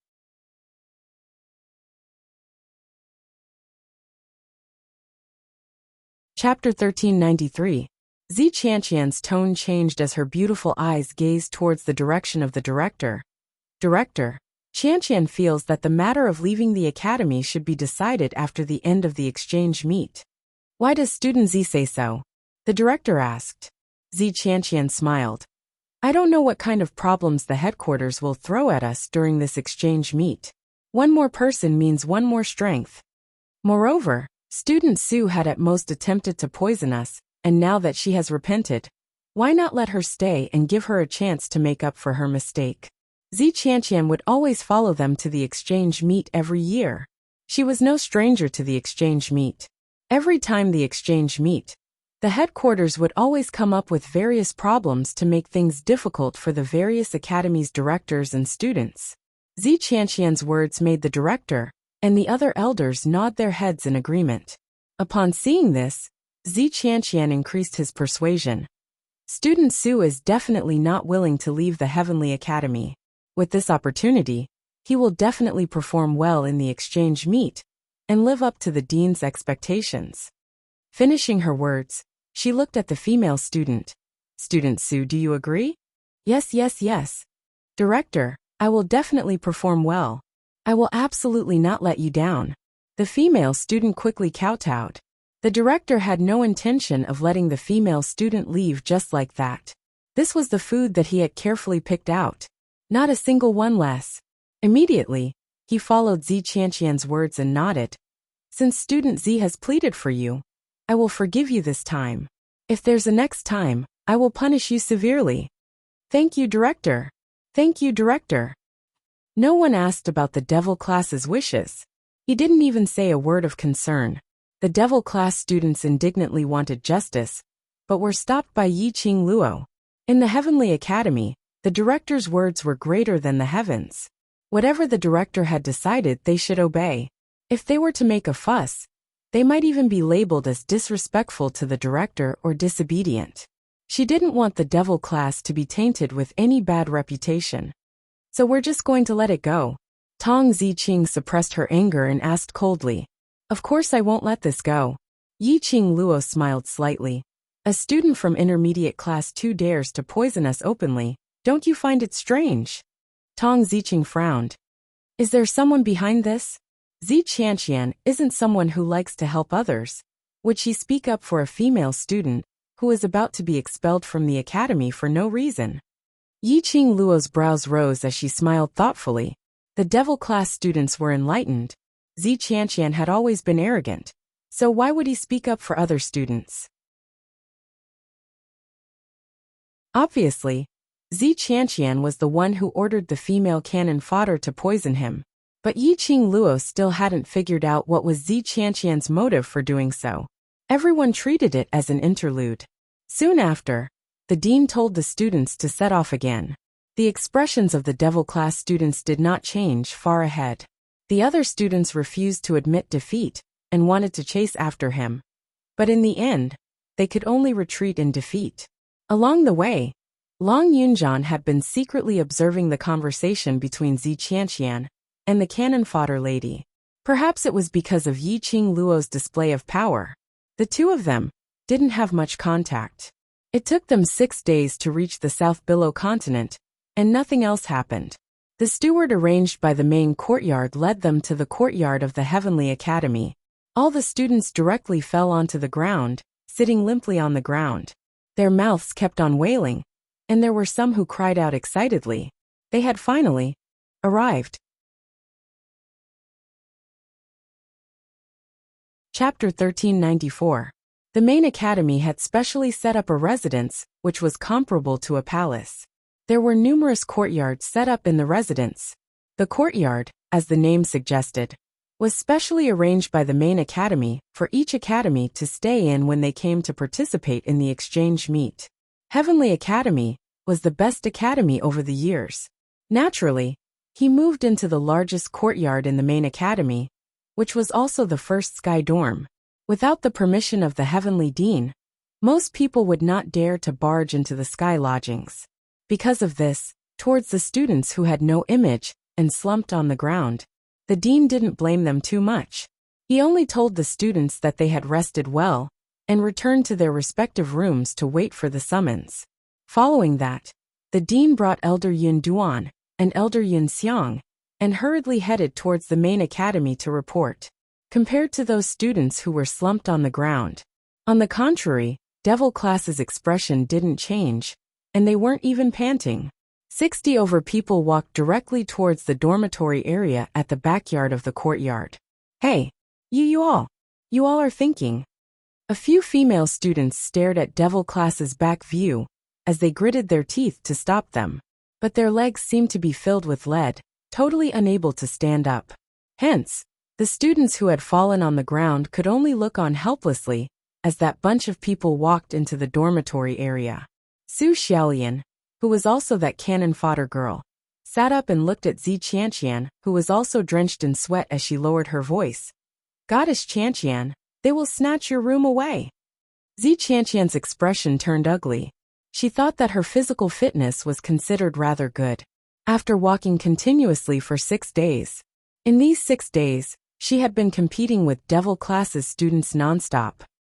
A: Chapter 1393. Zi Qianqian's tone changed as her beautiful eyes gazed towards the direction of the director. Director, Qianqian feels that the matter of leaving the academy should be decided after the end of the exchange meet. Why does student Zi say so? The director asked. Zi Qianqian smiled. I don't know what kind of problems the headquarters will throw at us during this exchange meet. One more person means one more strength. Moreover, student Su had at most attempted to poison us, and now that she has repented, why not let her stay and give her a chance to make up for her mistake? Zi Qianqian would always follow them to the exchange meet every year. She was no stranger to the exchange meet. Every time the exchange meet, the headquarters would always come up with various problems to make things difficult for the various academies' directors and students. Zi Qianqian's words made the director and the other elders nod their heads in agreement. Upon seeing this, Zi Qianqian increased his persuasion. Student Su is definitely not willing to leave the Heavenly Academy. With this opportunity, he will definitely perform well in the exchange meet and live up to the dean's expectations. Finishing her words, she looked at the female student. Student Su, do you agree? Yes. Director, I will definitely perform well. I will absolutely not let you down. The female student quickly kowtowed. The director had no intention of letting the female student leave just like that. This was the food that he had carefully picked out. Not a single one less. Immediately, he followed Zi Qianqian's words and nodded. Since student Zi has pleaded for you, I will forgive you this time. If there's a next time, I will punish you severely. Thank you, director. Thank you, director. No one asked about the devil class's wishes. He didn't even say a word of concern. The devil class students indignantly wanted justice, but were stopped by Yiqing Luo. In the Heavenly Academy, the director's words were greater than the heavens. Whatever the director had decided, they should obey. If they were to make a fuss, they might even be labeled as disrespectful to the director or disobedient. She didn't want the devil class to be tainted with any bad reputation. So we're just going to let it go. Tong Ziqing suppressed her anger and asked coldly. Of course I won't let this go. Yiqing Luo smiled slightly. A student from intermediate class 2 dares to poison us openly. Don't you find it strange? Tong Ziqing frowned. Is there someone behind this? Zi Qianqian isn't someone who likes to help others. Would she speak up for a female student who is about to be expelled from the academy for no reason? Yiqing Luo's brows rose as she smiled thoughtfully. The devil class students were enlightened. Zi Qianqian had always been arrogant, so why would he speak up for other students? Obviously, Zi Qianqian was the one who ordered the female cannon fodder to poison him, but Yiqing Luo still hadn't figured out what was Zi Qianqian's motive for doing so. Everyone treated it as an interlude. Soon after, the dean told the students to set off again. The expressions of the devil class students did not change far ahead. The other students refused to admit defeat and wanted to chase after him. But in the end, they could only retreat in defeat. Along the way, Long Yunjian had been secretly observing the conversation between Zi Qianqian and the cannon fodder lady. Perhaps it was because of Yiqing Luo's display of power. The two of them didn't have much contact. It took them 6 days to reach the South Billow continent, and nothing else happened. The steward arranged by the main courtyard led them to the courtyard of the Heavenly Academy. All the students directly fell onto the ground, sitting limply on the ground. Their mouths kept on wailing, and there were some who cried out excitedly. They had finally arrived. Chapter 1394. The main academy had specially set up a residence, which was comparable to a palace. There were numerous courtyards set up in the residence. The courtyard, as the name suggested, was specially arranged by the main academy for each academy to stay in when they came to participate in the exchange meet. Heavenly Academy was the best academy over the years. Naturally, he moved into the largest courtyard in the main academy, which was also the first sky dorm. Without the permission of the Heavenly Dean, Most people would not dare to barge into the sky lodgings. Because of this, towards the students who had no image and slumped on the ground, the dean didn't blame them too much. He only told the students that they had rested well and returned to their respective rooms to wait for the summons. Following that, the dean brought Elder Yun Duan and Elder Yun Xiang and hurriedly headed towards the main academy to report. Compared to those students who were slumped on the ground, on the contrary, Devil class's expression didn't change, and they weren't even panting. 60 over people walked directly towards the dormitory area at the backyard of the courtyard. Hey, you all are thinking. A few female students stared at Devil class's back view as they gritted their teeth to stop them, but their legs seemed to be filled with lead, totally unable to stand up. Hence, the students who had fallen on the ground could only look on helplessly as that bunch of people walked into the dormitory area. Su Xiaolian, who was also that cannon fodder girl, sat up and looked at Zi Qianqian, who was also drenched in sweat as she lowered her voice. Goddess Qianqian, they will snatch your room away. Zi Qianqian's expression turned ugly. She thought that her physical fitness was considered rather good. After walking continuously for 6 days. In these 6 days, she had been competing with Devil class's students nonstop,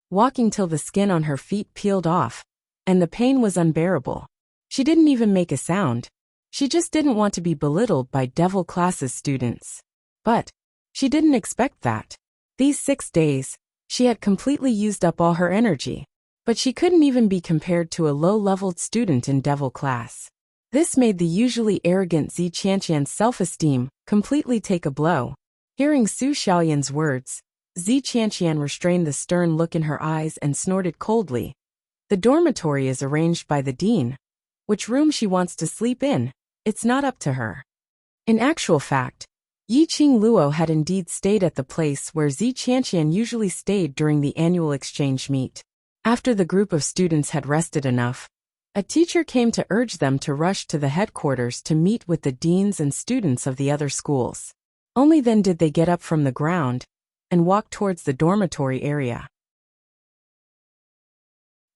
A: walking till the skin on her feet peeled off, and the pain was unbearable. She didn't even make a sound. She just didn't want to be belittled by Devil class's students. But she didn't expect that. These 6 days, she had completely used up all her energy, but she couldn't even be compared to a low-leveled student in Devil class. This made the usually arrogant Zi Qianqian's self-esteem completely take a blow. Hearing Su Xiaolian's words, Zi Qianqian restrained the stern look in her eyes and snorted coldly. The dormitory is arranged by the dean. Which room she wants to sleep in, it's not up to her. In actual fact, Yiqing Luo had indeed stayed at the place where Zi Qianqian usually stayed during the annual exchange meet. After the group of students had rested enough, a teacher came to urge them to rush to the headquarters to meet with the deans and students of the other schools. Only then did they get up from the ground and walk towards the dormitory area.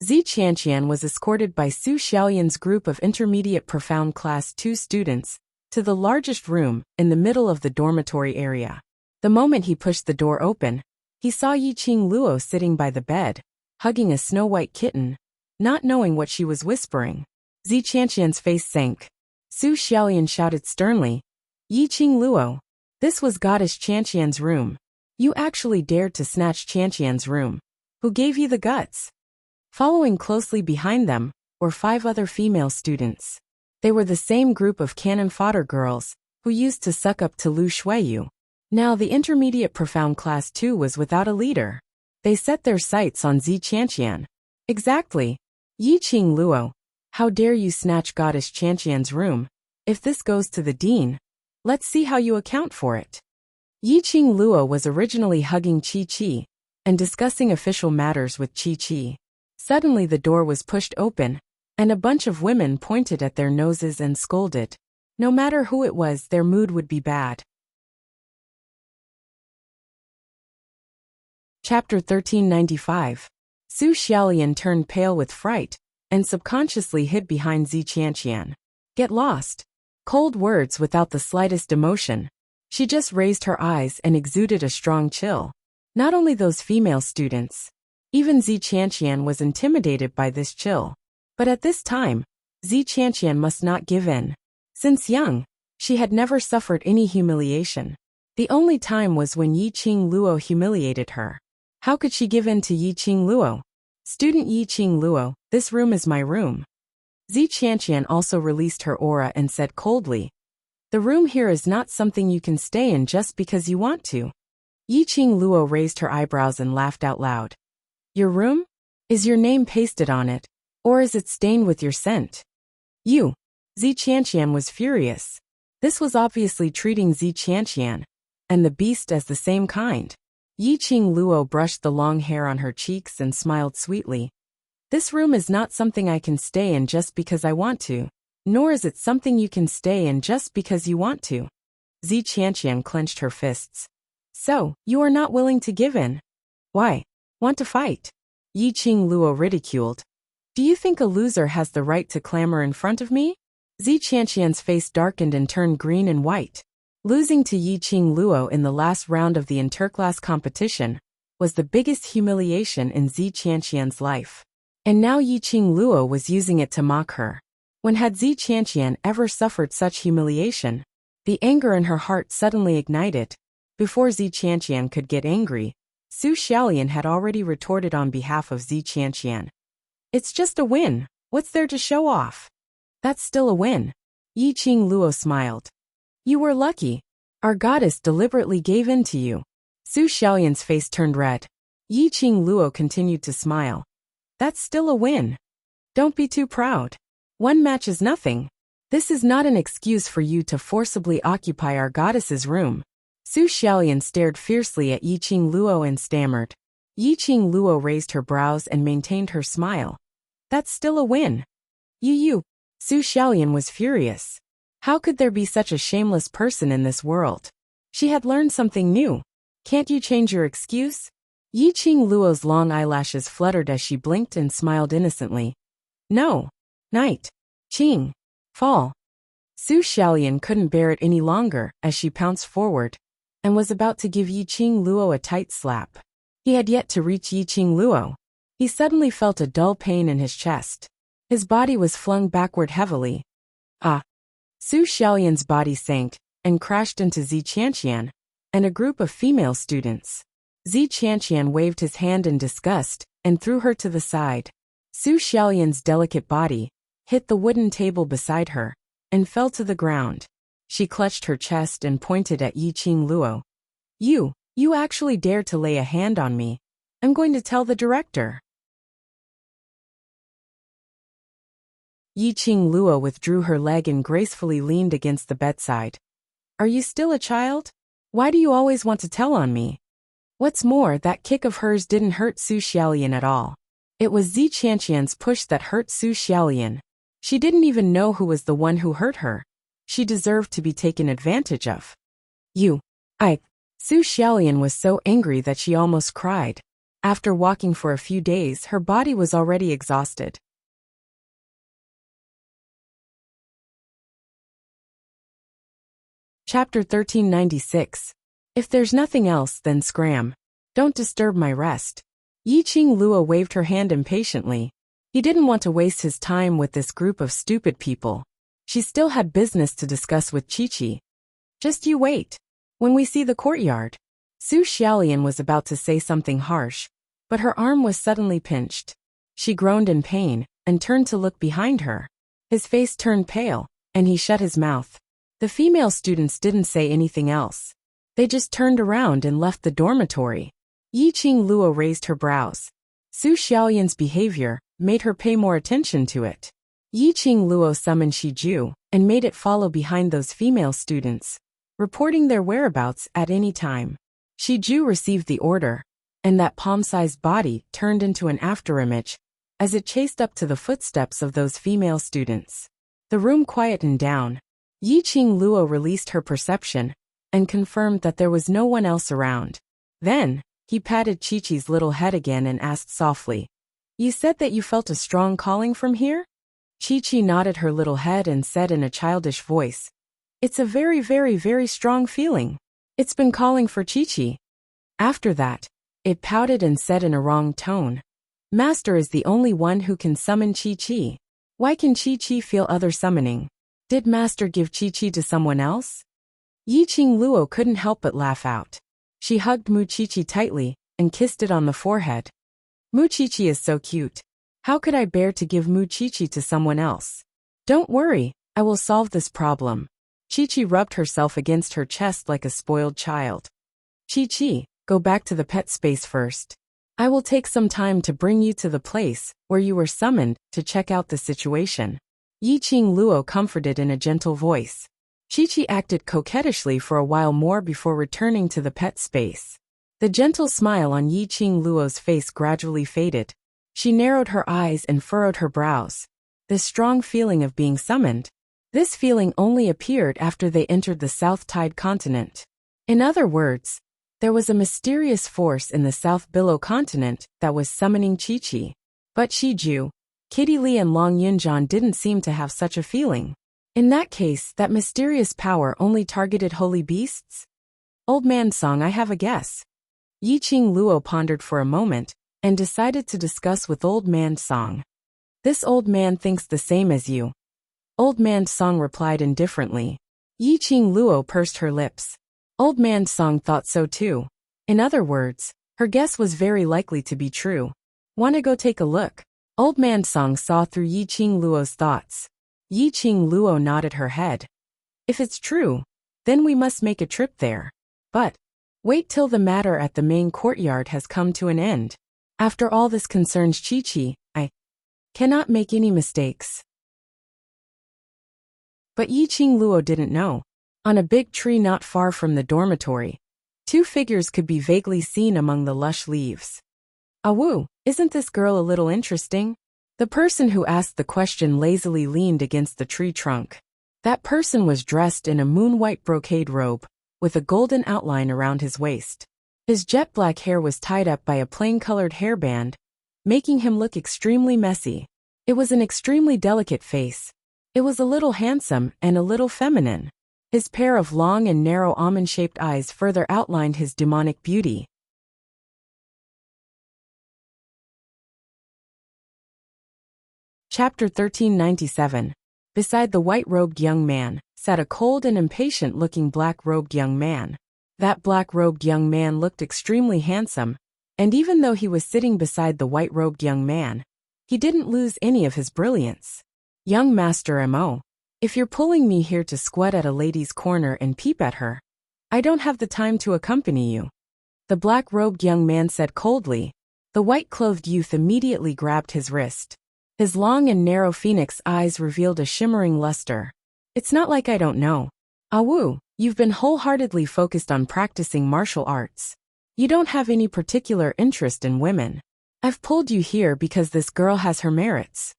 A: Zi Qianqian was escorted by Su Xiaolian's group of intermediate profound class 2 students to the largest room in the middle of the dormitory area. The moment he pushed the door open, he saw Yiqing Luo sitting by the bed, hugging a snow-white kitten, not knowing what she was whispering. Zi Qianqian's face sank. Su Xiaolian shouted sternly, "Yiqing Luo, this was Goddess Qianqian's room. You actually dared to snatch Qianqian's room. Who gave you the guts?" Following closely behind them were 5 other female students. They were the same group of cannon fodder girls who used to suck up to Lu Shuiyu. Now the intermediate profound class 2 was without a leader. They set their sights on Zi Qianqian. Exactly. Yiqing Luo, how dare you snatch Goddess Qianqian's room? If this goes to the dean, let's see how you account for it. Yiqing Luo was originally hugging Qi and discussing official matters with Qi. Suddenly the door was pushed open, and a bunch of women pointed at their noses and scolded. No matter who it was, their mood would be bad. Chapter 1395. Su Xiaolian turned pale with fright and subconsciously hid behind Zi Qianqian. Get lost. Cold words without the slightest emotion. She just raised her eyes and exuded a strong chill. Not only those female students. Even Zi Qianqian was intimidated by this chill. But at this time, Zi Qianqian must not give in. Since young, she had never suffered any humiliation. The only time was when Yiqing Luo humiliated her. How could she give in to Yiqing Luo? Student Yiqing Luo, this room is my room. Zi Qianqian also released her aura and said coldly, the room here is not something you can stay in just because you want to. Yiqing Luo raised her eyebrows and laughed out loud. Your room? Is your name pasted on it, or is it stained with your scent? You. Zi Qianqian was furious. This was obviously treating Zi Qianqian and the beast as the same kind. Yiqing Luo brushed the long hair on her cheeks and smiled sweetly. This room is not something I can stay in just because I want to, nor is it something you can stay in just because you want to. Zi Qianqian clenched her fists. So, you are not willing to give in? Why? Want to fight? Yiqing Luo ridiculed. Do you think a loser has the right to clamor in front of me? Zi Qianqian's face darkened and turned green and white. Losing to Yiqing Luo in the last round of the interclass competition was the biggest humiliation in Zi Qianqian's life. And now Yiqing Luo was using it to mock her. When had Zi Qianqian ever suffered such humiliation? The anger in her heart suddenly ignited. Before Zi Qianqian could get angry, Su Xiaolian had already retorted on behalf of Zi Qianqian. It's just a win. What's there to show off? That's still a win. Yiqing Luo smiled. You were lucky. Our goddess deliberately gave in to you. Su Xiaolian's face turned red. Yiqing Luo continued to smile. That's still a win. Don't be too proud. One match is nothing. This is not an excuse for you to forcibly occupy our goddess's room. Su Xiaolian stared fiercely at Yiqing Luo and stammered. Yiqing Luo raised her brows and maintained her smile. That's still a win. You. Su Xiaolian was furious. How could there be such a shameless person in this world? She had learned something new. Can't you change your excuse? Yiqing Luo's long eyelashes fluttered as she blinked and smiled innocently. No. Night. Qing. Fall. Su Xiaolian couldn't bear it any longer as she pounced forward and was about to give Yiqing Luo a tight slap. He had yet to reach Yiqing Luo. He suddenly felt a dull pain in his chest. His body was flung backward heavily. Ah! Su Xiaolian's body sank and crashed into Zi Qianqian and a group of female students. Zi Qianqian waved his hand in disgust and threw her to the side. Su Xiaolian's delicate body hit the wooden table beside her and fell to the ground. She clutched her chest and pointed at Yiqing Luo. You actually dared to lay a hand on me. I'm going to tell the director. Yiqing Luo withdrew her leg and gracefully leaned against the bedside. Are you still a child? Why do you always want to tell on me? What's more, that kick of hers didn't hurt Su Xiaolian at all. It was Zi Qianqian's push that hurt Su Xiaolian. She didn't even know who was the one who hurt her. She deserved to be taken advantage of. Su Xiaolian was so angry that she almost cried. After walking for a few days, her body was already exhausted. Chapter 1396. If there's nothing else, then scram. Don't disturb my rest. Yiqing Luo waved her hand impatiently. He didn't want to waste his time with this group of stupid people. She still had business to discuss with Qiqi. Just you wait. When we see the courtyard. Su Xiaolian was about to say something harsh, but her arm was suddenly pinched. She groaned in pain and turned to look behind her. His face turned pale, and he shut his mouth. The female students didn't say anything else. They just turned around and left the dormitory. Yiqing Luo raised her brows. Su Xiaolian's behavior made her pay more attention to it. Yiqing Luo summoned Shiju and made it follow behind those female students, reporting their whereabouts at any time. Shiju received the order, and that palm-sized body turned into an afterimage as it chased up to the footsteps of those female students. The room quietened down. Yiqing Luo released her perception and confirmed that there was no one else around. Then, he patted Qiqi's little head again and asked softly, You said that you felt a strong calling from here? Qiqi nodded her little head and said in a childish voice, It's a very, very, very strong feeling. It's been calling for Qiqi. After that, it pouted and said in a wrong tone, Master is the only one who can summon Qiqi. Why can Qiqi feel other summoning? Did Master give Qiqi to someone else? Yiqing Luo couldn't help but laugh out. She hugged Mu Qiqi tightly and kissed it on the forehead. Mu Qiqi is so cute. How could I bear to give Mu Qiqi to someone else? Don't worry, I will solve this problem. Qiqi rubbed herself against her chest like a spoiled child. Qiqi, go back to the pet space first. I will take some time to bring you to the place where you were summoned to check out the situation. Yiqing Luo comforted in a gentle voice. Qiqi acted coquettishly for a while more before returning to the pet space. The gentle smile on Yiqing Luo's face gradually faded. She narrowed her eyes and furrowed her brows. This strong feeling of being summoned. This feeling only appeared after they entered the South Tide continent. In other words, There was a mysterious force in the South Billow continent that was summoning Chi-Chi. But Shiju, Kitty Lee and Long Yunjan didn't seem to have such a feeling. In that case, that mysterious power only targeted holy beasts? Old man Song, I have a guess. Yiqing Luo pondered for a moment and decided to discuss with Old Man Song. This old man thinks the same as you. Old Man Song replied indifferently. Yiqing Luo pursed her lips. Old Man Song thought so too. In other words, her guess was very likely to be true. Wanna go take a look? Old Man Song saw through Yiqing Luo's thoughts. Yiqing Luo nodded her head. If it's true, then we must make a trip there. But wait till the matter at the main courtyard has come to an end. After all this concerns Chi-Chi, I cannot make any mistakes. But Yiqing Luo didn't know. On a big tree not far from the dormitory, two figures could be vaguely seen among the lush leaves. Awoo, isn't this girl a little interesting? The person who asked the question lazily leaned against the tree trunk. That person was dressed in a moon-white brocade robe, with a golden outline around his waist. His jet-black hair was tied up by a plain-colored hairband, making him look extremely messy. It was an extremely delicate face. It was a little handsome and a little feminine. His pair of long and narrow almond-shaped eyes further outlined his demonic beauty. Chapter 1397. Beside the white-robed young man sat a cold and impatient-looking black-robed young man. That black-robed young man looked extremely handsome, and even though he was sitting beside the white-robed young man, he didn't lose any of his brilliance. Young Master M.O., if you're pulling me here to squat at a lady's corner and peep at her, I don't have the time to accompany you. The black-robed young man said coldly. The white-clothed youth immediately grabbed his wrist. His long and narrow phoenix eyes revealed a shimmering luster. It's not like I don't know. Awoo, you've been wholeheartedly focused on practicing martial arts. You don't have any particular interest in women. I've pulled you here because this girl has her merits.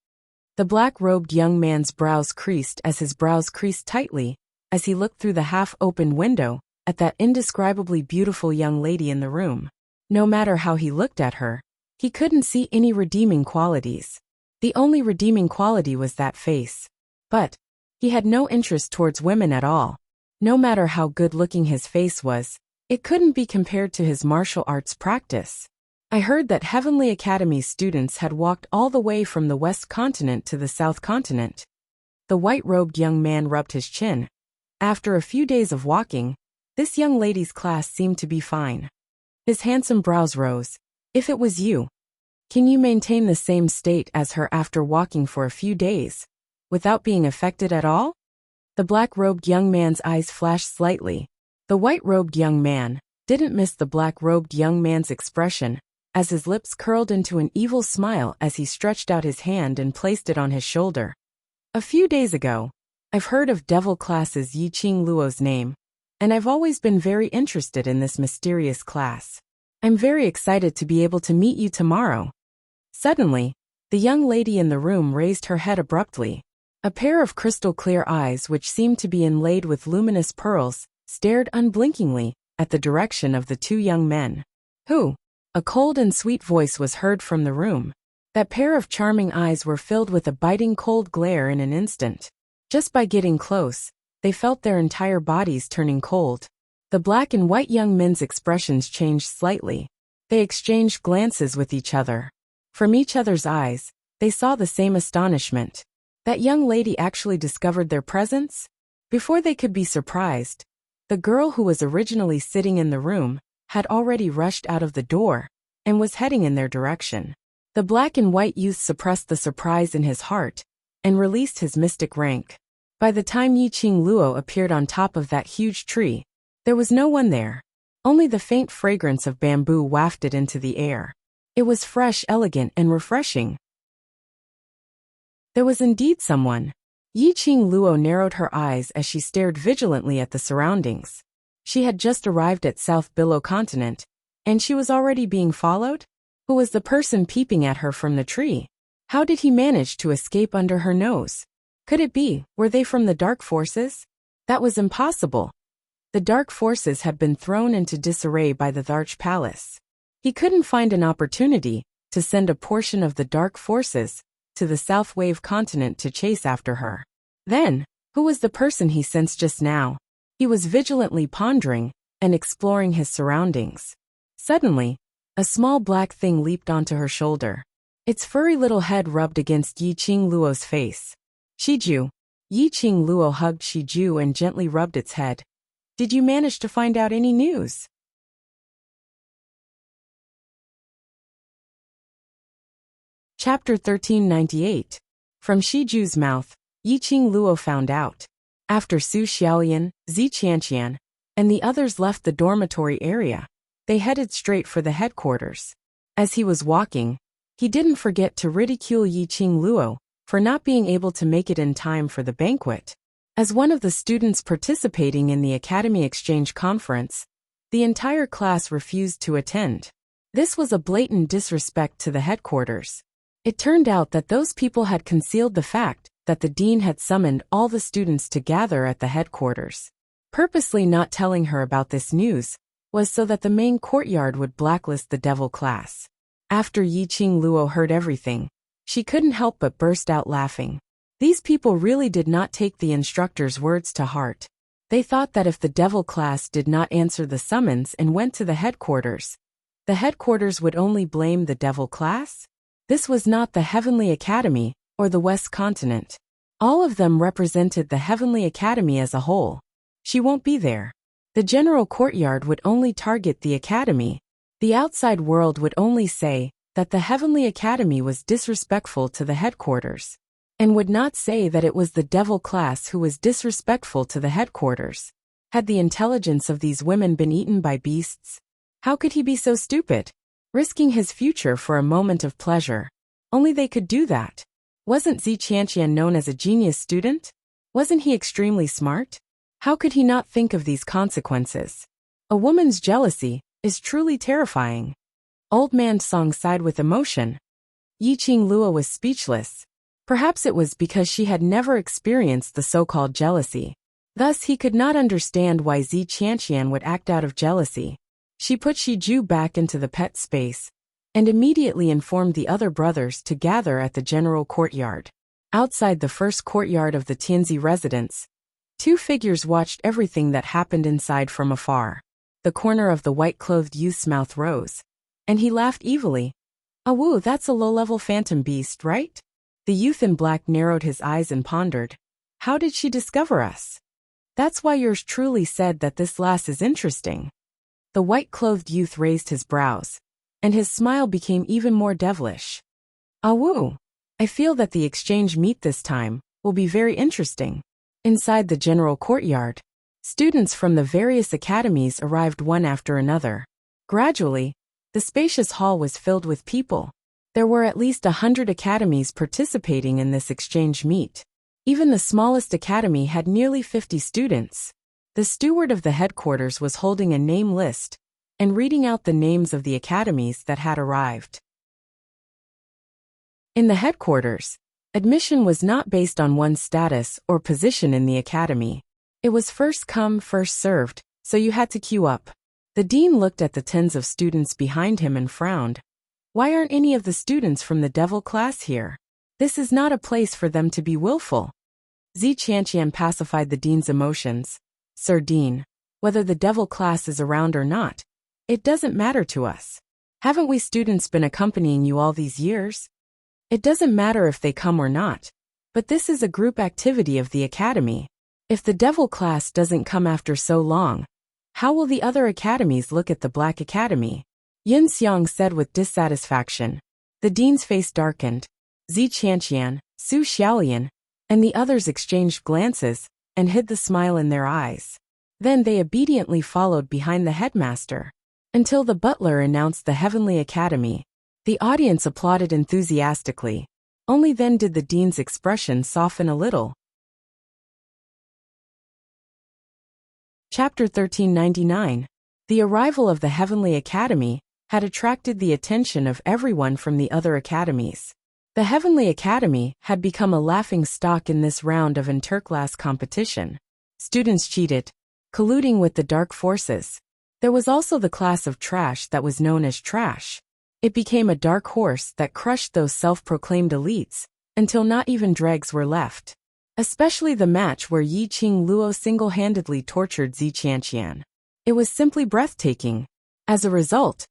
A: The black-robed young man's brows creased as his brows creased tightly as he looked through the half-open window at that indescribably beautiful young lady in the room. No matter how he looked at her, he couldn't see any redeeming qualities. The only redeeming quality was that face. But he had no interest towards women at all. No matter how good-looking his face was, it couldn't be compared to his martial arts practice. I heard that Heavenly Academy's students had walked all the way from the West Continent to the South Continent. The white-robed young man rubbed his chin. After a few days of walking, this young lady's class seemed to be fine. His handsome brows rose. If it was you, can you maintain the same state as her after walking for a few days, without being affected at all? The black-robed young man's eyes flashed slightly. The white-robed young man didn't miss the black-robed young man's expression, as his lips curled into an evil smile as he stretched out his hand and placed it on his shoulder. A few days ago, I've heard of Devil Class's Yiqing Luo's name, and I've always been very interested in this mysterious class. I'm very excited to be able to meet you tomorrow. Suddenly, the young lady in the room raised her head abruptly. A pair of crystal-clear eyes which seemed to be inlaid with luminous pearls stared unblinkingly at the direction of the two young men. Who? A cold and sweet voice was heard from the room. That pair of charming eyes were filled with a biting cold glare in an instant. Just by getting close, they felt their entire bodies turning cold. The black and white young men's expressions changed slightly. They exchanged glances with each other. From each other's eyes, they saw the same astonishment. That young lady actually discovered their presence? Before they could be surprised, the girl who was originally sitting in the room had already rushed out of the door and was heading in their direction. The black and white youth suppressed the surprise in his heart and released his mystic rank. By the time Yiqing Luo appeared on top of that huge tree, there was no one there. Only the faint fragrance of bamboo wafted into the air. It was fresh, elegant, and refreshing. There was indeed someone. Yiqing Luo narrowed her eyes as she stared vigilantly at the surroundings. She had just arrived at South Billow Continent, and she was already being followed? Who was the person peeping at her from the tree? How did he manage to escape under her nose? Could it be, were they from the dark forces? That was impossible. The dark forces had been thrown into disarray by the Tharch Palace. He couldn't find an opportunity to send a portion of the dark forces to the South Wave continent to chase after her. Then, who was the person he sensed just now? He was vigilantly pondering and exploring his surroundings. Suddenly, a small black thing leaped onto her shoulder. Its furry little head rubbed against Yiqing Luo's face. Shiju. Yiqing Luo hugged Shiju and gently rubbed its head. Did you manage to find out any news? Chapter 1398. From Shiju's mouth, Yiqing Luo found out. After Su Xiaolian, Zi Qianqian, and the others left the dormitory area, they headed straight for the headquarters. As he was walking, he didn't forget to ridicule Yiqing Luo for not being able to make it in time for the banquet. As one of the students participating in the Academy Exchange Conference, the entire class refused to attend. This was a blatant disrespect to the headquarters. It turned out that those people had concealed the fact that the dean had summoned all the students to gather at the headquarters. Purposely not telling her about this news was so that the main courtyard would blacklist the devil class. After Yiqing Luo heard everything, she couldn't help but burst out laughing. These people really did not take the instructor's words to heart. They thought that if the devil class did not answer the summons and went to the headquarters would only blame the devil class? This was not the Heavenly Academy or the West Continent. All of them represented the Heavenly Academy as a whole. She won't be there. The general courtyard would only target the academy. The outside world would only say that the Heavenly Academy was disrespectful to the headquarters, and would not say that it was the devil class who was disrespectful to the headquarters. Had the intelligence of these women been eaten by beasts? How could he be so stupid? Risking his future for a moment of pleasure. Only they could do that. Wasn't Zi Qianqian known as a genius student? Wasn't he extremely smart? How could he not think of these consequences? A woman's jealousy is truly terrifying. Old Man Song sighed with emotion. Yiqing Luo was speechless. Perhaps it was because she had never experienced the so-called jealousy. Thus he could not understand why Zi Qianqian would act out of jealousy. She put Shiju back into the pet space, and immediately informed the other brothers to gather at the general courtyard. Outside the first courtyard of the Tianzi residence, two figures watched everything that happened inside from afar. The corner of the white-clothed youth's mouth rose, and he laughed evilly. "Awoo, that's a low-level phantom beast, right?" The youth in black narrowed his eyes and pondered. "How did she discover us?" "That's why yours truly said that this lass is interesting." The white-clothed youth raised his brows, and his smile became even more devilish. "Awoo, I feel that the exchange meet this time will be very interesting." Inside the general courtyard, students from the various academies arrived one after another. Gradually, the spacious hall was filled with people. There were at least 100 academies participating in this exchange meet. Even the smallest academy had nearly 50 students. The steward of the headquarters was holding a name list and reading out the names of the academies that had arrived. In the headquarters, admission was not based on one's status or position in the academy. It was first come, first served, so you had to queue up. The dean looked at the tens of students behind him and frowned. Why aren't any of the students from the devil class here? This is not a place for them to be willful. Zi Qianqian pacified the dean's emotions. "Sir Dean, whether the devil class is around or not, it doesn't matter to us. Haven't we students been accompanying you all these years? It doesn't matter if they come or not, but this is a group activity of the academy. If the devil class doesn't come after so long, how will the other academies look at the Black Academy?" Yun Xiang said with dissatisfaction. The dean's face darkened. Zi Qianqian, Su Xiaolian, and the others exchanged glances and hid the smile in their eyes. Then they obediently followed behind the headmaster until the butler announced the Heavenly Academy. The audience applauded enthusiastically. Only then did the dean's expression soften a little. Chapter 1399. The arrival of the Heavenly Academy had attracted the attention of everyone from the other academies. The Heavenly Academy had become a laughing stock in this round of interclass competition. Students cheated. colluding with the dark forces. There was also the class of trash that was known as trash. It became a dark horse that crushed those self-proclaimed elites, until not even dregs were left. Especially the match where Yiqing Luo single-handedly tortured Ziqianqian. It was simply breathtaking. As a result,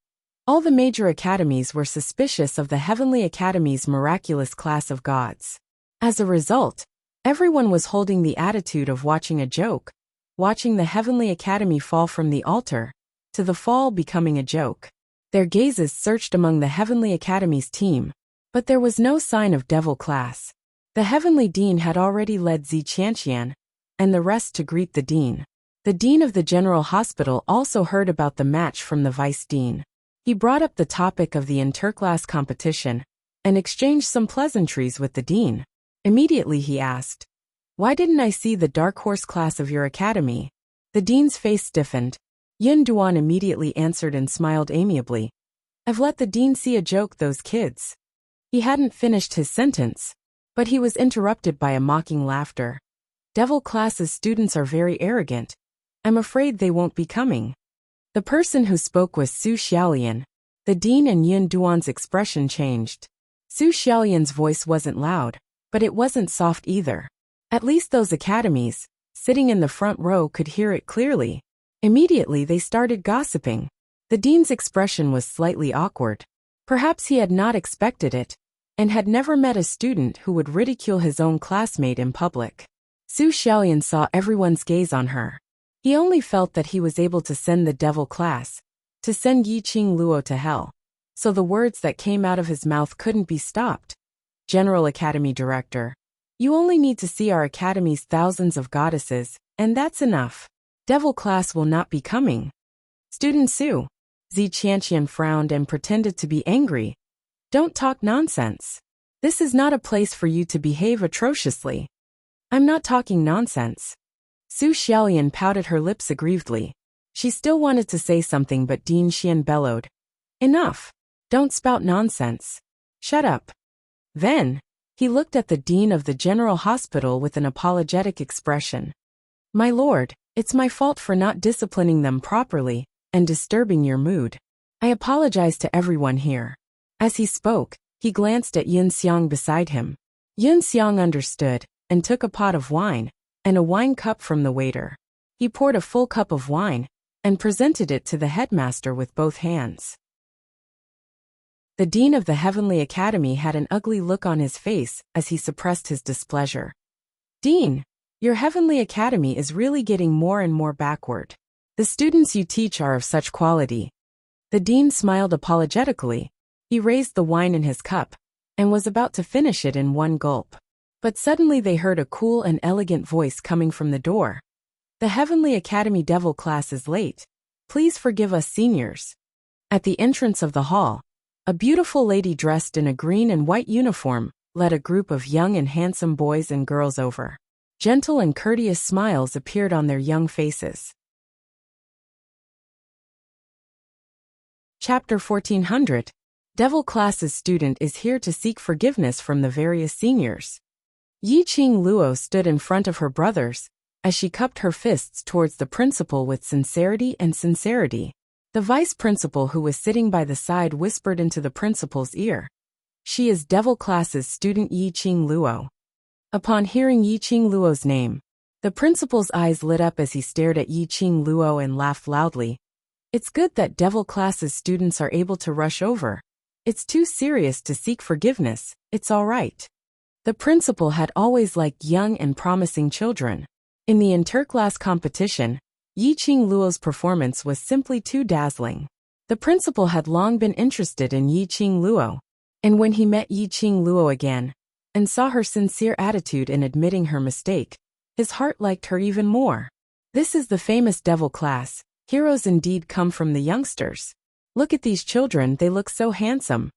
A: all the major academies were suspicious of the Heavenly Academy's miraculous class of gods. As a result, everyone was holding the attitude of watching a joke, watching the Heavenly Academy fall from the altar, to the fall becoming a joke. Their gazes searched among the Heavenly Academy's team, but there was no sign of devil class. The Heavenly Dean had already led Ziqianqian, and the rest to greet the Dean. The Dean of the General Hospital also heard about the match from the Vice Dean. He brought up the topic of the interclass competition, and exchanged some pleasantries with the Dean. Immediately he asked, "Why didn't I see the dark horse class of your academy?" The Dean's face stiffened. Yin Duan immediately answered and smiled amiably. "I've let the Dean see a joke, those kids." He hadn't finished his sentence, but he was interrupted by a mocking laughter. "Devil class's students are very arrogant. I'm afraid they won't be coming." The person who spoke was Su Xiaolian. The Dean and Yin Duan's expression changed. Su Xiaolian's voice wasn't loud, but it wasn't soft either. At least those academies, sitting in the front row, could hear it clearly. Immediately they started gossiping. The Dean's expression was slightly awkward. Perhaps he had not expected it, and had never met a student who would ridicule his own classmate in public. Su Xiaolian saw everyone's gaze on her. He only felt that he was able to send the devil class, to send Yiqing Luo to hell. So the words that came out of his mouth couldn't be stopped. "General Academy Director, you only need to see our academy's thousands of goddesses, and that's enough. Devil class will not be coming." "Student Su." Ziqianqian frowned and pretended to be angry. "Don't talk nonsense. This is not a place for you to behave atrociously." "I'm not talking nonsense." Su Xiaolian pouted her lips aggrievedly. She still wanted to say something, but Dean Xian bellowed, "Enough. Don't spout nonsense. Shut up." Then, he looked at the Dean of the General Hospital with an apologetic expression. "My lord, it's my fault for not disciplining them properly, and disturbing your mood. I apologize to everyone here." As he spoke, he glanced at Yin Xiang beside him. Yin Xiang understood, and took a pot of wine, and a wine cup from the waiter. He poured a full cup of wine, and presented it to the headmaster with both hands. The Dean of the Heavenly Academy had an ugly look on his face as he suppressed his displeasure. "Dean, your Heavenly Academy is really getting more and more backward. The students you teach are of such quality." The Dean smiled apologetically. He raised the wine in his cup, and was about to finish it in one gulp. But suddenly they heard a cool and elegant voice coming from the door. "The Heavenly Academy Devil class is late. Please forgive us seniors." At the entrance of the hall, a beautiful lady dressed in a green and white uniform led a group of young and handsome boys and girls over. Gentle and courteous smiles appeared on their young faces. Chapter 1400. Devil class's student is here to seek forgiveness from the various seniors. Yiqing Luo stood in front of her brothers, as she cupped her fists towards the principal with sincerity. The vice principal, who was sitting by the side, whispered into the principal's ear, "She is Devil class's student Yiqing Luo." Upon hearing Yiqing Luo's name, the principal's eyes lit up as he stared at Yiqing Luo and laughed loudly. "It's good that Devil class's students are able to rush over. It's too serious to seek forgiveness, it's all right." The principal had always liked young and promising children. In the interclass competition, Yiqing Luo's performance was simply too dazzling. The principal had long been interested in Yiqing Luo, and when he met Yiqing Luo again, and saw her sincere attitude in admitting her mistake, his heart liked her even more. This is the famous devil class. Heroes indeed come from the youngsters. Look at these children, they look so handsome.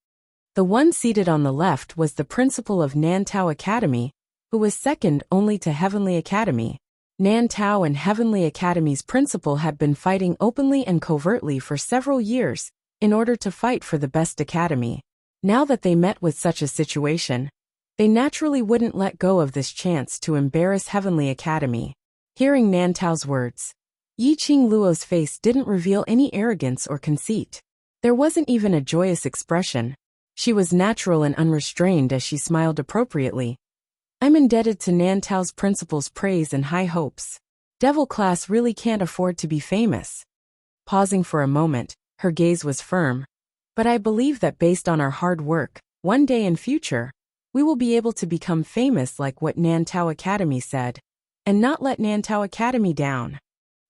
A: The one seated on the left was the principal of Nantao Academy, who was second only to Heavenly Academy. Nantao and Heavenly Academy's principal had been fighting openly and covertly for several years, in order to fight for the best academy. Now that they met with such a situation, they naturally wouldn't let go of this chance to embarrass Heavenly Academy. Hearing Nantao's words, Yi-Ching Luo's face didn't reveal any arrogance or conceit. There wasn't even a joyous expression. She was natural and unrestrained as she smiled appropriately. I'm indebted to Nantao's principal's praise and high hopes. Devil class really can't afford to be famous. Pausing for a moment, her gaze was firm. But I believe that based on our hard work, one day in future, we will be able to become famous like what Nantao Academy said, and not let Nantao Academy down.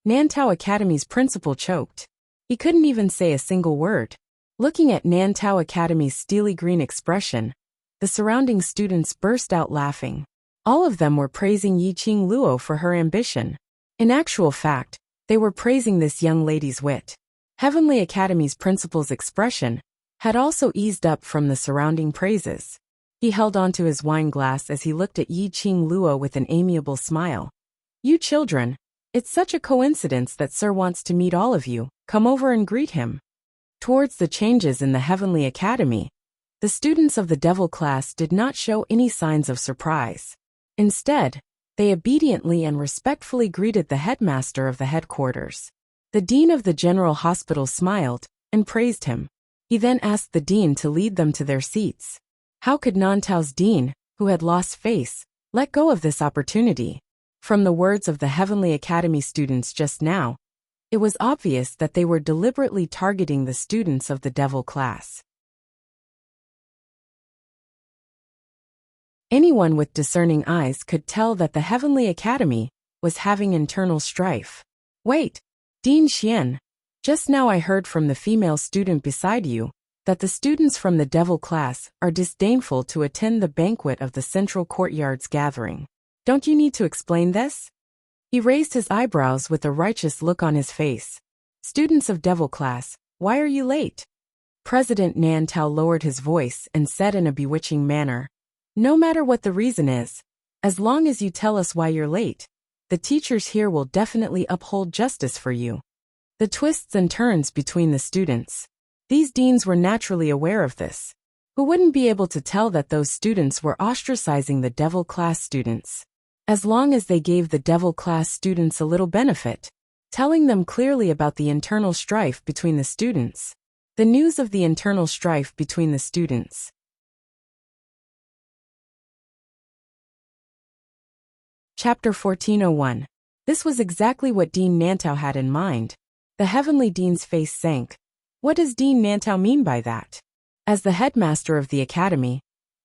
A: Nantao Academy's principal choked. He couldn't even say a single word. Looking at Nantao Academy's steely green expression, the surrounding students burst out laughing. All of them were praising Yi-Ching Luo for her ambition. In actual fact, they were praising this young lady's wit. Heavenly Academy's principal's expression had also eased up from the surrounding praises. He held onto his wine glass as he looked at Yi-Ching Luo with an amiable smile. You children, it's such a coincidence that Sir wants to meet all of you. Come over and greet him. Towards the changes in the Heavenly Academy, the students of the Devil class did not show any signs of surprise. Instead, they obediently and respectfully greeted the headmaster of the headquarters. The dean of the General Hospital smiled and praised him. He then asked the dean to lead them to their seats. How could Nantao's dean, who had lost face, let go of this opportunity? From the words of the Heavenly Academy students just now, it was obvious that they were deliberately targeting the students of the Devil class. Anyone with discerning eyes could tell that the Heavenly Academy was having internal strife. Wait, Dean Xian, just now I heard from the female student beside you that the students from the Devil class are disdainful to attend the banquet of the Central Courtyard's gathering. Don't you need to explain this? He raised his eyebrows with a righteous look on his face. Students of Devil class, why are you late? President Nantao lowered his voice and said in a bewitching manner, no matter what the reason is, as long as you tell us why you're late, the teachers here will definitely uphold justice for you. The twists and turns between the students. These deans were naturally aware of this. Who wouldn't be able to tell that those students were ostracizing the Devil class students? As long as they gave the Devil class students a little benefit, telling them clearly about the internal strife between the students. The news of the internal strife between the students. Chapter 1401. This was exactly what Dean Nantao had in mind. The Heavenly Dean's face sank. What does Dean Nantao mean by that? As the headmaster of the academy,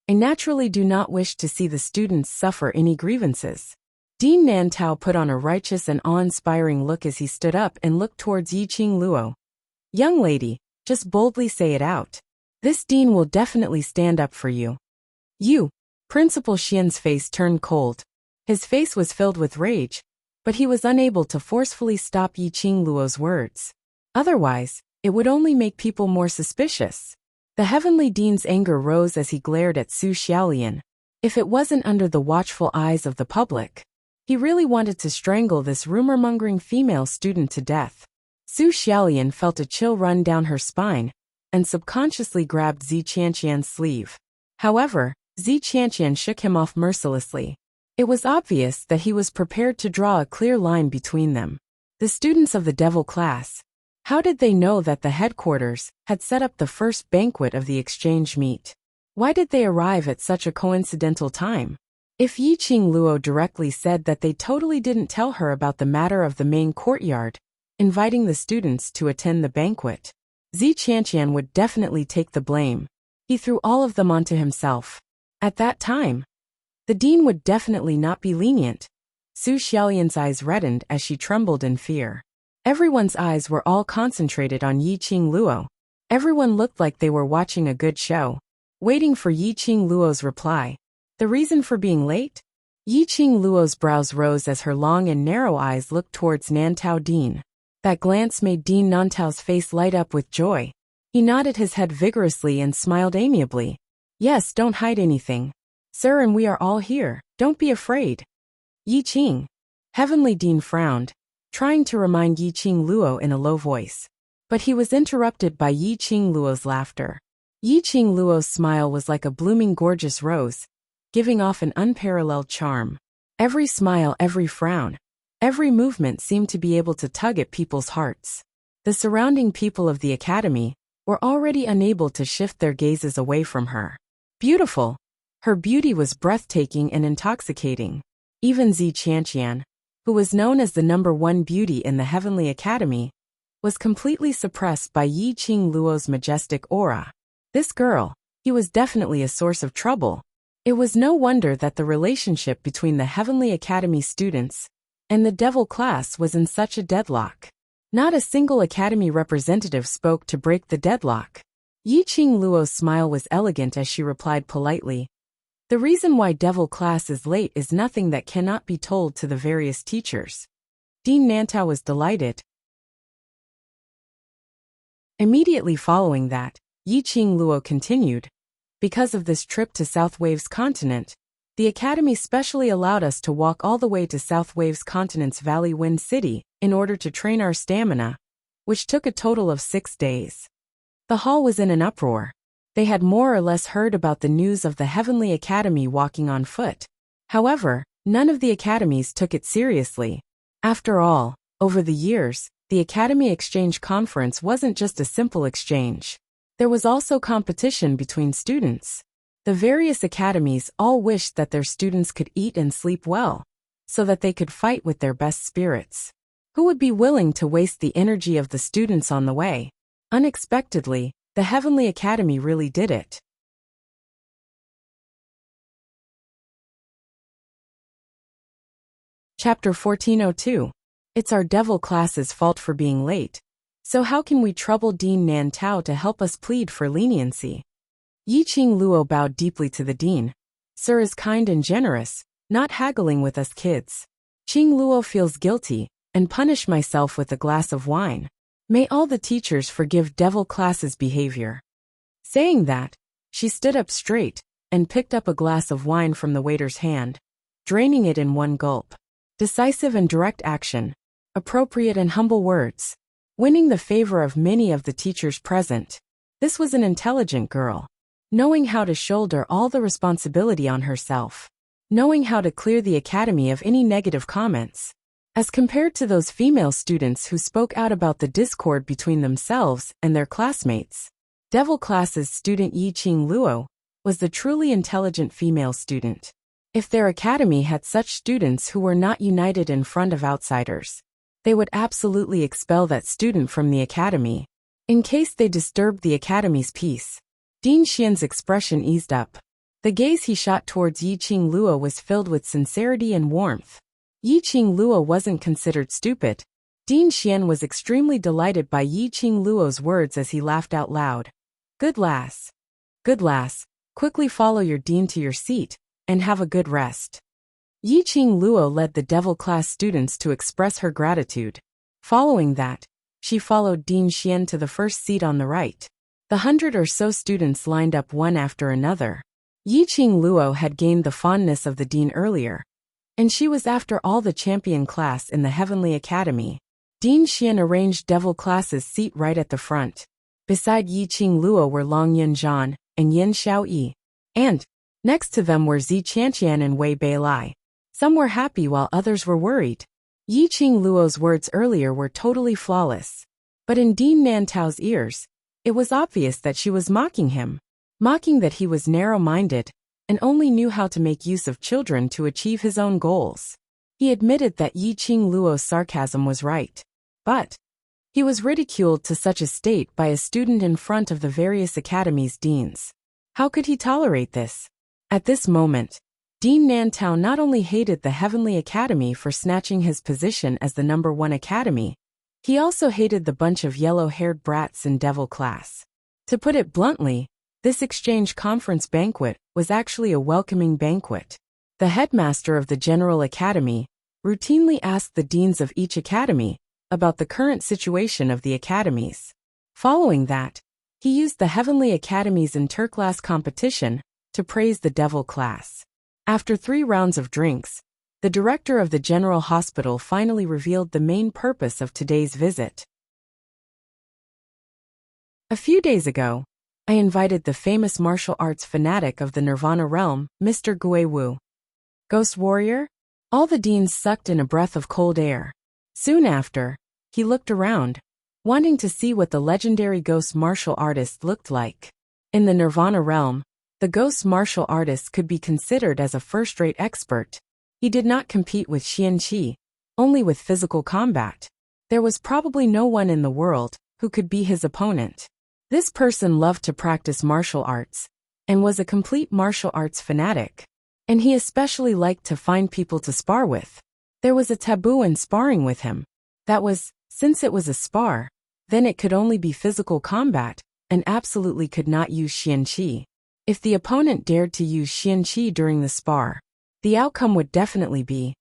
A: I naturally do not wish to see the students suffer any grievances. Dean Nantao put on a righteous and awe-inspiring look as he stood up and looked towards Yi-Ching Luo. Young lady, just boldly say it out. This dean will definitely stand up for you. You. Principal Xian's face turned cold. His face was filled with rage, but he was unable to forcefully stop Yi-Ching Luo's words. Otherwise, it would only make people more suspicious. The Heavenly Dean's anger rose as he glared at Su Xiaolian. If it wasn't under the watchful eyes of the public, he really wanted to strangle this rumor-mongering female student to death. Su Xiaolian felt a chill run down her spine and subconsciously grabbed Zi Qianqian's sleeve. However, Zi Qianqian shook him off mercilessly. It was obvious that he was prepared to draw a clear line between them. The students of the Devil class. How did they know that the headquarters had set up the first banquet of the exchange meet? Why did they arrive at such a coincidental time? If Yi-Ching Luo directly said that they totally didn't tell her about the matter of the main courtyard, inviting the students to attend the banquet, Zi Qianqian would definitely take the blame. He threw all of them onto himself. At that time, the dean would definitely not be lenient. Su Xiaolian's eyes reddened as she trembled in fear. Everyone's eyes were all concentrated on Yi-Ching Luo. Everyone looked like they were watching a good show, waiting for Yi-Ching Luo's reply. The reason for being late? Yi-Ching Luo's brows rose as her long and narrow eyes looked towards Nantao Dean. That glance made Dean Nantao's face light up with joy. He nodded his head vigorously and smiled amiably. Yes, don't hide anything. Sir, and we are all here. Don't be afraid. Yi-Ching. Heavenly Dean frowned, trying to remind Yi-Ching Luo in a low voice. But he was interrupted by Yi-Ching Luo's laughter. Yi-Ching Luo's smile was like a blooming gorgeous rose, giving off an unparalleled charm. Every smile, every frown, Every movement seemed to be able to tug at people's hearts. The surrounding people of the academy were already unable to shift their gazes away from her. Beautiful. Her beauty was breathtaking and intoxicating. Even Zi Qianqian, who was known as the #1 beauty in the Heavenly Academy, was completely suppressed by Yi Qing Luo's majestic aura. This girl, he was definitely a source of trouble. It was no wonder that the relationship between the Heavenly Academy students and the devil class was in such a deadlock. Not a single academy representative spoke to break the deadlock. Yi Qing Luo's smile was elegant as she replied politely, "The reason why devil class is late is nothing that cannot be told to the various teachers." Dean Nantao was delighted. Immediately following that, Yi Qing Luo continued, "Because of this trip to South Waves Continent, the Academy specially allowed us to walk all the way to South Waves Continent's Valley Wind City in order to train our stamina, which took a total of 6 days. The hall was in an uproar. They had more or less heard about the news of the Heavenly Academy walking on foot. However, none of the academies took it seriously. After all, over the years, the Academy Exchange Conference wasn't just a simple exchange. There was also competition between students. The various academies all wished that their students could eat and sleep well, so that they could fight with their best spirits. Who would be willing to waste the energy of the students on the way? Unexpectedly, the Heavenly Academy really did it. Chapter 1402. It's our devil class's fault for being late. So how can we trouble Dean Nantao to help us plead for leniency? Yi Qing Luo bowed deeply to the dean. Sir is kind and generous, not haggling with us kids. Qing Luo feels guilty, and punish myself with a glass of wine. May all the teachers forgive devil class's behavior. Saying that, she stood up straight, and picked up a glass of wine from the waiter's hand, draining it in one gulp. Decisive and direct action. Appropriate and humble words. Winning the favor of many of the teachers present. This was an intelligent girl. Knowing how to shoulder all the responsibility on herself. Knowing how to clear the academy of any negative comments. As compared to those female students who spoke out about the discord between themselves and their classmates. Devil class's student Yi Qing Luo was the truly intelligent female student. If their academy had such students who were not united in front of outsiders, they would absolutely expel that student from the academy, in case they disturbed the academy's peace. Dean Xian's expression eased up. The gaze he shot towards Yi Qing Luo was filled with sincerity and warmth. Yi Qing Luo wasn't considered stupid. Dean Xian was extremely delighted by Yi Qing Luo's words as he laughed out loud. Good lass. Good lass, quickly follow your dean to your seat, and have a good rest. Yi Qing Luo led the devil class students to express her gratitude. Following that, she followed Dean Xian to the first seat on the right. The 100 or so students lined up one after another. Yi Qing Luo had gained the fondness of the dean earlier, and she was after all the champion class in the Heavenly Academy. Dean Xian arranged devil class's seat right at the front. Beside Yi Qing Luo were Long Yunzhan and Yin Xiaoyi. And, next to them were Zi Qianqian and Wei Beilai. Some were happy while others were worried. Yi Qing Luo's words earlier were totally flawless. But in Dean Nantao's ears, it was obvious that she was mocking him. Mocking that he was narrow-minded, and only knew how to make use of children to achieve his own goals. He admitted that Yi Qing Luo's sarcasm was right. But he was ridiculed to such a state by a student in front of the various academies' deans. How could he tolerate this? At this moment, Dean Nantao not only hated the Heavenly Academy for snatching his position as the #1 academy, he also hated the bunch of yellow-haired brats in devil class. To put it bluntly, this exchange conference banquet was actually a welcoming banquet. The headmaster of the General Academy routinely asked the deans of each academy about the current situation of the academies. Following that, he used the Heavenly Academy's interclass competition to praise the devil class. After 3 rounds of drinks, the director of the General Hospital finally revealed the main purpose of today's visit. A few days ago, I invited the famous martial arts fanatic of the Nirvana realm, Mr. Gui Wu. Ghost Warrior? All the deans sucked in a breath of cold air. Soon after, he looked around, wanting to see what the legendary ghost martial artist looked like. In the Nirvana realm, the ghost martial artist could be considered as a first-rate expert. He did not compete with Qianqi, only with physical combat. There was probably no one in the world who could be his opponent. This person loved to practice martial arts, and was a complete martial arts fanatic. And he especially liked to find people to spar with. There was a taboo in sparring with him. That was, since it was a spar, then it could only be physical combat, and absolutely could not use Qianqi. If the opponent dared to use Qianqi during the spar, the outcome would definitely be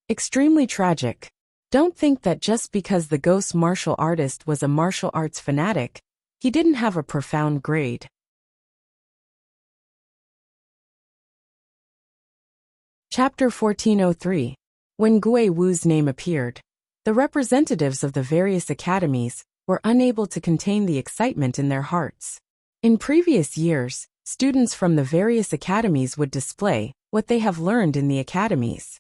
A: extremely tragic. Don't think that just because the ghost martial artist was a martial arts fanatic, he didn't have a profound grade. Chapter 1403. When Gui Wu's name appeared, the representatives of the various academies were unable to contain the excitement in their hearts. In previous years, students from the various academies would display what they have learned in the academies,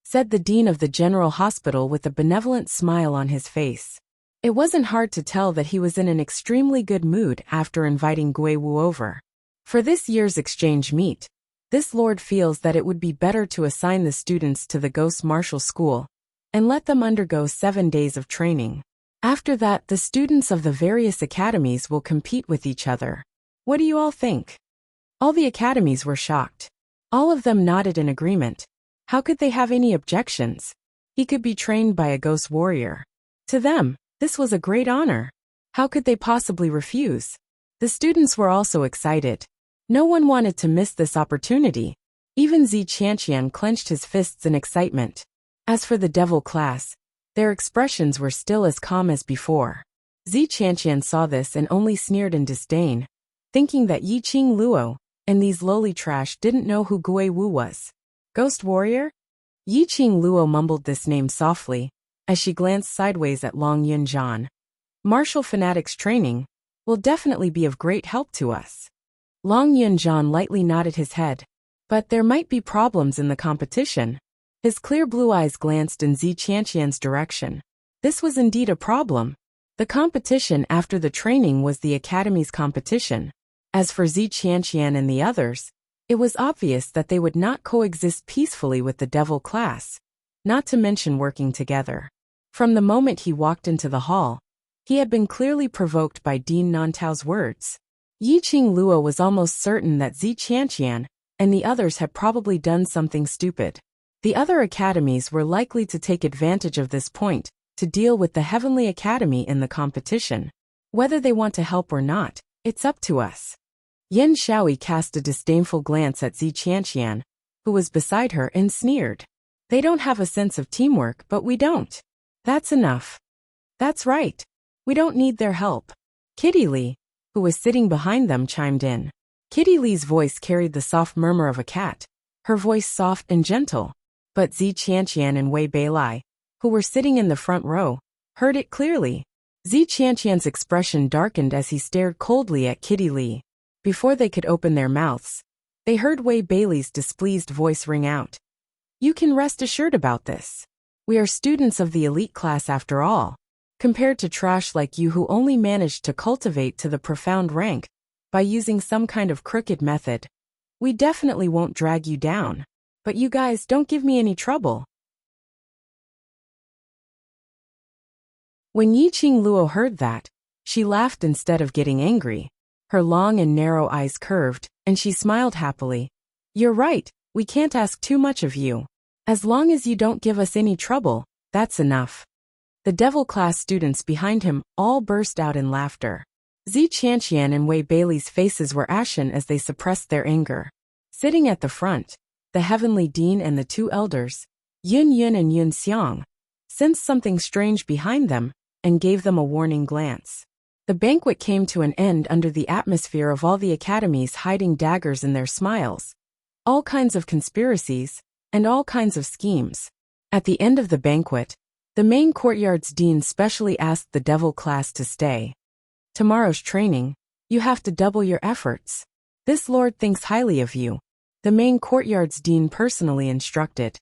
A: said the dean of the general hospital with a benevolent smile on his face. It wasn't hard to tell that he was in an extremely good mood after inviting Gui Wu over. For this year's exchange meet, this lord feels that it would be better to assign the students to the ghost martial school and let them undergo 7 days of training. After that, the students of the various academies will compete with each other. What do you all think? All the academies were shocked. All of them nodded in agreement. How could they have any objections? He could be trained by a ghost warrior. To them, this was a great honor. How could they possibly refuse? The students were also excited. No one wanted to miss this opportunity. Even Zi Qianqian clenched his fists in excitement. As for the devil class, their expressions were still as calm as before. Zi Qianqian saw this and only sneered in disdain, thinking that Yiqing Luo and these lowly trash didn't know who Gui Wu was. Ghost warrior? Yiqing Luo mumbled this name softly, as she glanced sideways at Long Yunjian. Martial fanatics training will definitely be of great help to us. Long Yunjian lightly nodded his head. But there might be problems in the competition. His clear blue eyes glanced in Zi Qianqian's direction. This was indeed a problem. The competition after the training was the academy's competition. As for Zi Qianqian and the others, it was obvious that they would not coexist peacefully with the devil class, not to mention working together. From the moment he walked into the hall, he had been clearly provoked by Dean Nantao's words. Yiqing Luo was almost certain that Zi Qianqian and the others had probably done something stupid. The other academies were likely to take advantage of this point to deal with the Heavenly Academy in the competition. Whether they want to help or not, it's up to us. Yen Shaoi cast a disdainful glance at Zi Qianqian, who was beside her, and sneered. They don't have a sense of teamwork, but we don't. That's enough. That's right. We don't need their help. Kitty Lee, who was sitting behind them, chimed in. Kitty Lee's voice carried the soft murmur of a cat, her voice soft and gentle. But Zi Qianqian and Wei Beilai, who were sitting in the front row, heard it clearly. Zi Qianqian's expression darkened as he stared coldly at Kitty Lee. Before they could open their mouths, they heard Wei Beilai's displeased voice ring out. You can rest assured about this. We are students of the elite class after all. Compared to trash like you who only managed to cultivate to the profound rank by using some kind of crooked method, we definitely won't drag you down. But you guys don't give me any trouble. When Yiqing Luo heard that, she laughed instead of getting angry. Her long and narrow eyes curved, and she smiled happily. You're right, we can't ask too much of you. As long as you don't give us any trouble, that's enough. The devil class students behind him all burst out in laughter. Zi Qianqian and Wei Beilai's faces were ashen as they suppressed their anger. Sitting at the front, the heavenly dean and the two elders, Yun Yun and Yun Xiang, sensed something strange behind them and gave them a warning glance. The banquet came to an end under the atmosphere of all the academies hiding daggers in their smiles, all kinds of conspiracies, and all kinds of schemes. At the end of the banquet, the main courtyard's dean specially asked the devil class to stay. Tomorrow's training, you have to double your efforts. This lord thinks highly of you, the main courtyard's dean personally instructed.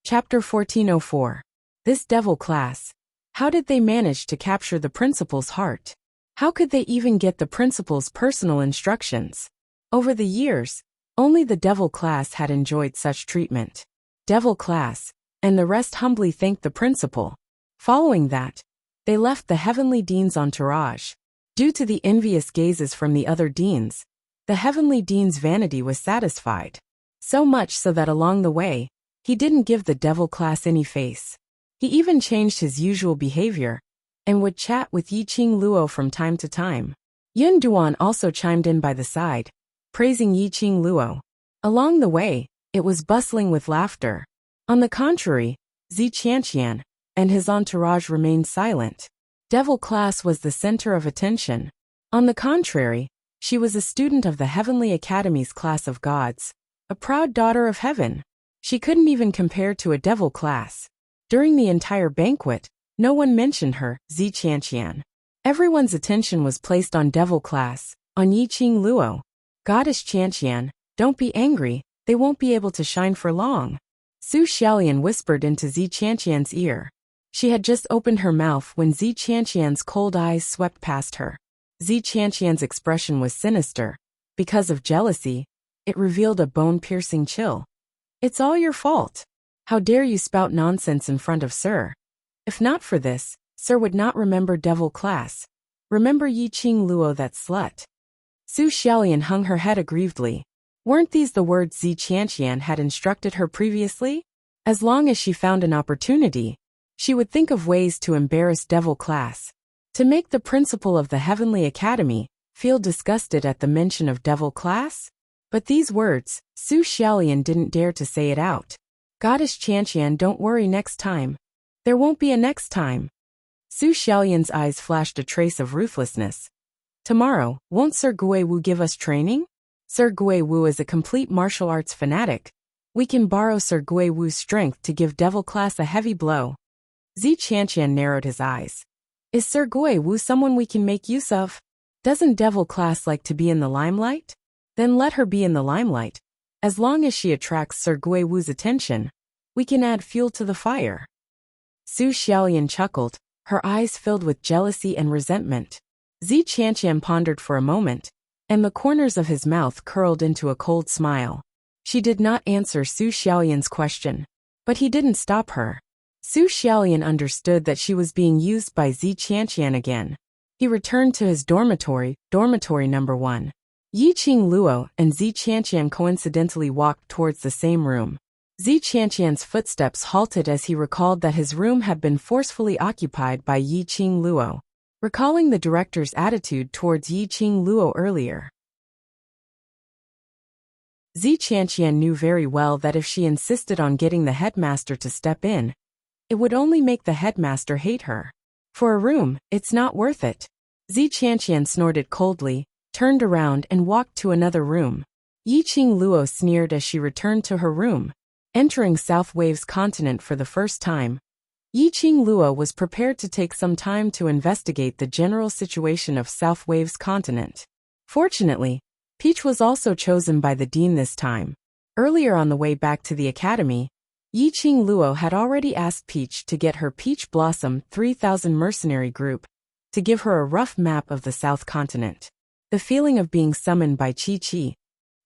A: Chapter 1404. This devil class. How did they manage to capture the principal's heart? How could they even get the principal's personal instructions? Over the years, only the devil class had enjoyed such treatment. Devil class, and the rest humbly thanked the principal. Following that, they left the heavenly dean's entourage. Due to the envious gazes from the other deans, the heavenly dean's vanity was satisfied. So much so that along the way, he didn't give the devil class any face. He even changed his usual behavior, and would chat with Yiqing Luo from time to time. Yun Duan also chimed in by the side, praising Yiqing Luo. Along the way, it was bustling with laughter. On the contrary, Zi Qianqian and his entourage remained silent. Devil class was the center of attention. On the contrary, she was a student of the Heavenly Academy's class of gods, a proud daughter of heaven. She couldn't even compare to a devil class. During the entire banquet, no one mentioned her, Zi Qianqian. Everyone's attention was placed on devil class, on Yiqing Luo. Goddess Qianqian, don't be angry, they won't be able to shine for long. Su Xiaolian whispered into Zi Qianqian's ear. She had just opened her mouth when Zi Qianqian's cold eyes swept past her. Zi Qianqian's expression was sinister. Because of jealousy, it revealed a bone-piercing chill. It's all your fault. How dare you spout nonsense in front of Sir? If not for this, Sir would not remember devil class. Remember Yiqing Luo, that slut. Su Xiaolian hung her head aggrievedly. Weren't these the words Zi Qianqian had instructed her previously? As long as she found an opportunity, she would think of ways to embarrass devil class. To make the principal of the Heavenly Academy feel disgusted at the mention of devil class? But these words, Su Xiaolian didn't dare to say it out. Goddess Qianqian, don't worry next time. There won't be a next time. Su Xiaolian's eyes flashed a trace of ruthlessness. Tomorrow, won't Sir Guiwu give us training? Sir Guiwu is a complete martial arts fanatic. We can borrow Sir Guiwu's strength to give devil class a heavy blow. Zi Qianqian narrowed his eyes. Is Sir Guiwu someone we can make use of? Doesn't devil class like to be in the limelight? Then let her be in the limelight. As long as she attracts Sir Guiwu's attention, we can add fuel to the fire. Su Xiaolian chuckled, her eyes filled with jealousy and resentment. Zi Qianqian pondered for a moment, and the corners of his mouth curled into a cold smile. She did not answer Su Xiaolian's question, but he didn't stop her. Su Xiaolian understood that she was being used by Zi Qianqian again. He returned to his dormitory number 1. Yiqing Luo and Zi Qianqian coincidentally walked towards the same room. Zi Qianqian's footsteps halted as he recalled that his room had been forcefully occupied by Yiqing Luo, recalling the director's attitude towards Yiqing Luo earlier. Zi Qianqian knew very well that if she insisted on getting the headmaster to step in, it would only make the headmaster hate her. For a room, it's not worth it. Zi Qianqian snorted coldly, turned around and walked to another room. Yiqing Luo sneered as she returned to her room. Entering South Wave's continent for the first time, Yiqing Luo was prepared to take some time to investigate the general situation of South Wave's continent. Fortunately, Peach was also chosen by the dean this time. Earlier on the way back to the academy, Yiqing Luo had already asked Peach to get her Peach Blossom 3000 mercenary group to give her a rough map of the South Continent. The feeling of being summoned by Chi-Chi.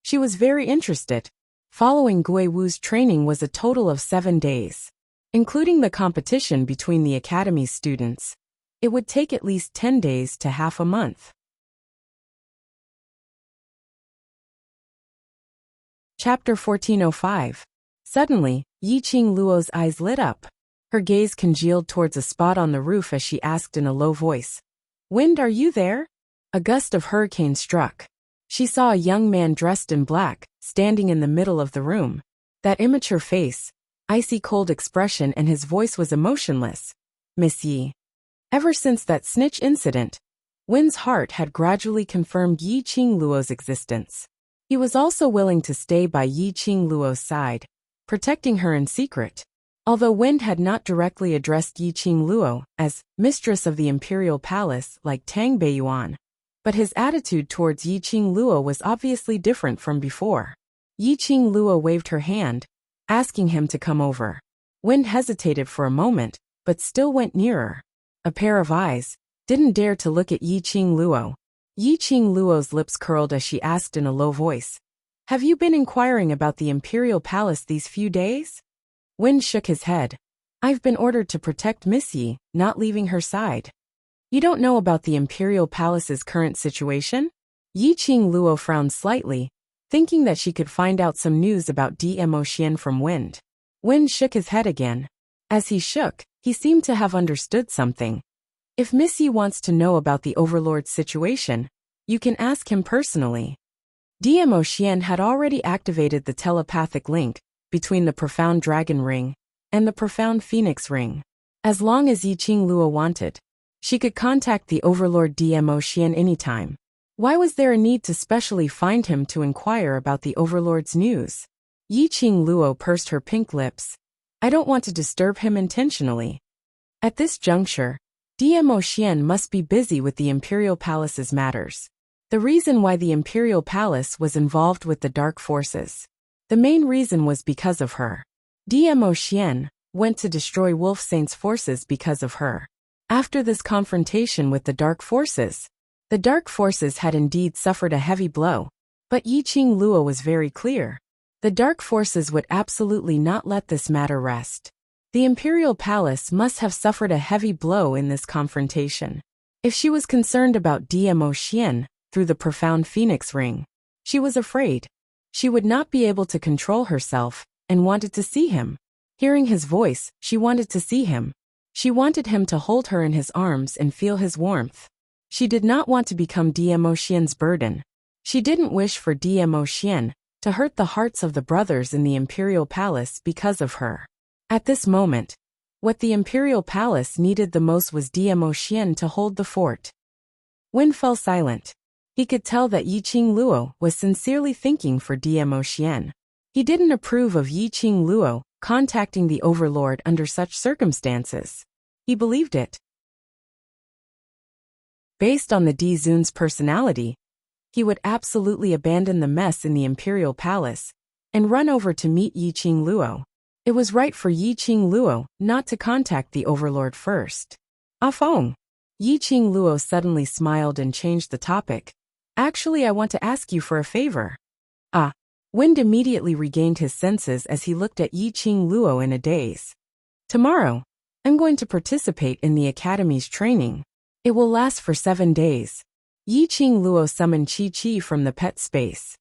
A: She was very interested. Following Guiwu's training was a total of 7 days. Including the competition between the academy's students, it would take at least 10 days to half a month. Chapter 1405. Suddenly, Yiqing Luo's eyes lit up. Her gaze congealed towards a spot on the roof as she asked in a low voice, "Wind, are you there?" A gust of hurricane struck. She saw a young man dressed in black, standing in the middle of the room. That immature face, icy cold expression, and his voice was emotionless. "Miss Yi." Ever since that snitch incident, Win's heart had gradually confirmed Yiqing Luo's existence. He was also willing to stay by Yiqing Luo's side, protecting her in secret. Although Wind had not directly addressed Yiqing Luo as mistress of the imperial palace like Tang Beiyuan, but his attitude towards Yiqing Luo was obviously different from before. Yiqing Luo waved her hand, asking him to come over. Wind hesitated for a moment, but still went nearer. A pair of eyes, didn't dare to look at Yiqing Luo. Yiqing Luo's lips curled as she asked in a low voice, "Have you been inquiring about the Imperial Palace these few days?" Wind shook his head. "I've been ordered to protect Miss Yi, not leaving her side." "You don't know about the Imperial Palace's current situation?" Yiqing Luo frowned slightly, thinking that she could find out some news about Dmo Xian from Wind. Wind shook his head again. As he shook, he seemed to have understood something. "If Miss Yi wants to know about the Overlord's situation, you can ask him personally." Dmo Xian had already activated the telepathic link between the Profound Dragon Ring and the Profound Phoenix Ring. As long as Yiqing Luo wanted, she could contact the Overlord Dmo Xian anytime. Why was there a need to specially find him to inquire about the Overlord's news? Yiqing Luo pursed her pink lips. "I don't want to disturb him intentionally." At this juncture, Dmo Xian must be busy with the Imperial Palace's matters. The reason why the Imperial Palace was involved with the dark forces. The main reason was because of her. Dmo Xian went to destroy Wolfsaint's forces because of her. After this confrontation with the dark forces had indeed suffered a heavy blow, but Yiqing Luo was very clear. The dark forces would absolutely not let this matter rest. The Imperial Palace must have suffered a heavy blow in this confrontation. If she was concerned about Dmo Xian through the Profound Phoenix Ring, she was afraid she would not be able to control herself and wanted to see him. Hearing his voice, she wanted to see him. She wanted him to hold her in his arms and feel his warmth. She did not want to become Dmo Xian's burden. She didn't wish for Dmo Xian to hurt the hearts of the brothers in the Imperial Palace because of her. At this moment, what the Imperial Palace needed the most was Dmo Xian to hold the fort. Wind fell silent. He could tell that Yiqing Luo was sincerely thinking for Dmo Xian. He didn't approve of Yiqing Luo contacting the Overlord under such circumstances. He believed it. Based on the Dizun's personality, he would absolutely abandon the mess in the Imperial Palace and run over to meet Yiqing Luo. It was right for Yiqing Luo not to contact the Overlord first. Afong. Yiqing Luo suddenly smiled and changed the topic. "Actually, I want to ask you for a favor." Ah. Wind immediately regained his senses as he looked at Yiqing Luo in a daze. "Tomorrow, I'm going to participate in the Academy's training. It will last for 7 days. Yiqing Luo summoned Chi from the pet space.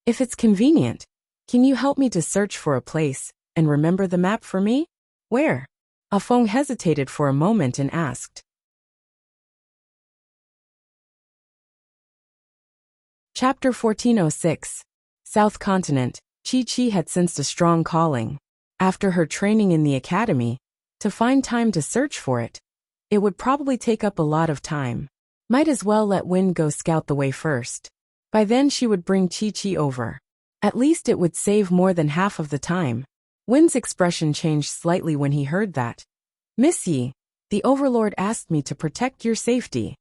A: "If it's convenient, can you help me to search for a place and remember the map for me?" "Where?" Afong hesitated for a moment and asked. Chapter 1406. South Continent. Chi had sensed a strong calling. After her training in the academy, to find time to search for it would probably take up a lot of time. Might as well let Wind go scout the way first. By then she would bring Chi over. At least it would save more than half of the time. Wind's expression changed slightly when he heard that. "Miss Yi, the Overlord asked me to protect your safety."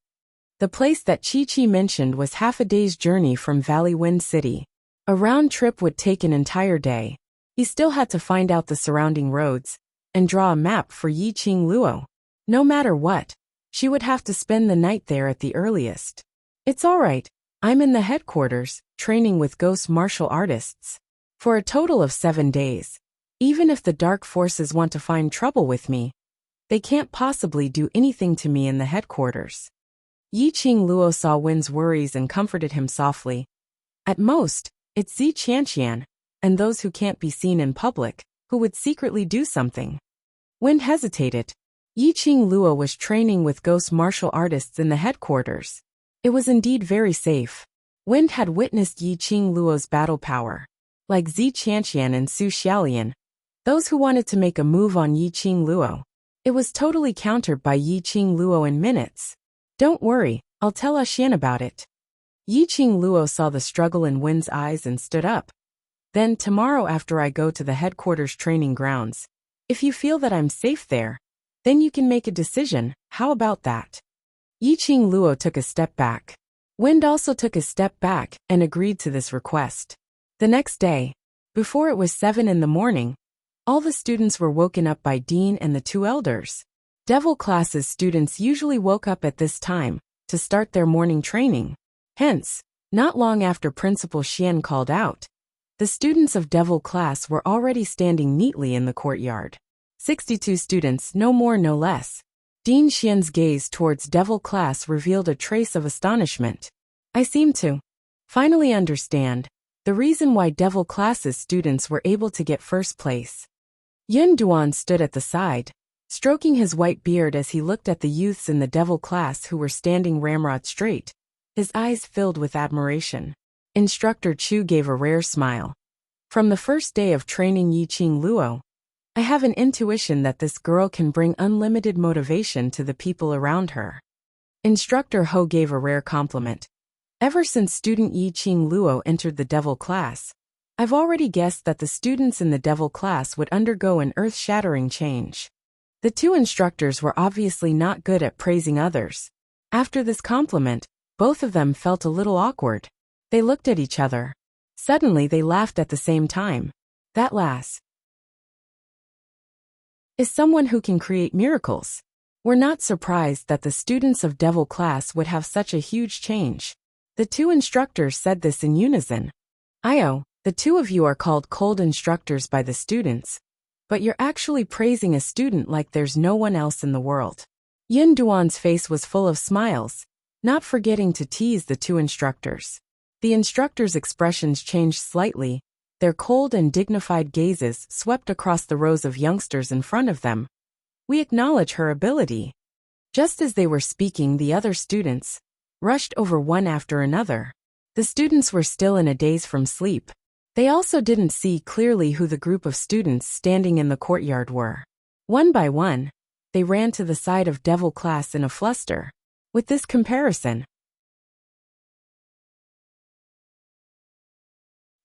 A: The place that Chi mentioned was half a day's journey from Valley Wind City. A round trip would take an entire day. He still had to find out the surrounding roads and draw a map for Yiqing Luo. No matter what, she would have to spend the night there at the earliest. "It's all right. I'm in the headquarters, training with ghost martial artists. For a total of 7 days. Even if the dark forces want to find trouble with me, they can't possibly do anything to me in the headquarters." Yiqing Luo saw Wind's worries and comforted him softly. "At most, it's Zi Qianqian, and those who can't be seen in public, who would secretly do something." Wind hesitated. Yiqing Luo was training with ghost martial artists in the headquarters. It was indeed very safe. Wind had witnessed Yiqing Luo's battle power. Like Zi Qianqian and Su Xiaolian, those who wanted to make a move on Yiqing Luo, it was totally countered by Yiqing Luo in minutes. "Don't worry, I'll tell Xian about it." Yiqing Luo saw the struggle in Wind's eyes and stood up. "Then tomorrow after I go to the headquarters training grounds, if you feel that I'm safe there, then you can make a decision. How about that?" Yiqing Luo took a step back. Wind also took a step back and agreed to this request. The next day, before it was 7 in the morning, All the students were woken up by Dean and the two elders. Devil classes students usually woke up at this time to start their morning training. Hence, not long after Principal Xian called out, the students of Devil class were already standing neatly in the courtyard. 62 students, no more no less. Dean Xian's gaze towards Devil class revealed a trace of astonishment. I seem to finally understand the reason why Devil classes students were able to get first place. Yun Duan stood at the side, stroking his white beard as he looked at the youths in the Devil class who were standing ramrod straight, his eyes filled with admiration. Instructor Chu gave a rare smile. From the first day of training Yiqing Luo, I have an intuition that this girl can bring unlimited motivation to the people around her. Instructor Ho gave a rare compliment. Ever since student Yiqing Luo entered the Devil class, I've already guessed that the students in the Devil class would undergo an earth-shattering change. The two instructors were obviously not good at praising others. After this compliment, both of them felt a little awkward. They looked at each other. Suddenly they laughed at the same time. That lass is someone who can create miracles. We're not surprised that the students of Devil class would have such a huge change. The two instructors said this in unison. Io, the two of you are called cold instructors by the students, but you're actually praising a student like there's no one else in the world. Yun Duan's face was full of smiles, not forgetting to tease the two instructors. The instructors' expressions changed slightly, their cold and dignified gazes swept across the rows of youngsters in front of them. We acknowledge her ability. Just as they were speaking, the other students rushed over one after another. The students were still in a daze from sleep. They also didn't see clearly who the group of students standing in the courtyard were. One by one, they ran to the side of Devil class in a fluster. With this comparison,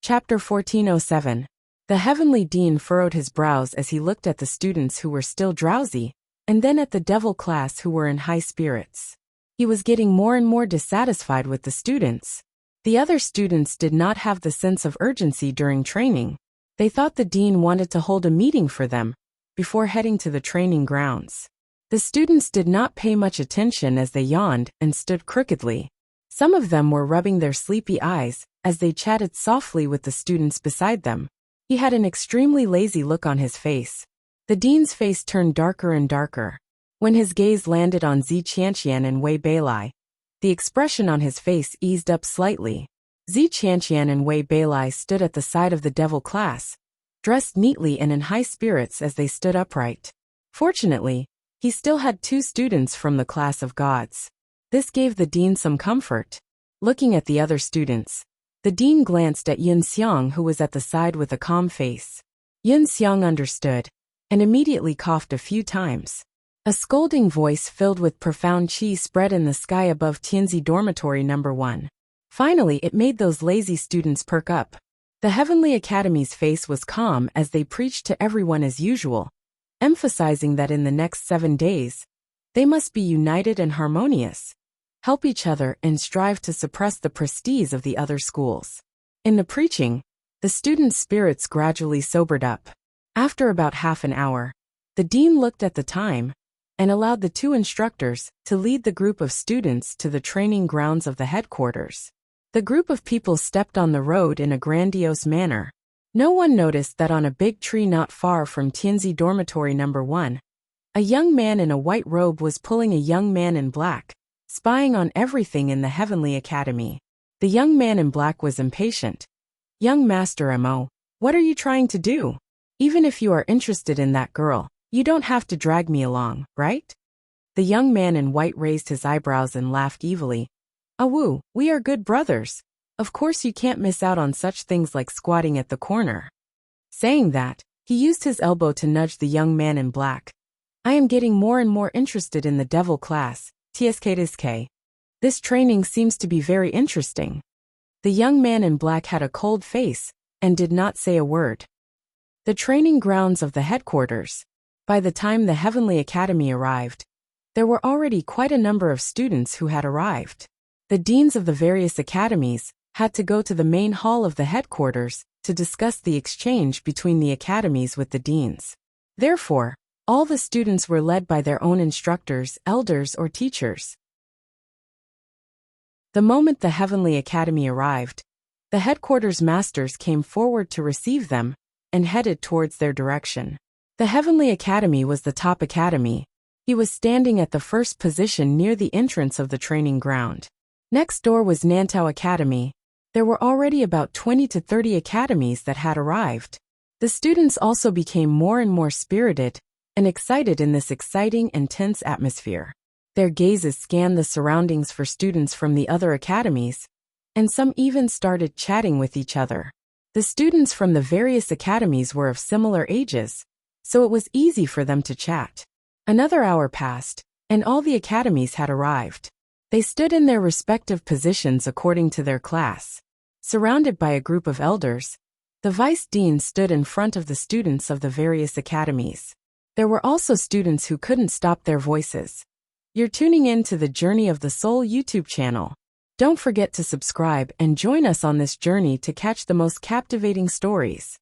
A: Chapter 1407. The Heavenly Dean furrowed his brows as he looked at the students who were still drowsy, and then at the Devil class who were in high spirits. He was getting more and more dissatisfied with the students. The other students did not have the sense of urgency during training. They thought the dean wanted to hold a meeting for them before heading to the training grounds. The students did not pay much attention as they yawned and stood crookedly. Some of them were rubbing their sleepy eyes as they chatted softly with the students beside them. He had an extremely lazy look on his face. The dean's face turned darker and darker. When his gaze landed on Zi Qianqian and Wei Beilai, the expression on his face eased up slightly. Zi Qianqian and Wei Beilai stood at the side of the Devil class, dressed neatly and in high spirits as they stood upright. Fortunately, he still had two students from the class of gods. This gave the dean some comfort. Looking at the other students, the dean glanced at Yun Xiang, who was at the side with a calm face. Yun Xiang understood and immediately coughed a few times. A scolding voice filled with profound qi spread in the sky above Tianzi Dormitory number 1. Finally, it made those lazy students perk up. The Heavenly Academy's face was calm as they preached to everyone as usual, emphasizing that in the next 7 days, they must be united and harmonious, help each other and strive to suppress the prestige of the other schools. In the preaching, the students' spirits gradually sobered up. After about half an hour, the dean looked at the time and allowed the two instructors to lead the group of students to the training grounds of the headquarters. The group of people stepped on the road in a grandiose manner. No one noticed that on a big tree not far from Tianzi Dormitory number 1, a young man in a white robe was pulling a young man in black, spying on everything in the Heavenly Academy. The young man in black was impatient. Young Master Mo, what are you trying to do? Even if you are interested in that girl, you don't have to drag me along, right? The young man in white raised his eyebrows and laughed evilly. Awoo, we are good brothers. Of course you can't miss out on such things like squatting at the corner. Saying that, he used his elbow to nudge the young man in black. I am getting more and more interested in the Devil class, TSK. This training seems to be very interesting. The young man in black had a cold face and did not say a word. The training grounds of the headquarters. By the time the Heavenly Academy arrived, there were already quite a number of students who had arrived. The deans of the various academies had to go to the main hall of the headquarters to discuss the exchange between the academies with the deans. Therefore, all the students were led by their own instructors, elders, or teachers. The moment the Heavenly Academy arrived, the headquarters masters came forward to receive them and headed towards their direction. The Heavenly Academy was the top academy. He was standing at the first position near the entrance of the training ground. Next door was Nantao Academy. There were already about 20 to 30 academies that had arrived. The students also became more and more spirited and excited in this exciting and tense atmosphere. Their gazes scanned the surroundings for students from the other academies, and some even started chatting with each other. The students from the various academies were of similar ages, so it was easy for them to chat. Another hour passed, and all the academies had arrived. They stood in their respective positions according to their class. Surrounded by a group of elders, the vice dean stood in front of the students of the various academies. There were also students who couldn't stop their voices. You're tuning in to the Journey of the Soul YouTube channel. Don't forget to subscribe and join us on this journey to catch the most captivating stories.